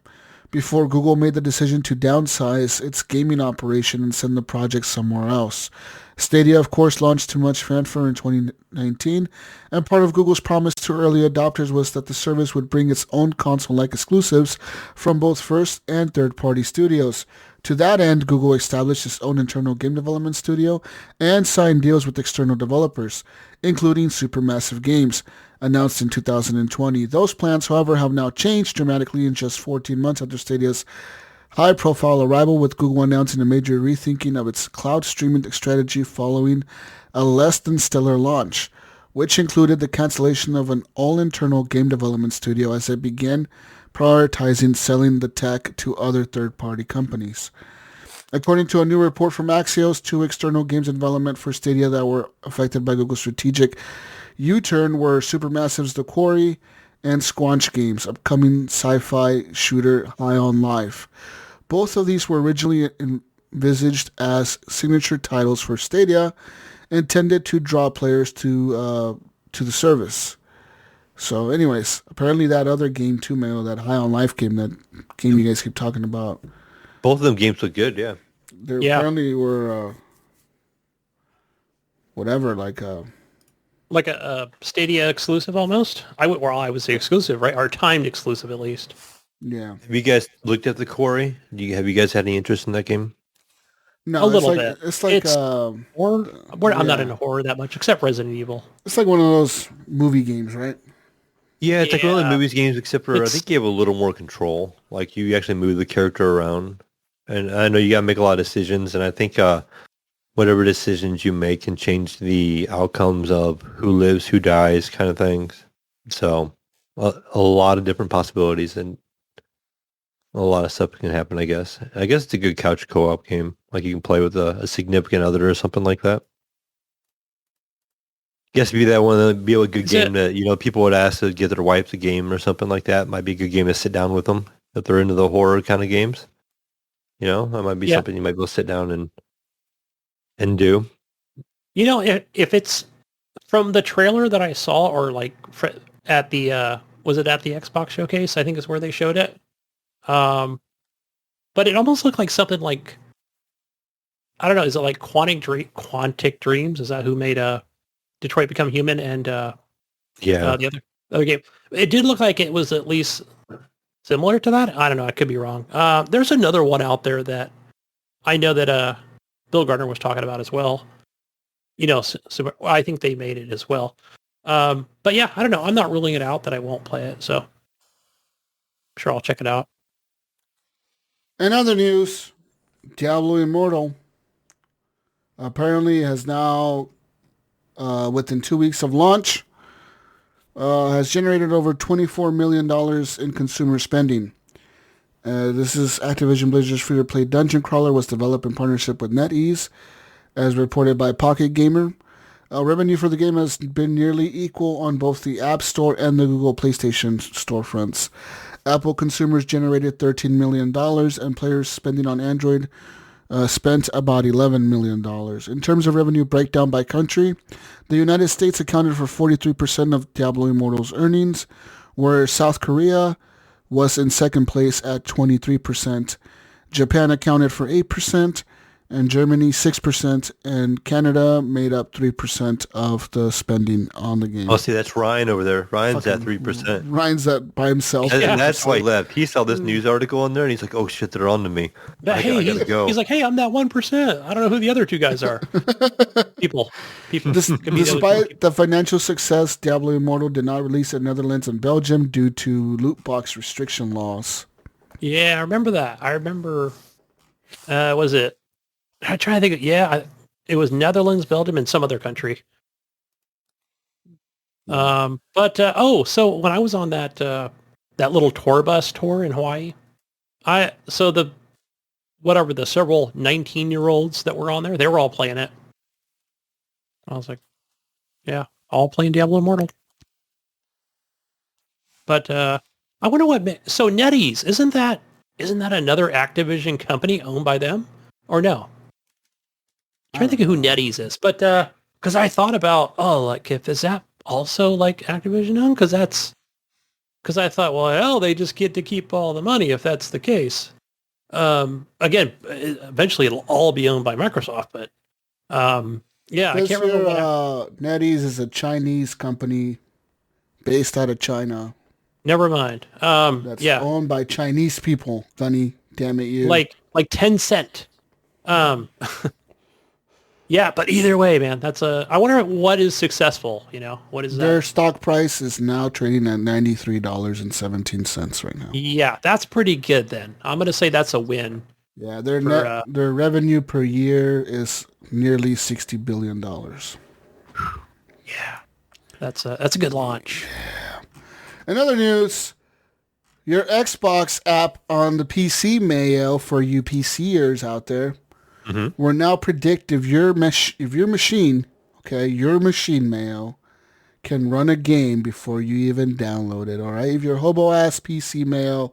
before Google made the decision to downsize its gaming operation and send the project somewhere else. Stadia, of course, launched to much fanfare in 2019, and part of Google's promise to early adopters was that the service would bring its own console-like exclusives from both first and third-party studios. To that end, Google established its own internal game development studio and signed deals with external developers, including Supermassive Games, announced in 2020. Those plans, however, have now changed dramatically in just 14 months after Stadia's high-profile arrival, with Google announcing a major rethinking of its cloud streaming strategy following a less-than-stellar launch, which included the cancellation of an all-internal game development studio as it began prioritizing selling the tech to other third-party companies. According to a new report from Axios, 2 external games in development for Stadia that were affected by Google's strategic U-turn were Supermassive's The Quarry and Squanch Games' upcoming sci-fi shooter High on Life. Both of these were originally envisaged as signature titles for Stadia, intended to draw players to the service. So anyways, apparently that other game too, Mayo, that High on Life game, that game you guys keep talking about. Both of them games look good, yeah. They apparently were like a Stadia exclusive almost. I would say exclusive, right? Or timed exclusive at least. Yeah. Have you guys looked at The Quarry? Have you guys had any interest in that game? No, a little bit. It's like horror. I'm not into horror that much, except Resident Evil. It's like one of those movie games, right? Yeah, it's like one of the movies games, except for I think you have a little more control. Like you actually move the character around, and I know you got to make a lot of decisions. And I think whatever decisions you make can change the outcomes of who lives, who dies, kind of things. So a lot of different possibilities and a lot of stuff can happen. I guess it's a good couch co-op game. Like you can play with a significant other or something like that. Guess be that one would be a good game that people would ask to get their wife a game or something like that. Might be a good game to sit down with them if they're into the horror kind of games. That might be something you might be able to sit down and do. If it's from the trailer that I saw, or like at the was it at the Xbox showcase? I think is where they showed it. But it almost looked like something like, I don't know, is it like Quantic Dreams? Is that who made Detroit Become Human and the other? other game. It did look like it was at least similar to that. I don't know. I could be wrong. There's another one out there that I know that Bill Gardner was talking about as well. So I think they made it as well. But yeah, I don't know. I'm not ruling it out that I won't play it. So I'm sure I'll check it out. In other news, Diablo Immortal apparently has now, within 2 weeks of launch, has generated over $24 million in consumer spending. This is Activision Blizzard's free-to-play dungeon crawler, was developed in partnership with NetEase, as reported by Pocket Gamer. Revenue for the game has been nearly equal on both the App Store and the Google PlayStation storefronts. Apple consumers generated $13 million, and players spending on Android spent about $11 million. In terms of revenue breakdown by country, the United States accounted for 43% of Diablo Immortal's earnings, where South Korea was in second place at 23%. Japan accounted for 8%, and Germany 6%, and Canada made up 3% of the spending on the game. Oh, see, that's Ryan over there. Ryan's at 3%. Ryan's at by himself. And that's like left. He saw this news article in there, and he's like, "Oh shit, they're on to me. I gotta go." He's like, "Hey, I'm that 1%. I don't know who the other two guys are." People. Despite the financial success, Diablo Immortal did not release in Netherlands and Belgium due to loot box restriction laws. Yeah, I remember that. I remember. Was it? I'm trying to think. It was Netherlands, Belgium, and some other country. So when I was on that little tour bus tour in Hawaii, the several 19-year-olds that were on there, they were all playing it. I was like, yeah, all playing Diablo Immortal. But I wonder so NetEase, isn't that another Activision company owned by them, or no? I'm trying to think of who NetEase is, but because I thought about, is that also like Activision owned? Because I thought, well, hell, they just get to keep all the money if that's the case. Again, eventually it'll all be owned by Microsoft, but I can't remember. NetEase is a Chinese company based out of China. Never mind. That's owned by Chinese people. Gunny, damn it, you. Like Tencent. Yeah, but either way, man, I wonder what is successful, what is that? Their stock price is now trading at $93.17 right now. Yeah, that's pretty good then. I'm going to say that's a win. Yeah, their revenue per year is nearly $60 billion. Yeah, that's a good launch. Yeah. In other news, your Xbox app on the PC, Mayo, for you PCers out there, will now predict if your machine, Mayo, can run a game before you even download it. All right, if your hobo ass PC, Mayo.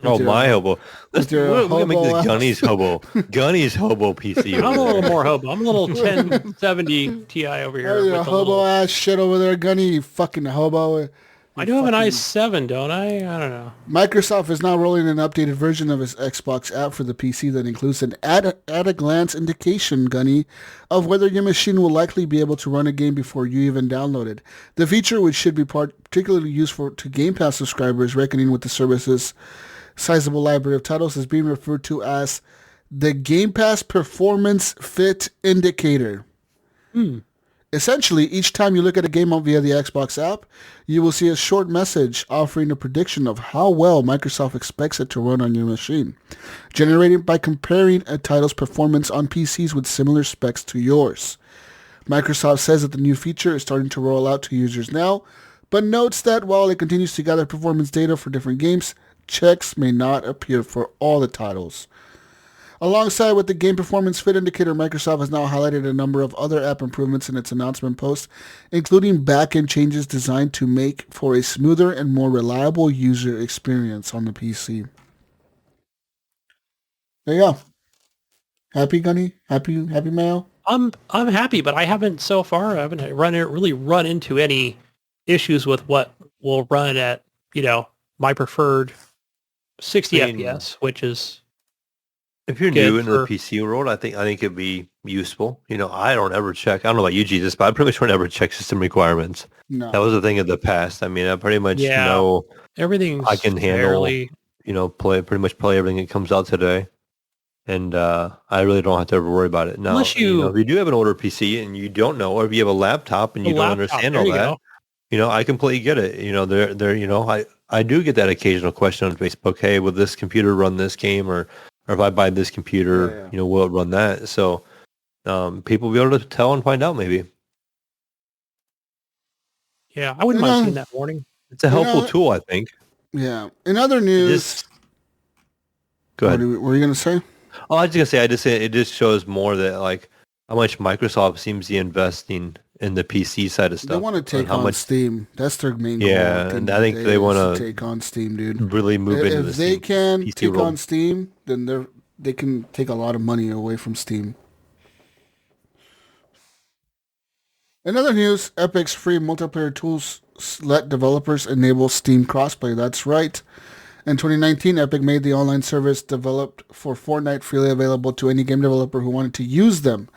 My hobo. We're gonna make this Gunny's hobo. Gunny's hobo PC. I'm a little more hobo. I'm a little 1070 Ti over here. With a hobo ass shit over there, Gunny. You fucking hobo. I do have an i7, don't I? I don't know. Microsoft is now rolling an updated version of its Xbox app for the PC that includes an at-a-glance indication, Gunny, of whether your machine will likely be able to run a game before you even download it. The feature, which should be particularly useful to Game Pass subscribers reckoning with the service's sizable library of titles, is being referred to as the Game Pass Performance Fit Indicator. Essentially, each time you look at a game via the Xbox app, you will see a short message offering a prediction of how well Microsoft expects it to run on your machine, generated by comparing a title's performance on PCs with similar specs to yours. Microsoft says that the new feature is starting to roll out to users now, but notes that while it continues to gather performance data for different games, checks may not appear for all the titles. Alongside with the Game Performance Fit Indicator, Microsoft has now highlighted a number of other app improvements in its announcement post, including back-end changes designed to make for a smoother and more reliable user experience on the PC. There you go. Happy, Gunny? Happy, Mayo? I'm happy, but I haven't really run into any issues with what will run at, my preferred 60 FPS, which is... If you're new into the PC world, I think it'd be useful. I don't ever check. I don't know about you, Jesus, but I pretty much don't ever check system requirements. No. That was a thing of the past. I mean, I pretty much know everything's I can handle, pretty much play everything that comes out today. And I really don't have to ever worry about it. Now, if you do have an older PC and you don't know, or if you have a laptop and you don't understand all that, I completely get it. I do get that occasional question on Facebook, hey, will this computer run this game? Or if I buy this computer, will it run that? So people will be able to tell and find out maybe. Yeah, I wouldn't mind seeing that warning. It's a helpful tool, I think. Yeah. In other news... Go ahead. What were you going to say? Oh, I was just going to say, it just shows more that, like, how much Microsoft seems to be investing in the PC side of stuff. They want to take on Steam. That's their main goal. Yeah, and I think they want to take on Steam, dude. Really move into the Steam. If they can take on Steam, then they can take a lot of money away from Steam. In other news, Epic's free multiplayer tools let developers enable Steam crossplay. That's right. In 2019, Epic made the online service developed for Fortnite freely available to any game developer who wanted to use them.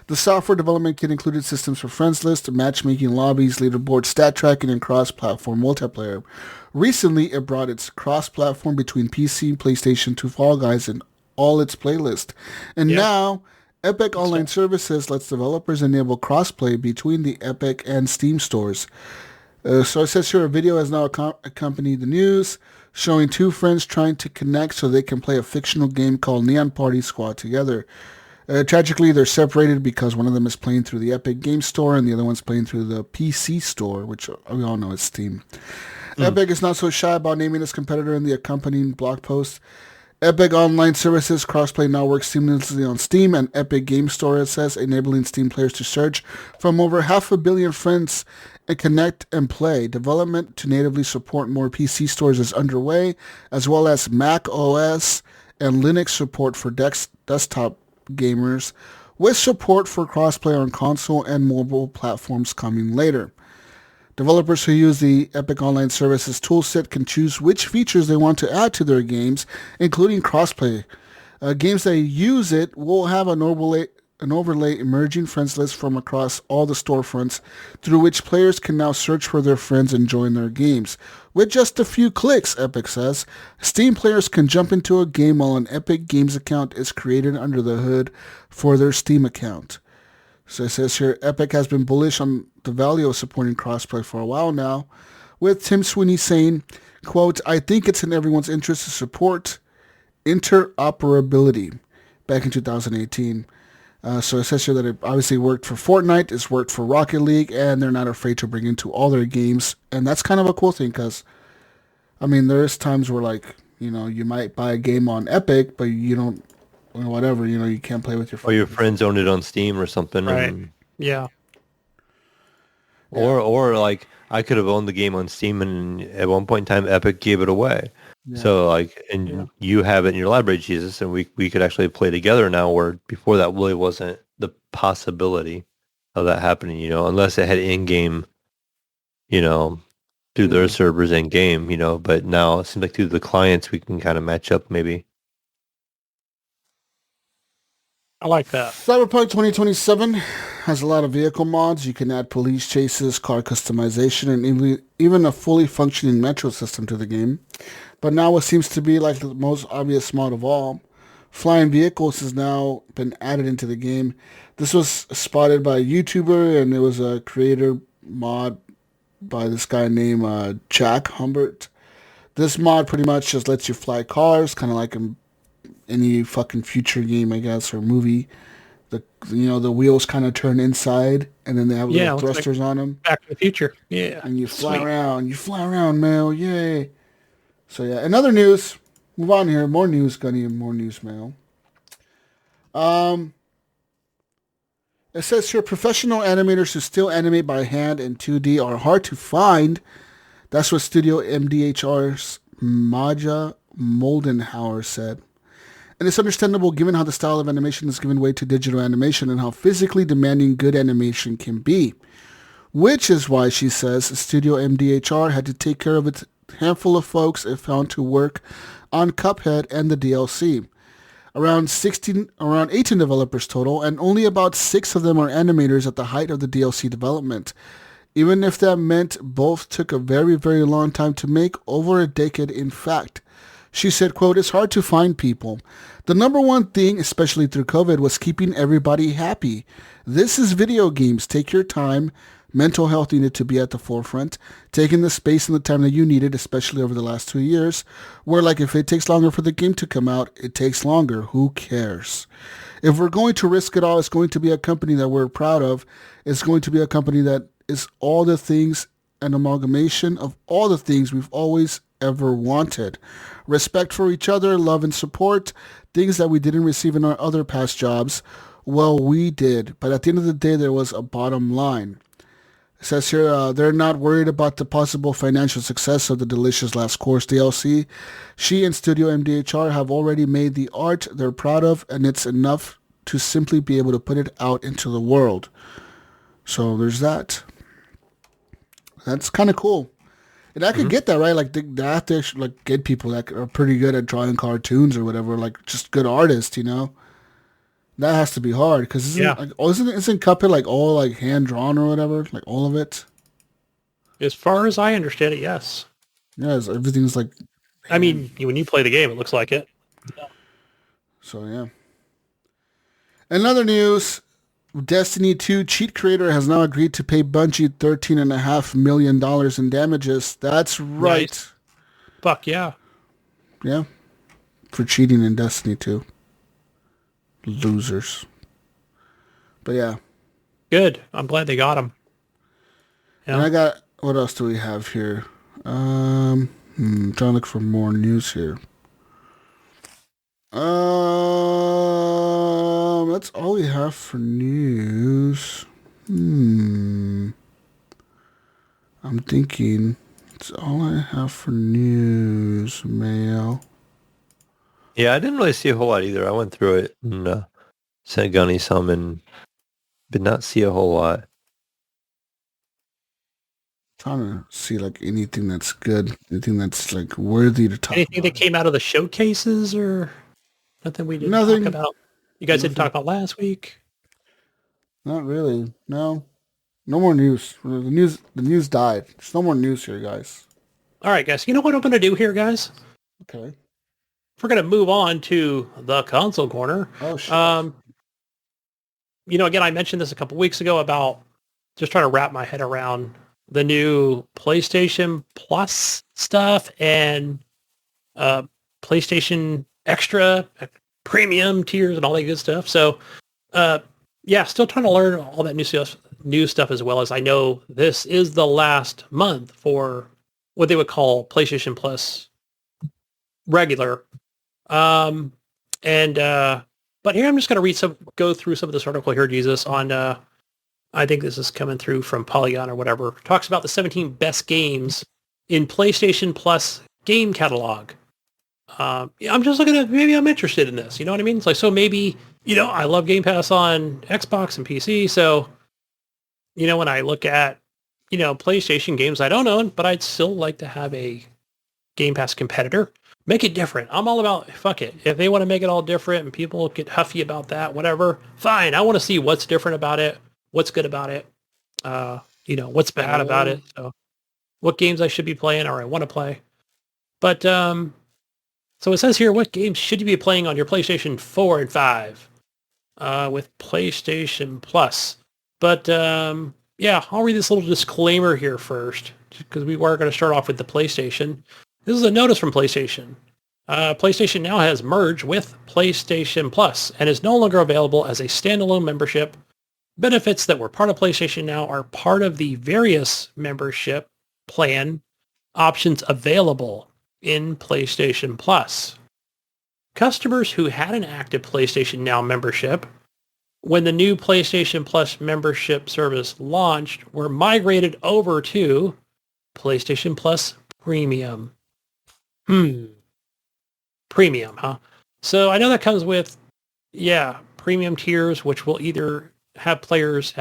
The software development kit included systems for friends list, matchmaking lobbies, leaderboard, stat tracking, and cross-platform multiplayer. Recently, it brought its cross-platform between PC and PlayStation to Fall Guys in all its playlists. And now, Epic Online Services lets developers enable crossplay between the Epic and Steam stores. So it says here a video has now accompanied the news, showing two friends trying to connect so they can play a fictional game called Neon Party Squad together. Tragically, they're separated because one of them is playing through the Epic Game Store and the other one's playing through the PC Store, which we all know is Steam. Epic is not so shy about naming its competitor in the accompanying blog post. Epic Online Services crossplay now works seamlessly on Steam and Epic Game Store, it says, enabling Steam players to search from over 500 million friends and connect and play. Development to natively support more PC stores is underway, as well as Mac OS and Linux support for desktop gamers, with support for crossplay on console and mobile platforms coming later. Developers who use the Epic Online Services toolset can choose which features they want to add to their games, including crossplay. Games that use it will have an overlay emerging friends list from across all the storefronts, through which players can now search for their friends and join their games. With just a few clicks, Epic says, Steam players can jump into a game while an Epic Games account is created under the hood for their Steam account. So it says here, Epic has been bullish on the value of supporting crossplay for a while now, with Tim Sweeney saying, quote, I think it's in everyone's interest to support interoperability back in 2018. So it says here that it obviously worked for Fortnite, it's worked for Rocket League, and they're not afraid to bring into all their games. And that's kind of a cool thing because, I mean, there's times where, like, you might buy a game on Epic, but you don't, whatever, you can't play with your friends. Or your friends own it on Steam or something. Right. Yeah. Or like, I could have owned the game on Steam, and at one point in time, Epic gave it away. Yeah. So like, and you have it in your library, Jesus, and we could actually play together now, where before that really wasn't the possibility of that happening, unless it had in-game, through their servers in-game, but now it seems like through the clients we can kind of match up maybe. I like that. Cyberpunk 2027 has a lot of vehicle mods. You can add police chases, car customization, and even a fully functioning metro system to the game. But now what seems to be like the most obvious mod of all, flying vehicles has now been added into the game. This was spotted by a YouTuber, and it was a creator mod by this guy named Jack Humbert. This mod pretty much just lets you fly cars, kind of like any fucking future game, I guess, or movie. The wheels kind of turn inside, and then they have little thrusters on them. Back to the Future, yeah. And you fly around, Mail, yay! So yeah, in other news, move on here. More news, Gunny, and more news, Mail. It says here, professional animators who still animate by hand in 2D are hard to find. That's what Studio MDHR's Maja Moldenhauer said. And it's understandable given how the style of animation has given way to digital animation and how physically demanding good animation can be. Which is why, she says, Studio MDHR had to take care of its handful of folks it found to work on Cuphead and the DLC. Around 18 developers total, and only about 6 of them are animators at the height of the DLC development. even if that meant both took a very, very long time to make, over a decade in fact. She said, quote, "It's hard to find people. The number one thing, especially through COVID, was keeping everybody happy. This is video games. Take your time. Mental health needed to be at the forefront. Taking the space and the time that you needed, especially over the last 2 years, where like if it takes longer for the game to come out, it takes longer. Who cares? If we're going to risk it all, it's going to be a company that we're proud of. It's going to be a company that is all the things, an amalgamation of all the things we've always ever wanted. Respect for each other, love and support, things that we didn't receive in our other past jobs. Well, we did, but at the end of the day, there was a bottom line." It says here, they're not worried about the possible financial success of the Delicious Last Course DLC. She and Studio MDHR have already made the art they're proud of, and it's enough to simply be able to put it out into the world. So there's that. That's kind of cool. And I could get that, right? Like, they have to actually, like, get people that are pretty good at drawing cartoons or whatever, like, just good artists, you know? That has to be hard, because isn't Cuphead, like, all, like, hand-drawn or whatever? Like, all of it? As far as I understand it, yes. Yes, everything's, like... I mean, when you play the game, it looks like it. So, yeah. Another news... Destiny 2 cheat creator has now agreed to pay Bungie $13.5 million in damages. That's right. Nice. Fuck yeah. Yeah. For cheating in Destiny 2. Losers. But yeah. Good. I'm glad they got him. Yeah. And I got, what else do we have here? Trying to look for more news here. That's all we have for news. I'm thinking that's all I have for news, Mayo. Yeah, I didn't really see a whole lot either. I went through it and sent Gunny some and did not see a whole lot. Trying to see like anything that's good, anything that's like worthy to talk Anything about. that came out of the showcases or nothing we didn't talk about? You guys didn't talk about last week? Not really. No. No more news. The news died. There's no more news here, guys. All right, guys. You know what I'm going to do here, guys? Okay. We're going to move on to the console corner. Oh, shit. You know, again, I mentioned this a couple weeks ago about just trying to wrap my head around the new PlayStation Plus stuff and PlayStation Extra, Premium tiers and all that good stuff. So, yeah, still trying to learn all that new stuff as well, as I know this is the last month for what they would call PlayStation Plus regular. But here I'm just going to go through some of this article here, Jesus, on, I think this is coming through from Polygon or whatever. Talks about the 17 best games in PlayStation Plus game catalog. I'm just looking at, maybe I'm interested in this. You know what I mean? It's like, so maybe, you know, I love Game Pass on Xbox and PC. So, you know, when I look at, you know, PlayStation games I don't own, but I'd still like to have a Game Pass competitor. Make it different. I'm all about, fuck it. If they want to make it all different and people get huffy about that, whatever, fine. I want to see what's different about it, what's good about it, you know, what's bad about it. So what games I should be playing or I want to play. But, so it says here, what games should you be playing on your PlayStation 4 and 5 with PlayStation Plus? But, yeah, I'll read this little disclaimer here first, because we were going to start off with the PlayStation. This is a notice from PlayStation. PlayStation now has merged with PlayStation Plus and is no longer available as a standalone membership. Benefits that were part of PlayStation Now are part of the various membership plan options available in PlayStation Plus. Customers who had an active PlayStation Now membership when the new PlayStation Plus membership service launched were migrated over to PlayStation Plus Premium. Premium, huh? So I know that comes with, yeah, premium tiers, which will either have players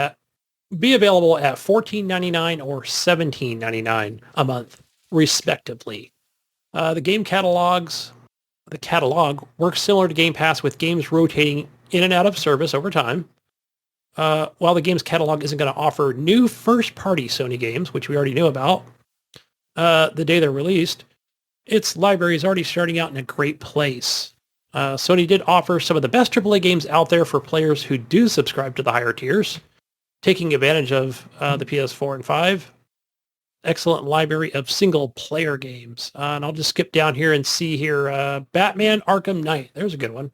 be available at $14.99 or $17.99 a month, respectively. The catalog works similar to Game Pass, with games rotating in and out of service over time. while the game's catalog isn't going to offer new first-party Sony games, which we already knew about, the day they're released, its library is already starting out in a great place. Sony did offer some of the best AAA games out there for players who do subscribe to the higher tiers, taking advantage of the PS4 and 5. Excellent library of single-player games. And I'll just skip down here and see here, Batman Arkham Knight. There's a good one.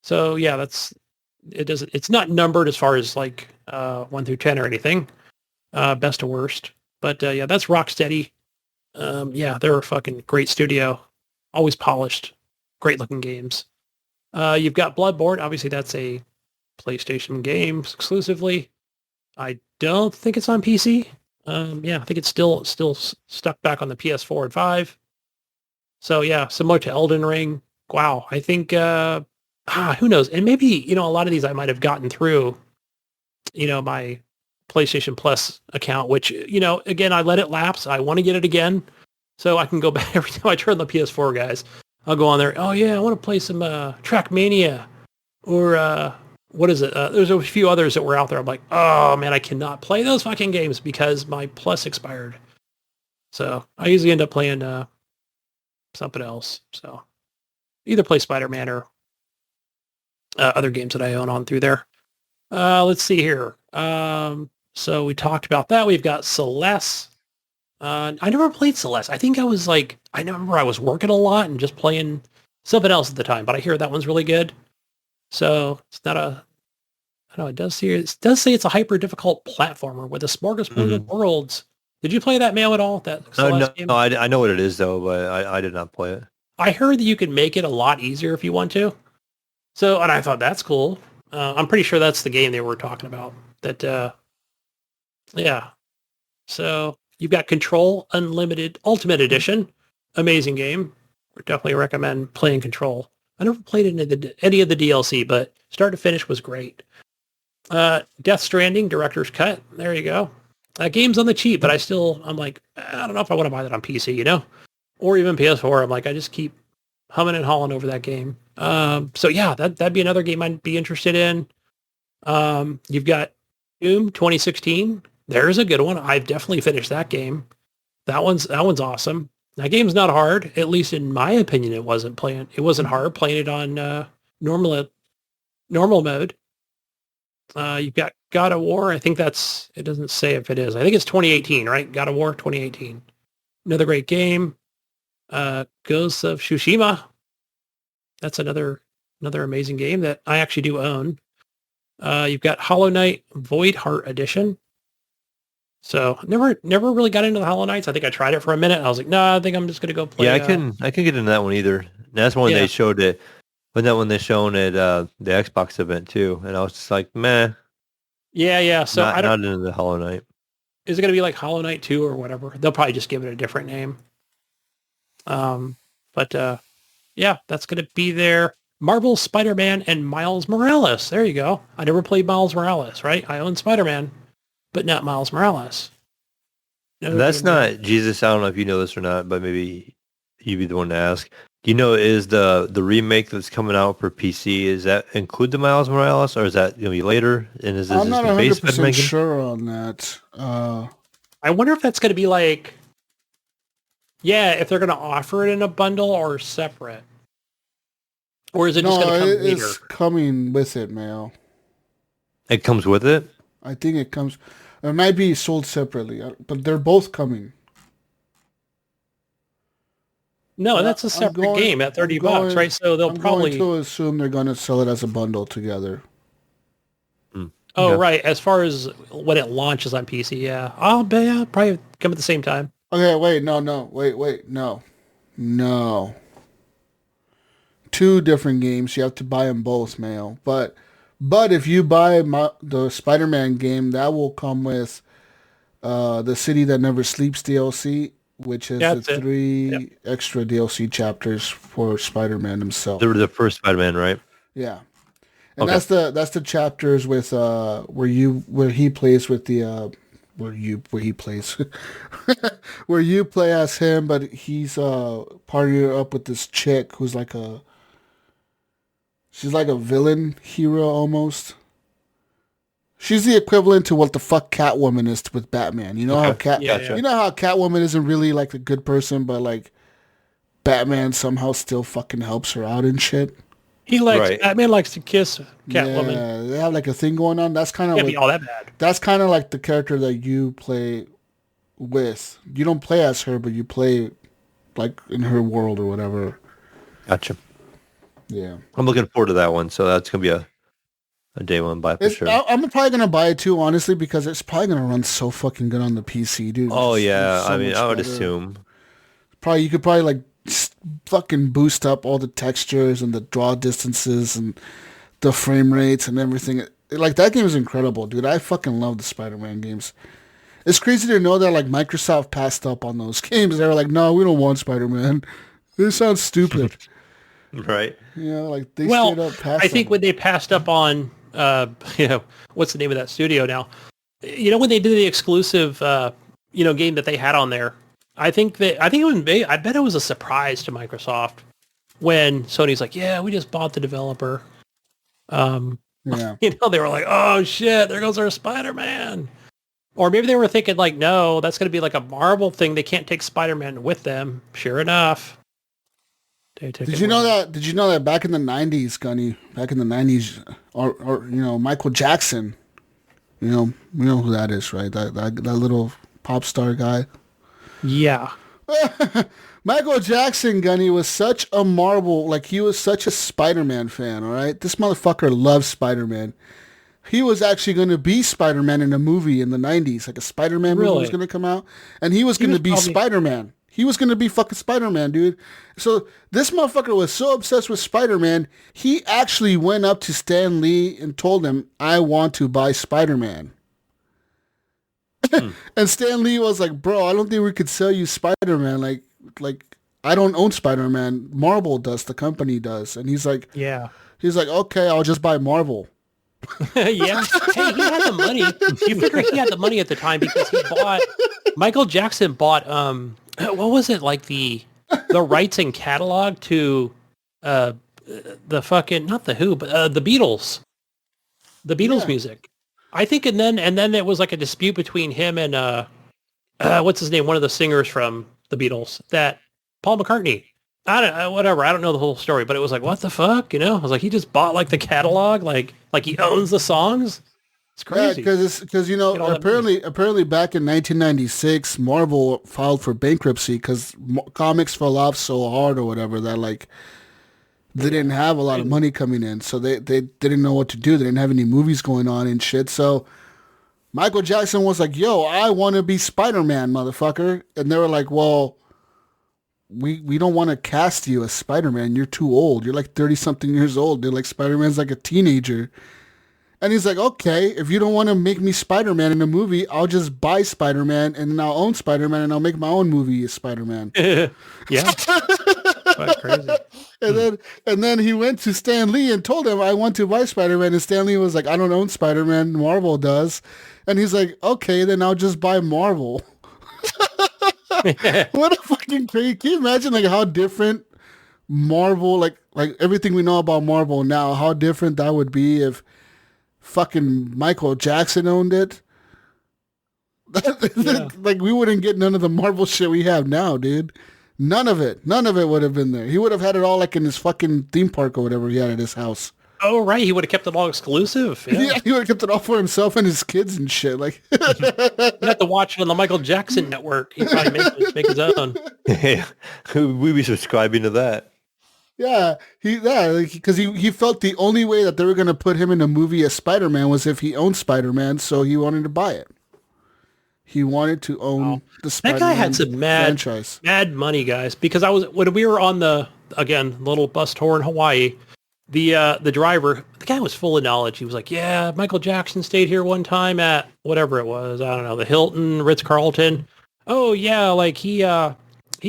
So yeah, it's not numbered as far as like 1 through 10 or anything, best to worst. But yeah, that's Rocksteady. Yeah, they're a fucking great studio. Always polished, great looking games. You've got Bloodborne. Obviously, that's a PlayStation game exclusively. I don't think it's on PC. Yeah, I think it's still stuck back on the PS4 and 5. So yeah, similar to Elden Ring. Wow, I think who knows? And maybe a lot of these I might have gotten through, my PlayStation Plus account, which again I let it lapse. I want to get it again, so I can go back every time I turn the PS4, guys. I'll go on there. Oh yeah, I want to play some Trackmania, or what is it? There's a few others that were out there. I'm like, oh man, I cannot play those fucking games because my Plus expired. So I usually end up playing something else. So either play Spider-Man or other games that I own on through there. Let's see here. So we talked about that. We've got Celeste. I never played Celeste. I think I remember I was working a lot and just playing something else at the time, but I hear that one's really good. So it's not I don't know, it does say it's a hyper difficult platformer with a smorgasbord of worlds. Did you play that, Mayo, at all? That Celeste game? No, I know what it is though, but I did not play it. I heard that you can make it a lot easier if you want to. So, and I thought that's cool. I'm pretty sure that's the game they were talking about. That, yeah. So you've got Control Unlimited Ultimate Edition. Amazing game. Would definitely recommend playing Control. I never played any of the DLC, but start to finish was great. Death Stranding Director's Cut. There you go. Game's on the cheap, but I'm like, I don't know if I want to buy that on PC, or even PS4. I'm like, I just keep humming and hawing over that game. So yeah, that'd be another game I'd be interested in. You've got Doom 2016. There's a good one. I've definitely finished that game. That one's awesome. That game's not hard, at least in my opinion. It wasn't hard playing it on normal mode. You've got God of War. I think it doesn't say if it is. I think it's 2018, right? God of War 2018. Another great game. Ghosts of Tsushima. That's another amazing game that I actually do own. You've got Hollow Knight Void Heart Edition. So never really got into the Hollow Knights. I think I tried it for a minute. I was like, no, I think I'm just gonna go play. Yeah, I can get into that one either. That's one they showed it. When that one they shown at the Xbox event too, and I was just like, meh. Yeah. So not into the Hollow Knight. Is it gonna be like Hollow Knight 2 or whatever? They'll probably just give it a different name. But yeah, that's gonna be there. Marvel Spider-Man and Miles Morales. There you go. I never played Miles Morales, right? I own Spider-Man, but not Miles Morales. That's not Jesus. I don't know if you know this or not, but maybe you'd be the one to ask. Do you know, is the remake that's coming out for PC, is that include the Miles Morales, or is that going to be later? And is this I'm not the base 100% sure on that. I wonder if that's going to be like, if they're going to offer it in a bundle or separate. Or is it just going to come later? It's coming with it, Mayo. It comes with it? I think it comes. It might be sold separately, but they're both coming. No, that's a separate game at $30, right? So they'll probably going to assume they're going to sell it as a bundle together. Oh, right. As far as when it launches on PC, yeah. I'll bet probably come at the same time. Okay, wait, no. Two different games. You have to buy them both, Mayo. But if you buy the Spider-Man game, that will come with the City That Never Sleeps DLC, which is the 3 extra DLC chapters for Spider-Man himself. The first Spider-Man, right? Yeah. And that's the chapters with where he plays with the where he plays where you play as him, but he's partnered up with this chick who's she's like a villain hero almost. She's the equivalent to what the fuck Catwoman is with Batman. You know how you know how Catwoman isn't really like a good person, but like Batman somehow still fucking helps her out and shit. Batman likes to kiss Catwoman. Yeah, they have like a thing going on. That's kind of be all that bad. That's kind of like the character that you play with. You don't play as her, but you play like in her world or whatever. Gotcha. Yeah, I'm looking forward to that one. So that's gonna be a day one buy for sure. I'm probably gonna buy it too, honestly, because it's probably gonna run so fucking good on the PC, dude. Oh yeah, I mean, I would assume. You could probably like fucking boost up all the textures and the draw distances and the frame rates and everything. Like that game is incredible, dude. I fucking love the Spider-Man games. It's crazy to know that like Microsoft passed up on those games. They were like, no, we don't want Spider-Man. This sounds stupid. Right. You know, like they straight up passed. I think when they passed up on, what's the name of that studio now? You know, when they did the exclusive, game that they had on there, I bet it was a surprise to Microsoft when Sony's like, yeah, we just bought the developer. Yeah. They were like, oh shit, there goes our Spider-Man. Or maybe they were thinking like, no, that's going to be like a Marvel thing. They can't take Spider-Man with them. Sure enough. Did you know that back in the 90s, Gunny, or Michael Jackson, you know who that is, right? That little pop star guy. Yeah. Michael Jackson, Gunny, was such a marvel. Like, he was such a Spider-Man fan, all right? This motherfucker loves Spider-Man. He was actually going to be Spider-Man in a movie in the 90s. Like, a Spider-Man movie was going to come out. And he was going to be Spider-Man. He was going to be fucking Spider-Man, dude. So this motherfucker was so obsessed with Spider-Man, he actually went up to Stan Lee and told him, I want to buy Spider-Man. And Stan Lee was like, bro, I don't think we could sell you Spider-Man. Like I don't own Spider-Man. Marvel does. The company does. And he's like, okay, I'll just buy Marvel. Yeah. Hey, he had the money. You figure he had the money at the time because Michael Jackson bought, what was it, like the rights and catalog to the fucking, not the Who, but the Beatles. The Beatles music. I think, and then it was like a dispute between him and what's his name, one of the singers from the Beatles, that Paul McCartney. I don't know the whole story, but it was like, what the fuck, I was like, he just bought like the catalog, like he owns the songs. It's crazy. Yeah, because apparently back in 1996, Marvel filed for bankruptcy because comics fell off so hard or whatever that like they didn't have a lot of money coming in, so they didn't know what to do. They didn't have any movies going on and shit. So Michael Jackson was like, yo, I want to be Spider-Man, motherfucker. And they were like, well, we don't want to cast you as Spider-Man. You're too old. You're like 30-something years old. They're like, Spider-Man's like a teenager. And he's like, okay, if you don't want to make me Spider-Man in a movie, I'll just buy Spider-Man and then I'll own Spider-Man and I'll make my own movie as Spider-Man. Yeah. That's crazy. And then he went to Stan Lee and told him, I want to buy Spider-Man. And Stan Lee was like, I don't own Spider-Man. Marvel does. And he's like, okay, then I'll just buy Marvel. What a fucking crazy. Can you imagine like how different Marvel, like everything we know about Marvel now, how different that would be if fucking Michael Jackson owned it? Like we wouldn't get none of the Marvel shit we have now, dude. None of it would have been there. He would have had it all like in his fucking theme park or whatever he had at his house. Oh, right. He would have kept it all exclusive. Yeah, he would have kept it all for himself and his kids and shit. Like, you'd have to watch it on the Michael Jackson network. He'd probably make his own. Yeah, we'd be subscribing to that. Yeah, because he felt the only way that they were going to put him in a movie as Spider-Man was if he owned Spider-Man, so he wanted to buy it. He wanted to own the Spider-Man franchise. That guy had some mad money, guys. Because when we were on the little bus tour in Hawaii, the driver, the guy was full of knowledge. He was like, yeah, Michael Jackson stayed here one time at whatever it was. I don't know, the Hilton, Ritz-Carlton. Oh yeah, like he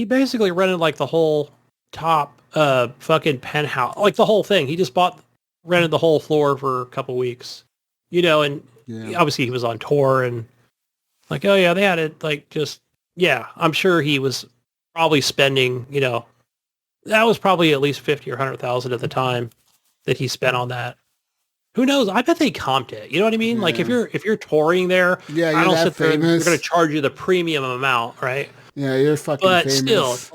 basically rented like the whole top fucking penthouse, like the whole thing. He just rented the whole floor for a couple weeks, and obviously he was on tour and like, oh yeah, they had it like just, yeah, I'm sure he was probably spending, that was probably at least 50 or 100,000 at the time that he spent on that. Who knows? I bet they comped it. You know what I mean? Like if you're touring there, yeah, I don't sit there. Famous. They're going to charge you the premium amount, right? Yeah, you're fucking famous.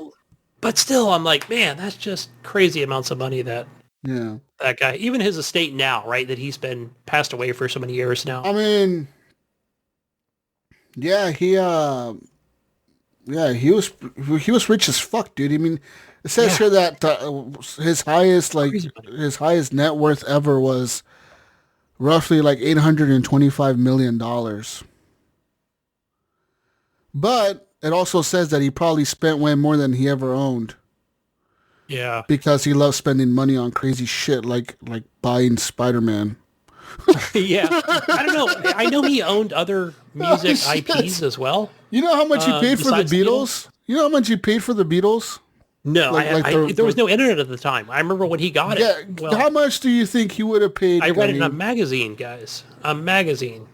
But still, I'm like, man, that's just crazy amounts of money that guy, even his estate now, right? That he's been passed away for so many years now. I mean, yeah, he was rich as fuck, dude. I mean, it says here that his highest net worth ever was roughly like $825 million. But it also says that he probably spent way more than he ever owned. Yeah. Because he loves spending money on crazy shit like buying Spider-Man. Yeah. I don't know. I know he owned other music IPs as well. You know how much he paid for the Beatles? You know how much he paid for the Beatles? No, there was no internet at the time. I remember when he got it. Yeah, well, how much do you think he would have paid? I read it in a magazine, guys. A magazine.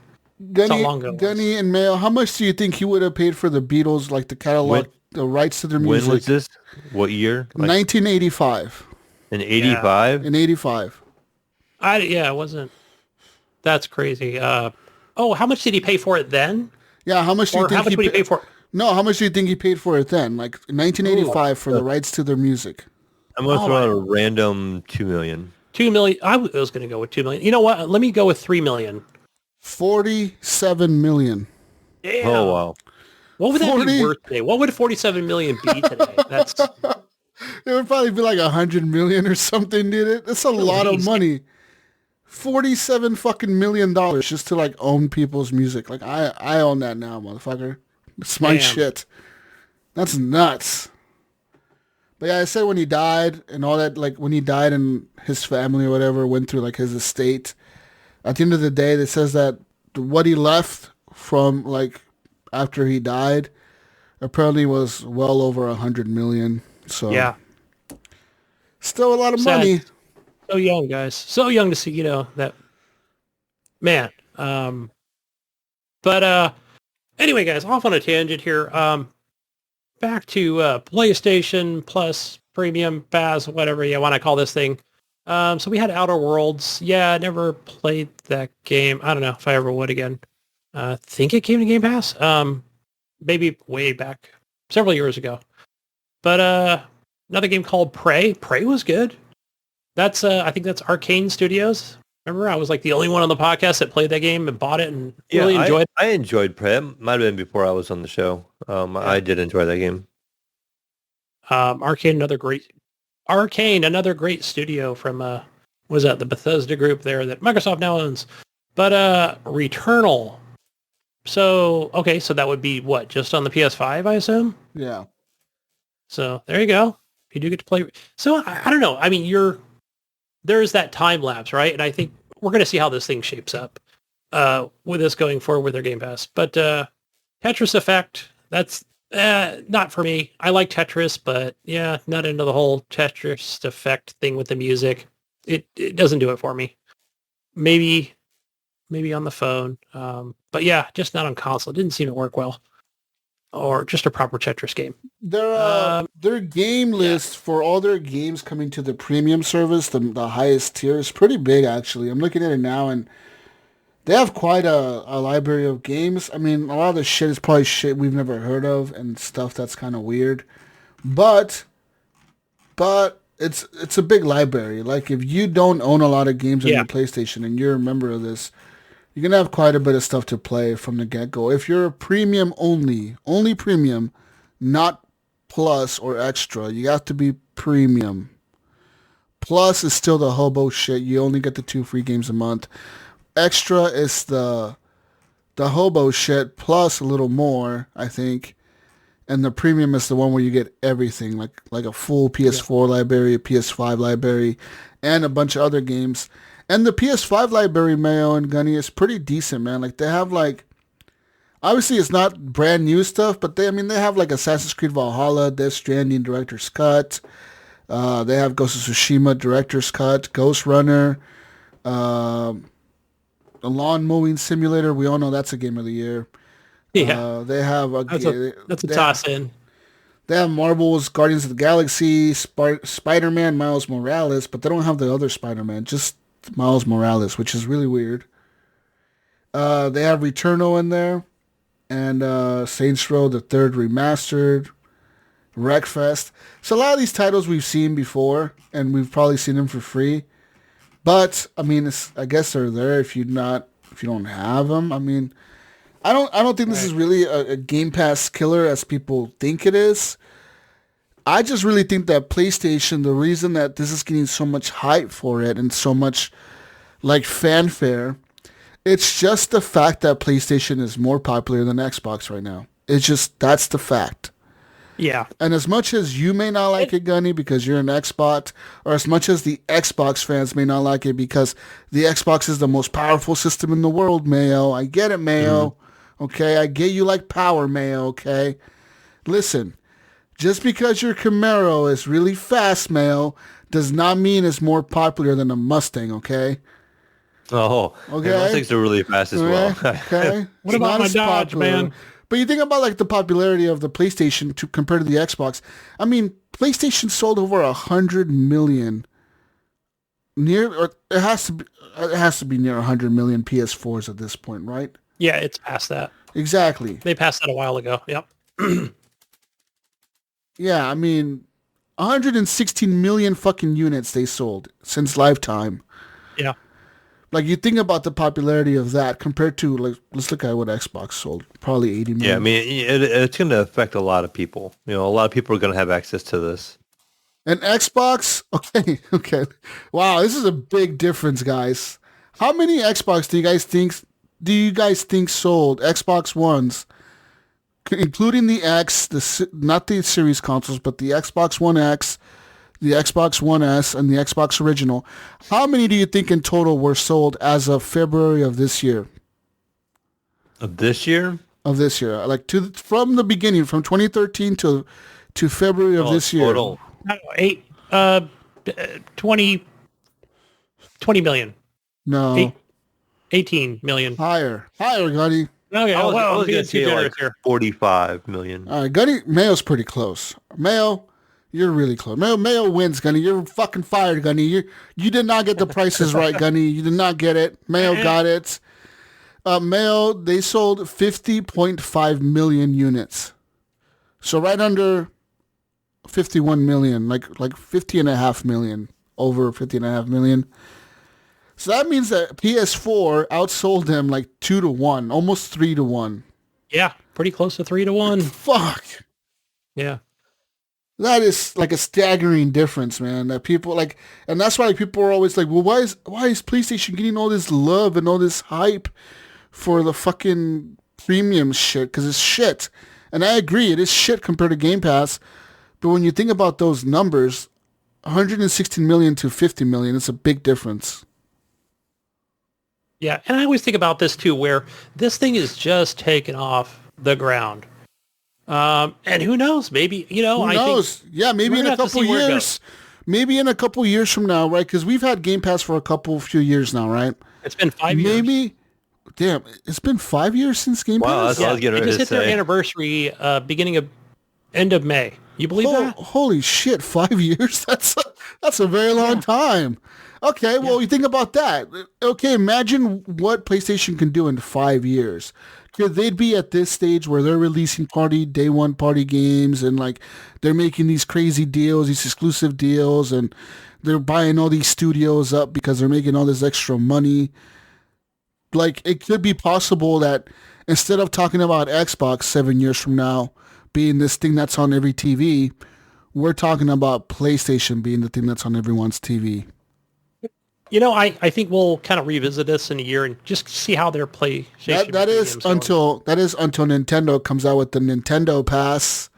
Gunny and Mayo, how much do you think he would have paid for the Beatles, like the catalog, the rights to their music? When was this? What year? Like 1985. In 85? In 85. It wasn't. That's crazy. How much did he pay for it then? Yeah, how much do you think how much would he pay for it? No, how much do you think he paid for it then? Like 1985 for the rights to their music. I'm going to throw out a random $2 million. $2 million. I was going to go with $2 million. You know what? Let me go with $3 million. $47 million. Damn. Oh, wow. What would that be worth today? What would $47 million be today? It would probably be like $100 million or something, dude. That's a lot of money. $47 fucking million just to like own people's music. Like I own that now, motherfucker. It's my shit. That's nuts. But yeah, I said when he died and all that, like when he died and his family or whatever went through like his estate, at the end of the day, it says that what he left from like after he died apparently was well over $100 million. So yeah, still a lot of money. So young, guys. So young to see, that man. But anyway, guys, off on a tangent here. Back to PlayStation Plus Premium Pass, whatever you want to call this thing. So we had Outer Worlds. Yeah, I never played that game. I don't know if I ever would again. I think it came to Game Pass. Maybe way back several years ago. But another game called Prey. Prey was good. That's I think that's Arcane Studios. Remember, I was like the only one on the podcast that played that game and bought it and really enjoyed it. I enjoyed Prey. It might have been before I was on the show. I did enjoy that game. Arcane, another great studio from was that the Bethesda group there that Microsoft now owns. But Returnal. So that would be what, just on the PS5, I assume? Yeah. So there you go. You do get to play. So I don't know. I mean, there's that time lapse, right? And I think we're going to see how this thing shapes up with this going forward with their Game Pass. But Tetris Effect, that's not for me. I like Tetris, but yeah, not into the whole Tetris Effect thing with the music. It doesn't do it for me. Maybe on the phone. But yeah, just not on console. It didn't seem to work well. Or just a proper Tetris game. Their game list for all their games coming to the premium service, the highest tier, is pretty big, actually. I'm looking at it now, and they have quite a library of games. I mean, a lot of the shit is probably shit we've never heard of and stuff that's kind of weird. But it's a big library. Like, if you don't own a lot of games on your PlayStation and you're a member of this, you're going to have quite a bit of stuff to play from the get-go. If you're a premium only premium, not plus or extra, you have to be premium. Plus is still the hobo shit. You only get the 2 free games a month. Extra is the hobo shit plus a little more, I think. And the premium is the one where you get everything, like a full PS4 library, a PS5 library, and a bunch of other games. And the PS5 library, Mayo and Gunny, is pretty decent, man. Like, they have, like, obviously it's not brand new stuff, but they have, like, Assassin's Creed Valhalla, Death Stranding Director's Cut. They have Ghost of Tsushima Director's Cut, Ghost Runner, the Lawn Mowing Simulator. We all know that's a game of the year. Yeah. They have that's a toss-in. They have Marvel's Guardians of the Galaxy, Spider-Man, Miles Morales, but they don't have the other Spider-Man. Just Miles Morales, which is really weird. They have Returnal in there, and Saints Row the Third Remastered, Wreckfest. So a lot of these titles we've seen before, and we've probably seen them for free. But I mean, I guess they're there if you don't have them. I mean, I don't think this is really a Game Pass killer as people think it is. I just really think that PlayStation, the reason that this is getting so much hype for it and so much like fanfare, it's just the fact that PlayStation is more popular than Xbox right now. It's just, that's the fact. Yeah. And as much as you may not like it, Gunny, because you're an Xbox, or as much as the Xbox fans may not like it because the Xbox is the most powerful system in the world, Mayo. I get it, Mayo. Mm-hmm. Okay? I get you like power, Mayo, okay? Listen, just because your Camaro is really fast, Mayo, does not mean it's more popular than a Mustang, okay? Oh, okay. Mustangs are really fast as well. Okay. What about my Dodge, man? But you think about like the popularity of the PlayStation compared to the Xbox. I mean, PlayStation sold over 100 million. It has to be near 100 million PS4s at this point, right? Yeah, it's past that. Exactly. They passed that a while ago. Yep. Yeah, I mean, 116 million fucking units they sold since Lifetime. Yeah. Like, you think about the popularity of that compared to, like, let's look at what Xbox sold. Probably 80 million. Yeah, I mean, it's going to affect a lot of people. You know, a lot of people are going to have access to this. And Xbox, okay. Wow, this is a big difference, guys. How many Xbox do you guys think sold? Xbox Ones, including the X, not the series consoles, but the Xbox One X, the Xbox One S, and the Xbox Original. How many do you think in total were sold as of February of this year? Of this year? Of this year. Like from the beginning, from 2013 to February of this year. Total. 20 million. No. 18 million. Higher, Gunny. Okay, I was being going to say like 45 million. All right, Gunny, Mayo's pretty close. Mayo, you're really close. Mayo wins, Gunny. You're fucking fired, Gunny. You did not get the prices right, Gunny. You did not get it. Mayo got it. Mayo, they sold 50.5 million units. So right under 51 million, like 50.5 million, over 50.5 million. So that means that PS4 outsold them like 2-1, almost 3-1. Yeah, pretty close to 3-1. Fuck. Yeah. That is like a staggering difference, man. That people like, and that's why people are always like, well, why is PlayStation getting all this love and all this hype for the fucking premium shit? Because it's shit. And I agree, it is shit compared to Game Pass. But when you think about those numbers, 116 million to 50 million, it's a big difference. Yeah, and I always think about this too, where this thing is just taken off the ground. And who knows? Maybe, who knows? Yeah, maybe in a couple years. Maybe in a couple years from now, right? Because we've had Game Pass for a few years now, right? It's been 5 years. Damn, it's been 5 years since Game Pass? Wow, that's what I was getting ready to say. They just hit their anniversary end of May. You believe that? Holy shit, 5 years? That's a very long time. Okay, well, you think about that. Okay, imagine what PlayStation can do in 5 years. They'd be at this stage where they're releasing day one party games, and like they're making these crazy deals, these exclusive deals, and they're buying all these studios up because they're making all this extra money. Like, it could be possible that instead of talking about Xbox 7 years from now being this thing that's on every TV, we're talking about PlayStation being the thing that's on everyone's TV. I think we'll kind of revisit this in a year and just see how their PlayStation. That is until Nintendo comes out with the Nintendo Pass.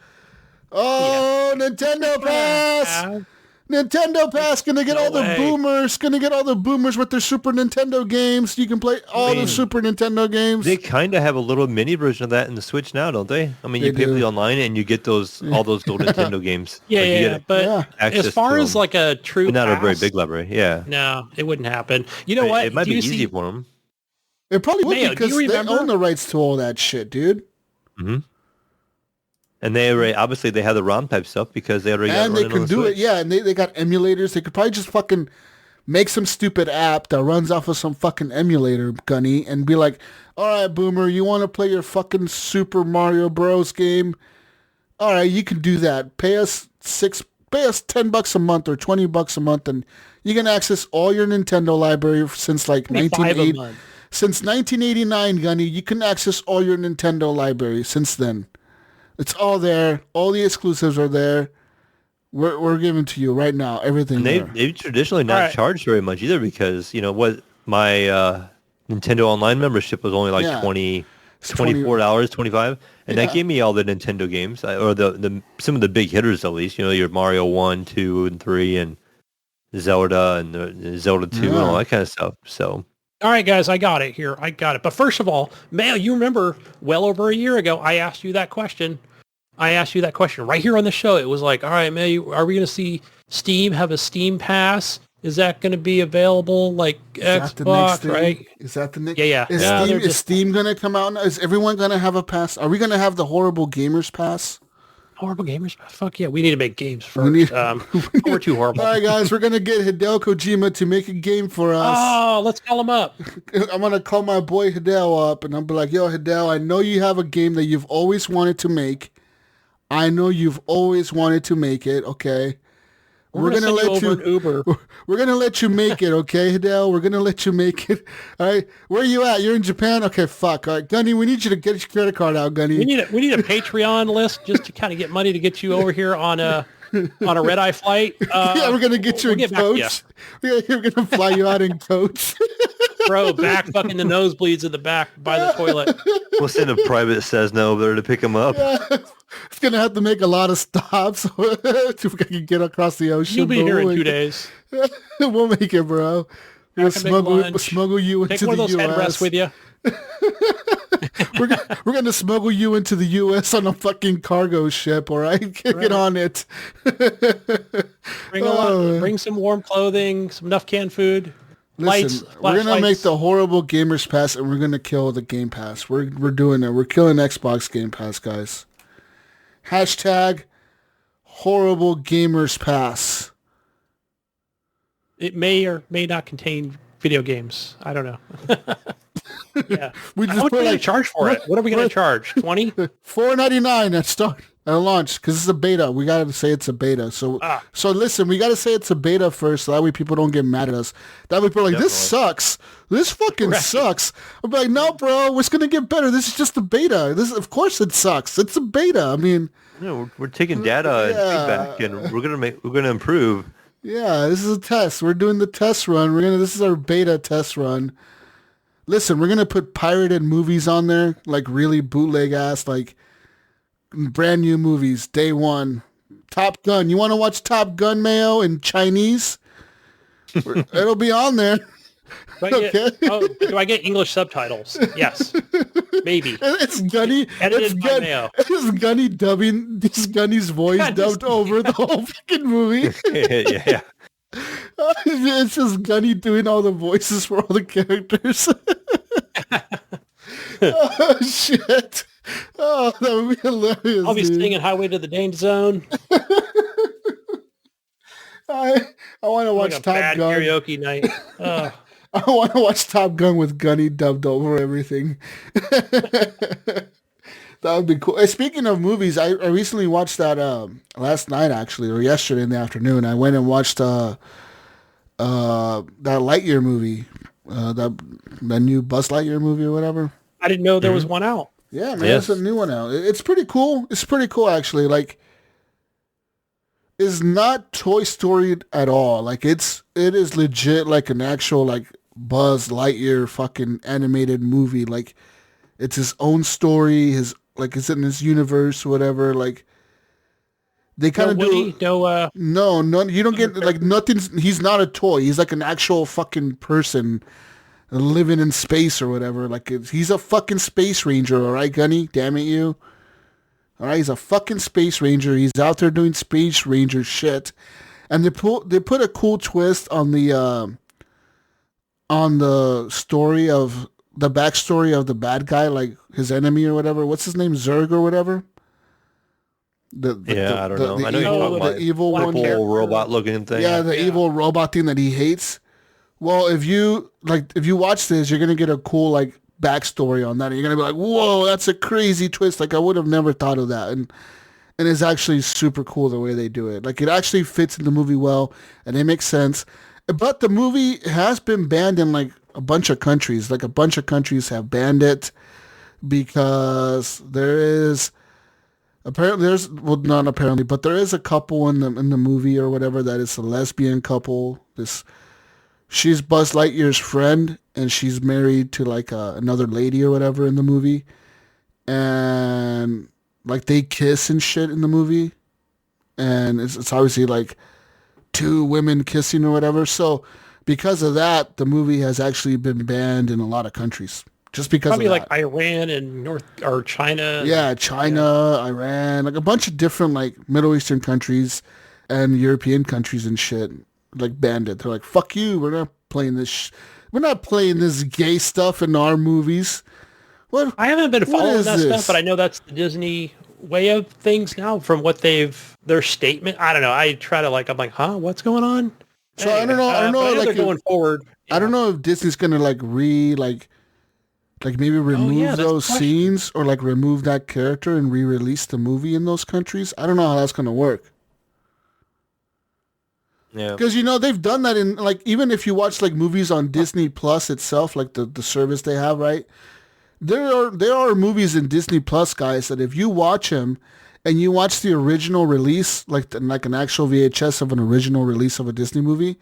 Oh, yeah. Nintendo Pass! Nintendo Pass gonna get all the boomers with their Super Nintendo games. You can play all the Super Nintendo games. They kind of have a little mini version of that in the Switch now, don't they? I mean, you pay for the online and you get all those old Nintendo games. But as far as like a true not pass, a very big library, no, it wouldn't happen. You know what? It might be easy for them. It probably would be because they own the rights to all that shit, dude. Mm-hmm. And they obviously have the ROM type stuff because they already got it running on the Switch. Yeah, and they got emulators. They could probably just fucking make some stupid app that runs off of some fucking emulator, Gunny, and be like, all right, Boomer, you want to play your fucking Super Mario Bros. Game? All right, you can do that. Pay us $10 a month or $20 a month, and you can access all your Nintendo library since like 1989, Gunny. You can access all your Nintendo library since then. It's all there. All the exclusives are there. We're giving to you right now. Everything. And they've traditionally not charged very much either, because what my Nintendo Online membership was only like $24, $25, and that gave me all the Nintendo games, or the some of the big hitters at least. Your Mario 1, 2, and 3, and Zelda and the Zelda 2 and all that kind of stuff. So. All right, guys, I got it here. But first of all, Mayo, you remember well over a year ago, I asked you that question. Right here on the show. It was like, all right, Mayo, are we going to see Steam have a Steam Pass? Is that going to be available like Xbox, right? Is that the next? Yeah. Is Steam going to come out now? Is everyone going to have a pass? Are we going to have the Horrible Gamers Pass? Horrible Gamers? Fuck yeah, we need to make games first. We're too horrible. All right, guys, we're going to get Hideo Kojima to make a game for us. Oh, let's call him up. I'm going to call my boy Hideo up, and I'm be like, yo, Hideo, I know you have a game that you've always wanted to make. I know you've always wanted to make it, okay? We're gonna let you. Uber. We're gonna let you make it, okay, Hideo? We're gonna let you make it. All right, where are you at? You're in Japan. Okay, fuck. All right, Gunny, we need you to get your credit card out, Gunny. We need a Patreon list just to kind of get money to get you over here on a red eye flight. Yeah, we're gonna get you in coach. We're gonna fly you out in coach. Bro, back fucking the nosebleeds in the back by the toilet. We'll send a private Cessna over there to pick him up. Yeah. It's going to have to make a lot of stops so we can get across the ocean. You'll be here in 2 days. We'll make it, bro. We'll smuggle you into the U.S. Take one of those headrests with you. We're going to smuggle you into the U.S. on a fucking cargo ship, all right? Get on it. Bring some warm clothing, some enough canned food. Listen, we're going to make the Horrible Gamers Pass, and we're going to kill the Game Pass. We're doing it. We're killing Xbox Game Pass, guys. Hashtag Horrible Gamers Pass. It may or may not contain video games. I don't know. Yeah. We just How much are we going to charge for it? What are we going to charge? $20? $4.99 at start. At launch, because it's a beta. We got to say it's a beta. So listen, we got to say it's a beta first, so that way people don't get mad at us. That way people are like, this sucks. This fucking sucks. I'm like, no, bro, it's going to get better. This is just a beta. Of course it sucks. It's a beta. I mean... we're taking data and feedback, and we're going to improve. Yeah, this is a test. We're doing the test run. This is our beta test run. Listen, we're going to put pirated movies on there, like really bootleg ass, like... brand new movies, day one. Top Gun. You want to watch Top Gun, Mayo, in Chinese? It'll be on there. Do I get English subtitles? Yes. Maybe. It's Gunny. Edited by Mayo. It's Gunny dubbing. This Gunny's voice dubbed over the whole fucking movie. Yeah. It's just Gunny doing all the voices for all the characters. Oh, shit. Oh, that would be hilarious. I'll be singing Highway to the Danger Zone. I want to watch Top Gun. Karaoke night. I want to watch Top Gun with Gunny dubbed over everything. That would be cool. Speaking of movies, I recently watched that last night, actually, or yesterday in the afternoon. I went and watched that Lightyear movie, that new Buzz Lightyear movie or whatever. I didn't know there was one out. Yeah, man, there's a new one out. It's pretty cool. It's pretty cool, actually. Like, it's not Toy Story at all. Like, it is legit like an actual like Buzz Lightyear fucking animated movie. Like, it's his own story. It's in his universe, whatever. Like, they kind of do. No, you don't get like nothing's. He's not a toy. He's like an actual fucking person living in space or whatever. Like, he's a fucking space ranger, all right, Gunny? Damn it, you. All right, he's a fucking space ranger. He's out there doing space ranger shit. And they put a cool twist on the story of the backstory of the bad guy, like his enemy or whatever. What's his name? Zurg or whatever? I don't know. I know you're talking about the evil one, robot looking thing. Yeah, the evil robot thing that he hates. Well, if you watch this, you're gonna get a cool like backstory on that, and you're gonna be like, "Whoa, that's a crazy twist!" Like I would have never thought of that, and it's actually super cool the way they do it. Like it actually fits in the movie well, and it makes sense. But the movie has been banned in like a bunch of countries. Like a bunch of countries have banned it because there is not apparently, but there is a couple in the movie or whatever that is a lesbian couple. She's Buzz Lightyear's friend, and she's married to like another lady or whatever in the movie, and like they kiss and shit in the movie, and it's obviously like two women kissing or whatever. So because of that, the movie has actually been banned in a lot of countries. Just because probably of like that. Iran and China. Yeah, China, Iran, like a bunch of different like Middle Eastern countries and European countries and shit like banned it. They're like, "Fuck you, we're not playing this. We're not playing this gay stuff in our movies." What? I haven't been following that this? stuff, but I know that's the Disney way of things now. From what their statement, I don't know. I try to I'm like, huh, what's going on? So anyway, I don't know. Like they're going forward. I don't know if Disney's gonna like maybe remove those scenes or like remove that character and re-release the movie in those countries. I don't know how that's gonna work. Yeah, because they've done that in like even if you watch like movies on Disney Plus itself, like the service they have, right? There are movies in Disney Plus, guys, that if you watch them and you watch the original release, like an actual VHS of an original release of a Disney movie,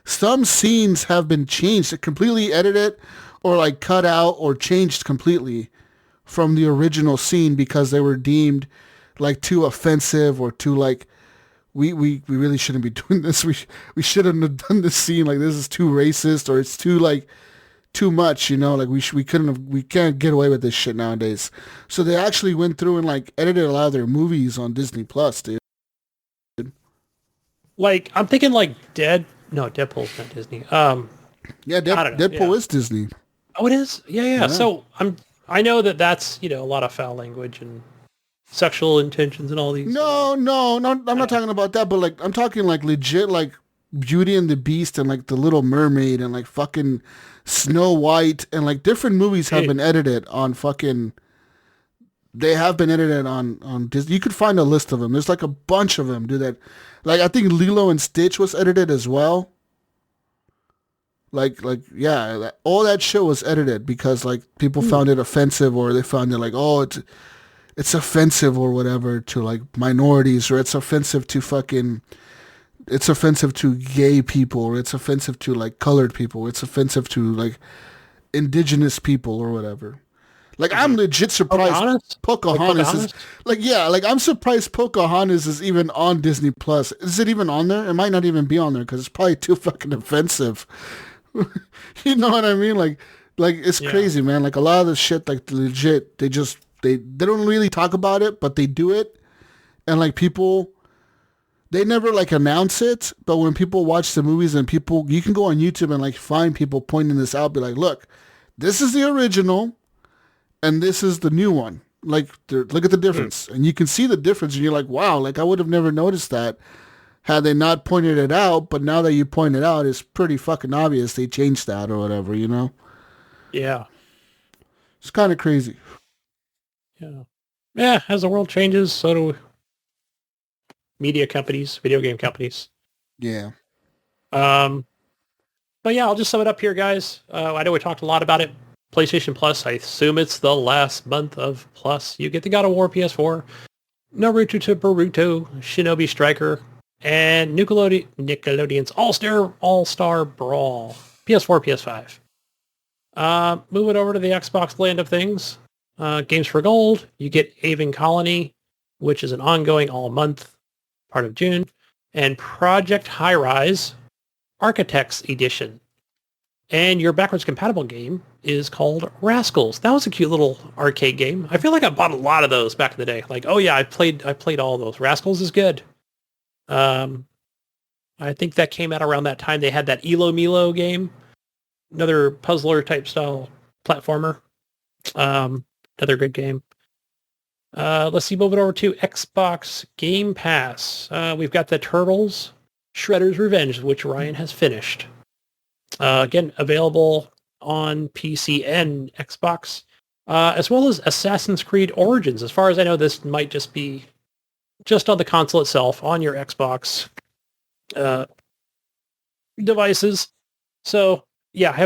some scenes have been changed, completely edited or like cut out or changed completely from the original scene because they were deemed like too offensive or too like we really shouldn't be doing this. We shouldn't have done this scene. Like this is too racist or it's too like too much, like we can't get away with this shit nowadays. So they actually went through and like edited a lot of their movies on Disney Plus, dude. Like I'm thinking like Deadpool's not Disney. Deadpool is Disney. Oh, it is? Yeah. So I know that's, a lot of foul language and sexual intentions and all these. No, I'm not talking about that, but like I'm talking like legit like Beauty and the Beast and like The Little Mermaid and like fucking Snow White and like different movies have been edited on fucking. They have been edited on Disney. You could find a list of them. There's like a bunch of them, dude. That, like I think Lilo and Stitch was edited as well. Yeah, all that shit was edited because like people found it offensive or they found it like, oh, it's offensive or whatever to like minorities or it's offensive to gay people or it's offensive to like colored people. It's offensive to like indigenous people or whatever. Like I'm legit surprised Pocahontas is I'm surprised Pocahontas is even on Disney Plus. Is it even on there? It might not even be on there because it's probably too fucking offensive. You know what I mean? Like it's crazy, man. Like a lot of the shit, like legit, they don't really talk about it, but they do it, and like people, they never like announce it. But when people watch the movies and you can go on YouTube and like find people pointing this out, be like, look, this is the original, and this is the new one. Like, look at the difference, and you can see the difference, and you're like, wow, like I would have never noticed that had they not pointed it out, but now that you point it out, it's pretty fucking obvious they changed that or whatever, Yeah. It's kind of crazy. Yeah. Yeah, as the world changes, so do media companies, video game companies. Yeah. But yeah, I'll just sum it up here, guys. I know we talked a lot about it. PlayStation Plus, I assume it's the last month of Plus. You get the God of War PS4, Naruto to Boruto, Shinobi Striker, and Nickelodeon's All-Star Brawl, PS4, PS5. Moving over to the Xbox land of things, Games for Gold, you get Haven Colony, which is an ongoing all month, part of June, and Project High Rise, Architects Edition. And your backwards compatible game is called Rascals. That was a cute little arcade game. I feel like I bought a lot of those back in the day. Like, oh yeah, I played all those. Rascals is good. I think that came out around that time. They had that Elo Milo game, another puzzler type style platformer. Another good game. Let's see, moving over to Xbox Game Pass. We've got the Turtles, Shredder's Revenge, which Ryan has finished. Again, available on PC and Xbox, as well as Assassin's Creed Origins. As far as I know, this might just be just on the console itself, on your Xbox devices. So yeah, I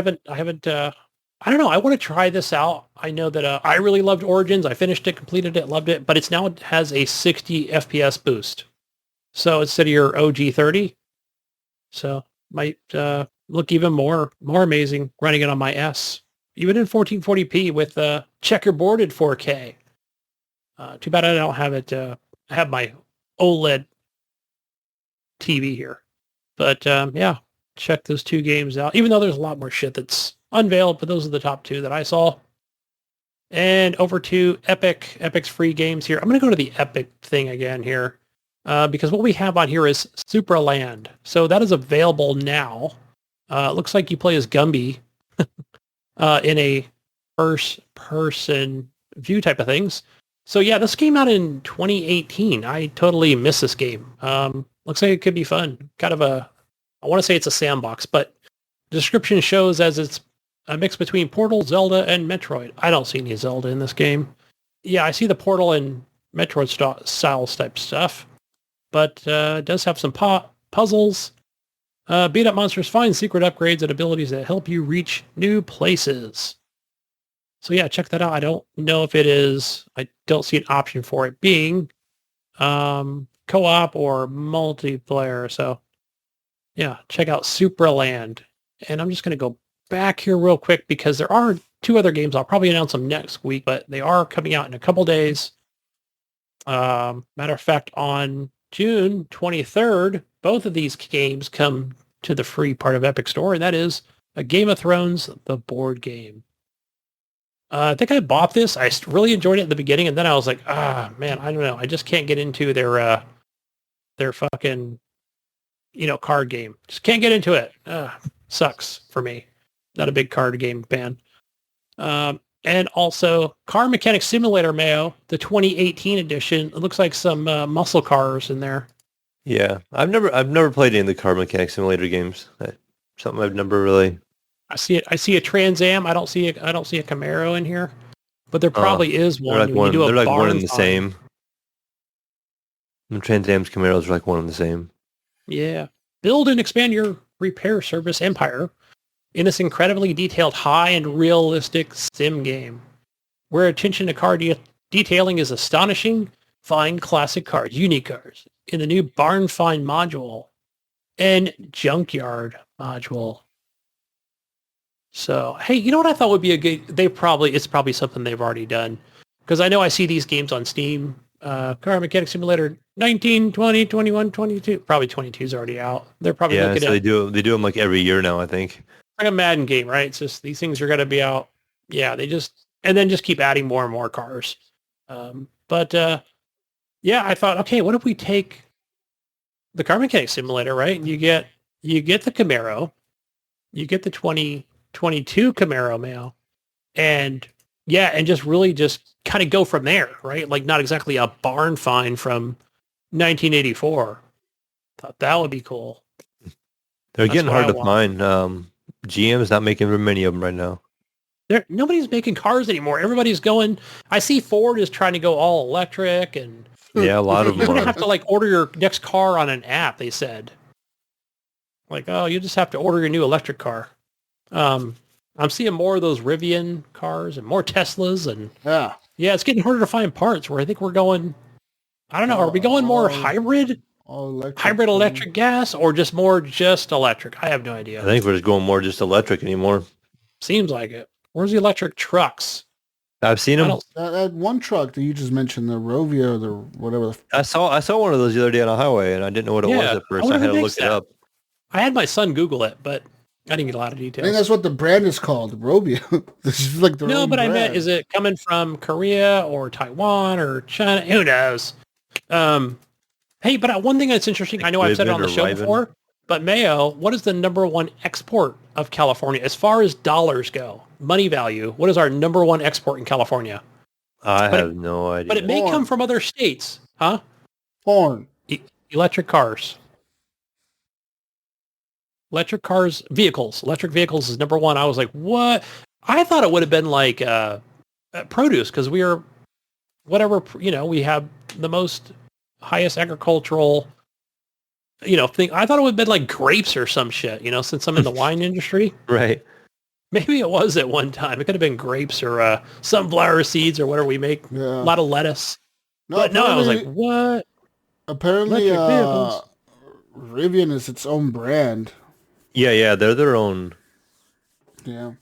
don't know. I want to try this out. I know that I really loved Origins. I finished it, completed it, loved it, but it has a 60 FPS boost. So instead of your OG 30, so might look even more amazing running it on my S, even in 1440p with checkerboarded 4K. Too bad I don't have it. I have my OLED TV here, but yeah, check those two games out. Even though there's a lot more shit that's unveiled, but those are the top two that I saw. And over to Epic. Epic's free games here. I'm going to go to the Epic thing again here, because what we have on here is Superland. So that is available now. It looks like you play as Gumby in a first-person view type of things. So yeah, this came out in 2018. I totally missed this game. Looks like it could be fun. Kind of I want to say it's a sandbox, but the description shows as it's a mix between Portal, Zelda, and Metroid. I don't see any Zelda in this game. Yeah, I see the Portal and Metroid style type stuff, but it does have some puzzles. Beat up monsters, find secret upgrades and abilities that help you reach new places. So yeah, check that out. I don't know if it is. I don't see an option for it being co-op or multiplayer. So yeah, check out Superland. And I'm just going to go back here real quick because there are two other games. I'll probably announce them next week, but they are coming out in a couple days. Matter of fact, on June 23rd, both of these games come to the free part of Epic Store, and that is a Game of Thrones, the board game. I think I bought this. I really enjoyed it at the beginning, and then I was like, man, I don't know. I just can't get into their fucking, card game. Just can't get into it. Sucks for me. Not a big card game fan. And also Car Mechanic Simulator, Mayo, the 2018 edition. It looks like some muscle cars in there. Yeah, I've never played any of the Car Mechanic Simulator games. Something I've never really. I see a Trans Am. I don't see a Camaro in here, but there probably is one. They're like one and the same. The Trans Am's Camaros are like one and the same. Yeah. Build and expand your repair service empire in this incredibly detailed, high and realistic sim game, where attention to car detailing is astonishing. Find classic cars, unique cars, in the new Barn Find module and Junkyard module. So, hey, you know what I thought would be a good... It's probably something they've already done. Because I know I see these games on Steam. Car Mechanic Simulator 19, 20, 21, 22. Probably 22 is already out. They're probably looking at... they do them like every year now, I think. Like a Madden game, right? It's just these things are going to be out. Yeah, and then just keep adding more and more cars. Yeah, I thought, okay, what if we take the Car Mechanic Simulator, right? And you get the Camaro, you get the 2022 Camaro, Mayo, and yeah, and just really just kind of go from there, right? Like not exactly a barn find from 1984. Thought that would be cool. They're getting hard to find. GM's not making very many of them right now. Nobody's making cars anymore. Everybody's going. I see Ford is trying to go all electric, and yeah, a lot of them. You're gonna have to like order your next car on an app. They said, like, oh, you just have to order your new electric car. I'm seeing more of those Rivian cars and more Teslas, and yeah, it's getting harder to find parts. Where I think we're going. I don't know. Are we going more hybrid? Hybrid electric gas or just electric? I have no idea. I think we're just going more just electric anymore. Seems like it. Where's the electric trucks? I've seen them. That one truck that you just mentioned, the Rovio, the whatever. I saw one of those the other day on a highway, and I didn't know what it was at first. I had to look it up. I had my son Google it, but I didn't get a lot of details. I think that's what the brand is called, Rovio. This is like the but brand. I meant, is it coming from Korea or Taiwan or China? Who knows? Hey, but one thing that's interesting, I know I've said it on the show before, but Mayo, what is the number one export of California as far as dollars go? Money value. What is our number one export in California? I have no idea. But it may come from other states, huh? Corn. Electric cars. electric vehicles is number one. I was like, what? I thought it would have been like produce because we are whatever, we have the most highest agricultural, thing. I thought it would have been like grapes or some shit, since I'm in the wine industry. Right. Maybe it was at one time. It could have been grapes or sunflower seeds or whatever we make. Yeah. A lot of lettuce. No, but no, I was like, what? Apparently, Rivian is its own brand. Yeah, they're their own. Yeah.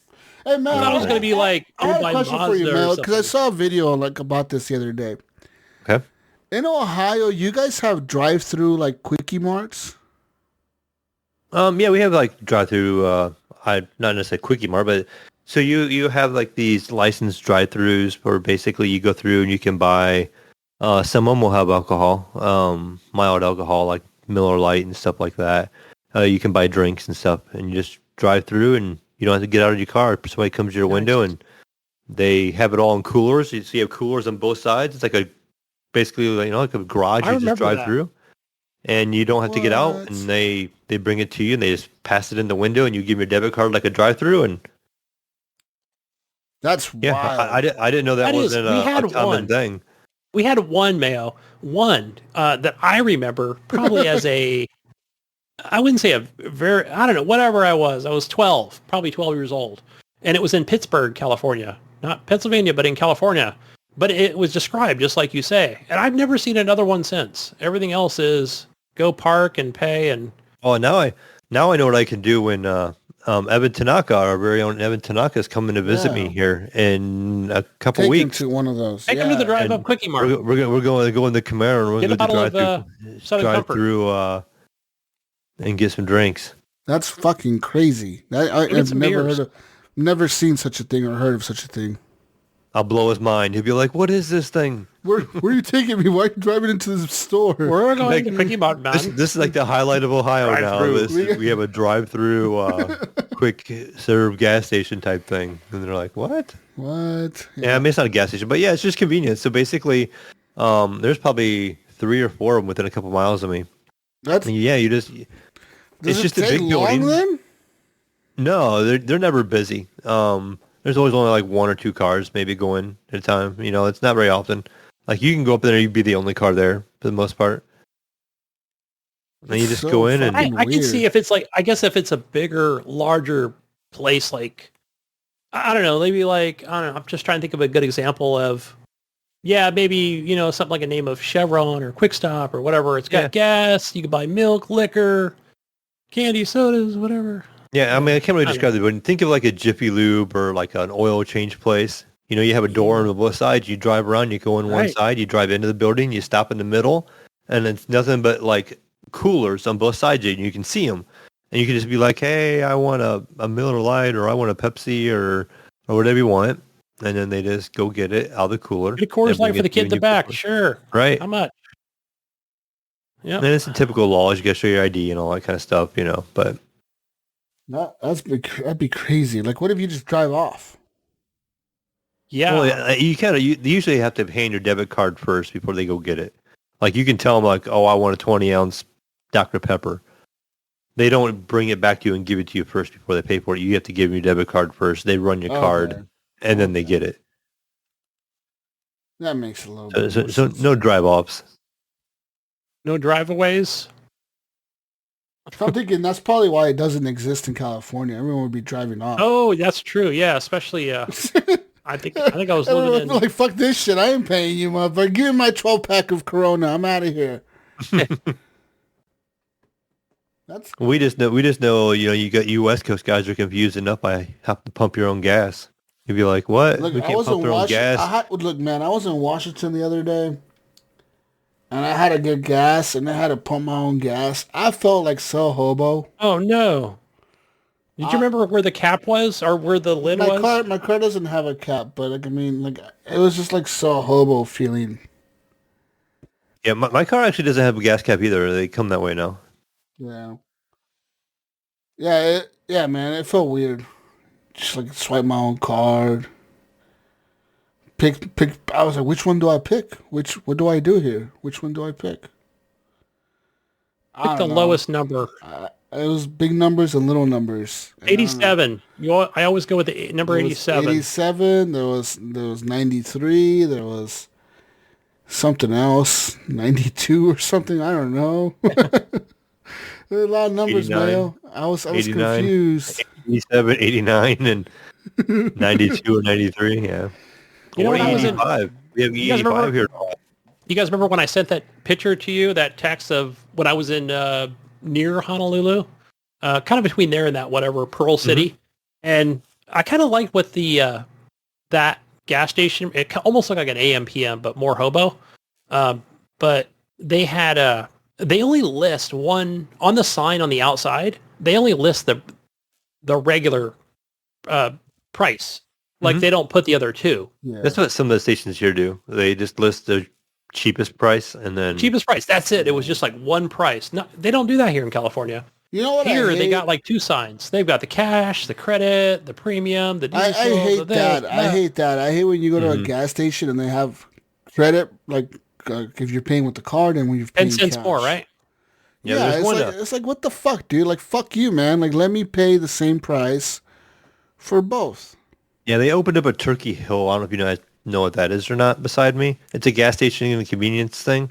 Hey, man. I thought it was going to be like I had a by question Mazda for you, Mel, because I something. saw a video about this the other day. Okay. In Ohio, you guys have drive-through like quickie marts? Yeah, we have like drive-through. Not necessarily quickie mart, but so you have like these licensed drive-throughs where basically you go through and you can buy. Some of them will have alcohol, mild alcohol like Miller Lite and stuff like that. You can buy drinks and stuff, and you just drive through, and you don't have to get out of your car. Somebody comes to your window, and they have it all in coolers. So you have coolers on both sides. It's like basically like a garage. You just drive through, and you don't have to get out. And they bring it to you, and they just pass it in the window, and you give them your debit card like a drive-through, and that's wild. I didn't know that wasn't a common thing. We had one, Mayo, that I remember probably as I wouldn't say I don't know, whatever I was 12, probably 12 years old. And it was in Pittsburgh, California, not Pennsylvania, but in California. But it was described just like you say. And I've never seen another one since. Everything else is go park and pay. And oh, now I know what I can do when Evan Tanaka, our very own Evan Tanaka, is coming to visit me here in a couple weeks. Take him to one of those. Take him to the drive-up quickie mart. We're going to go in the Camaro and we're going to drive through and get some drinks. That's fucking crazy. I've never seen such a thing or heard of such a thing. I'll blow his mind. He'll be like, "What is this thing? Where are you taking me? Why are you driving into the store? We're going to Quickie Mart, man." This is like the highlight of Ohio now. We have a drive-through, quick serve gas station type thing, and they're like, "What? What?" Yeah, I mean it's not a gas station, but yeah, it's just convenient. So basically, there's probably 3 or 4 of them within a couple miles of me. It's just a big building. Then? No, they're never busy. There's always only like 1 or 2 cars maybe going at a time. It's not very often. Like you can go up there and you'd be the only car there for the most part. And you just go in and I can see if it's like, I guess if it's a bigger, larger place, like, I don't know, maybe like, I don't know, I'm just trying to think of a good example of, maybe, something like a name of Chevron or Quick Stop or whatever. It's got gas, you can buy milk, liquor, candy, sodas, whatever. Yeah, I mean, I can't really describe it, but think of like a Jiffy Lube or like an oil change place. You have a door on both sides. You drive around, you go in one side, you drive into the building, you stop in the middle, and it's nothing but like coolers on both sides, and you can see them. And you can just be like, hey, I want a Miller Lite or I want a Pepsi or whatever you want. And then they just go get it out of the cooler. Get a Coors Light for the kid in the back, sure. Right. How much? Yeah. And it's the typical laws. You got to show your ID and all that kind of stuff, but... That'd be crazy. Like, what if you just drive off? Yeah. Well, you usually have to hand your debit card first before they go get it. Like, you can tell them, like, oh, I want a 20-ounce Dr. Pepper. They don't bring it back to you and give it to you first before they pay for it. You have to give them your debit card first. They run your card, and then they get it. That makes a little bit more so sense. No drive-offs. No drive-aways? I'm thinking that's probably why it doesn't exist in California. Everyone would be driving off. Oh, that's true. Yeah, especially I think I was living in like, fuck this shit. I ain't paying you, motherfucker. Give me my 12-pack of Corona. I'm out of here. We just know, you got you West Coast guys are confused enough by having to pump your own gas. You'd be like, what? Look, we can't pump our own gas. Look, man, I was in Washington the other day. And I had to get gas, and I had to pump my own gas. I felt like so hobo. Oh, no. Did you remember where the cap was or where the lid was? My car doesn't have a cap, but it was just like so hobo feeling. Yeah, my car actually doesn't have a gas cap either. They come that way now. Yeah. Yeah, man, it felt weird. Just like swipe my own card. Pick. I was like, which one do I pick? What do I do here? Which one do I pick? Pick the lowest number. It was big numbers and little numbers. 87. I always go with the number 87. 87. There was 93. There was something else, 92 or something. I don't know. There were a lot of numbers, Mayo. I was confused. 87, 89, and 92 or 93. Yeah. You know what? 85. We have 85 here. You guys remember when I sent that picture to you, that text of when I was in near Honolulu, kind of between there and that whatever Pearl City, and I kind of liked what the that gas station. It almost looked like an AM/PM, but more hobo. But they had they only list one on the sign on the outside. They only list the regular price. Like they don't put the other two. Yeah. That's what some of the stations here do. They just list the cheapest price and then cheapest price. That's it. It was just like one price. No, they don't do that here in California. You know what? Here they got like two signs. They've got the cash, the credit, the premium, the diesel. I hate that. I hate that. I hate when you go to a gas station and they have credit, like if you're paying with the card and when you're paying 10 cents cash. more, right? Yeah, it's like what the fuck, dude? Like fuck you, man. Like let me pay the same price for both. Yeah, they opened up a Turkey Hill. I don't know if you guys know what that is or not. Beside me, it's a gas station and a convenience thing.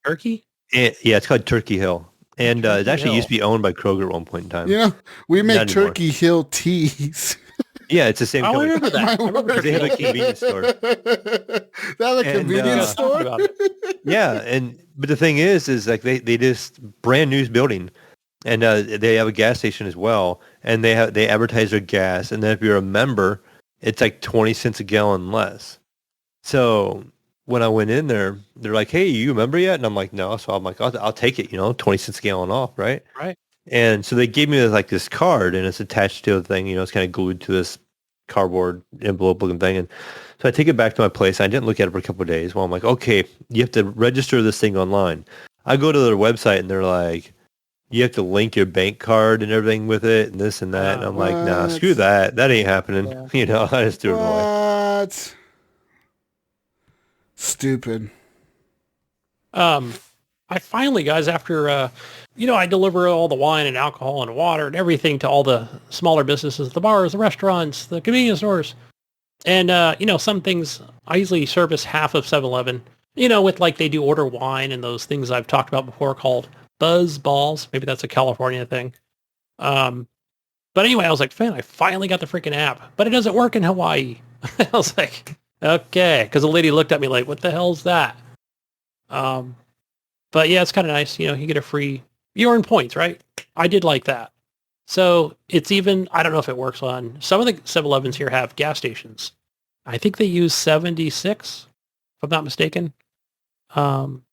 Turkey? Yeah, it's called Turkey Hill, and it actually used to be owned by Kroger at one point in time. You know, we make Not anymore. Turkey Hill teas. Yeah, it's the same I company. remember that. I remember They have a convenience store. That's a convenience store. Yeah, but the thing is like they just brand new building, and they have a gas station as well, and they advertise their gas, and then if you're a member, it's like 20 cents a gallon less. So when I went in there, they're like, "Hey, you a member yet?" And I'm like, "No." So I'm like, "I'll take it. 20 cents a gallon off, right?" Right. And so they gave me like this card, and it's attached to a thing. It's kind of glued to this cardboard envelope looking thing. And so I take it back to my place. I didn't look at it for a couple of days. Well, I'm like, okay, you have to register this thing online. I go to their website, and they're like, you have to link your bank card and everything with it, and this and that. And I'm like, nah, screw that. That ain't happening. Yeah. I just threw it away. What? Stupid. I finally, guys, after, I deliver all the wine and alcohol and water and everything to all the smaller businesses, the bars, the restaurants, the convenience stores. And, some things, I usually service half of 7-Eleven, with like they do order wine and those things I've talked about before called buzz balls. Maybe that's a California thing. But anyway, I was like, man, I finally got the freaking app, but it doesn't work in Hawaii. I was like, okay. Because the lady looked at me like, what the hell's that? But yeah, it's kind of nice. You get a free, you earn points, right? I did like that. So it's even, I don't know if it works on, some of the 7-Elevens here have gas stations. I think they use 76, if I'm not mistaken.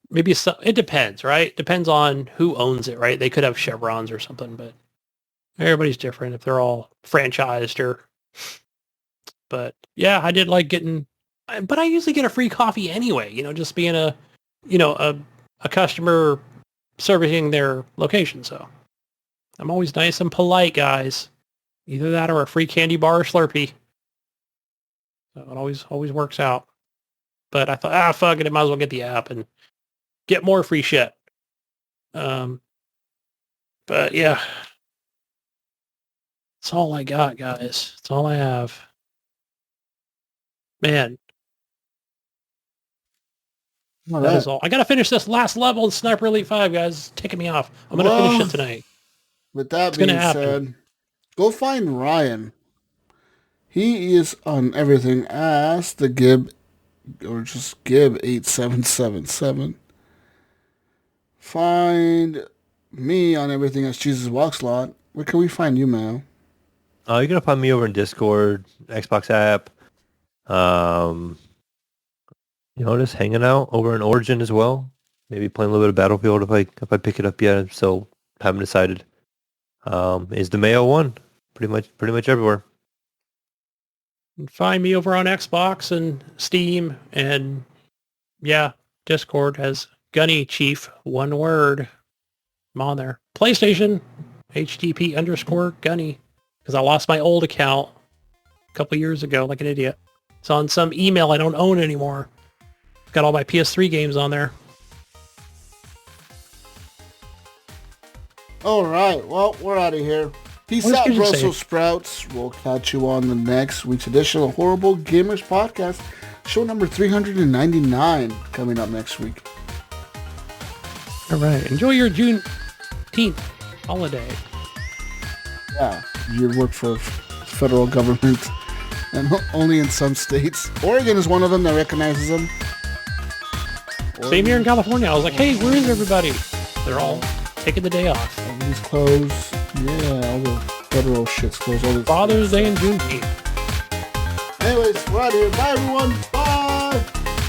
Maybe it depends, right? Depends on who owns it, right? They could have Chevrons or something, but everybody's different if they're all franchised but yeah, I did like but I usually get a free coffee anyway, just being a customer servicing their location. So I'm always nice and polite, guys. Either that or a free candy bar or Slurpee. So it always works out. But I thought, fuck it, I might as well get the app and get more free shit. But yeah. That's all I got, guys. That's all I have. Man. That is all. I got to finish this last level in Sniper Elite 5, guys. It's taking me off. I'm going to finish it tonight. With that being said, go find Ryan. He is on everything as the Gib, or just Gib 8777. Find me on everything as Jesus Walks Lot. Where can we find you, man? You're going to find me over in Discord, Xbox app. Just hanging out over in Origin as well. Maybe playing a little bit of Battlefield if I pick it up yet. So haven't decided. Is the Mayo one pretty much everywhere. Find me over on Xbox and Steam and Discord as Gunny Chief, one word. I'm on there. PlayStation, HGP _Gunny, because I lost my old account a couple years ago like an idiot. It's on some email I don't own anymore. Got all my PS3 games on there. All right. Well, we're out of here. Peace out, Brussels sprouts. We'll catch you on the next week's edition of Horrible Gamers Podcast. Show number 399 coming up next week. All right. Enjoy your Juneteenth holiday. Yeah. You work for federal government, and only in some states. Oregon is one of them that recognizes them. Same here in California. I was like, hey, where is everybody? They're all taking the day off. Everything's closed. Yeah, all the federal shit's closed. All Father's Day and Juneteenth. Anyways, we're out of here. Bye, everyone. Bye.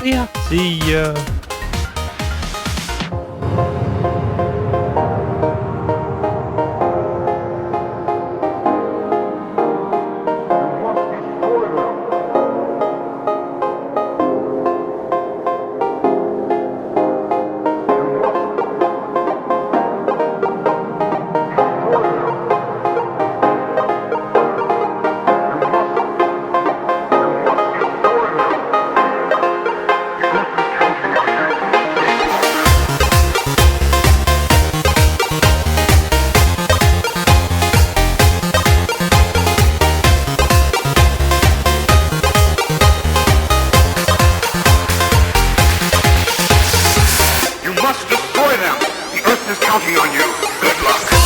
Yeah. See ya. Destroy them! The Earth is counting on you. Good luck.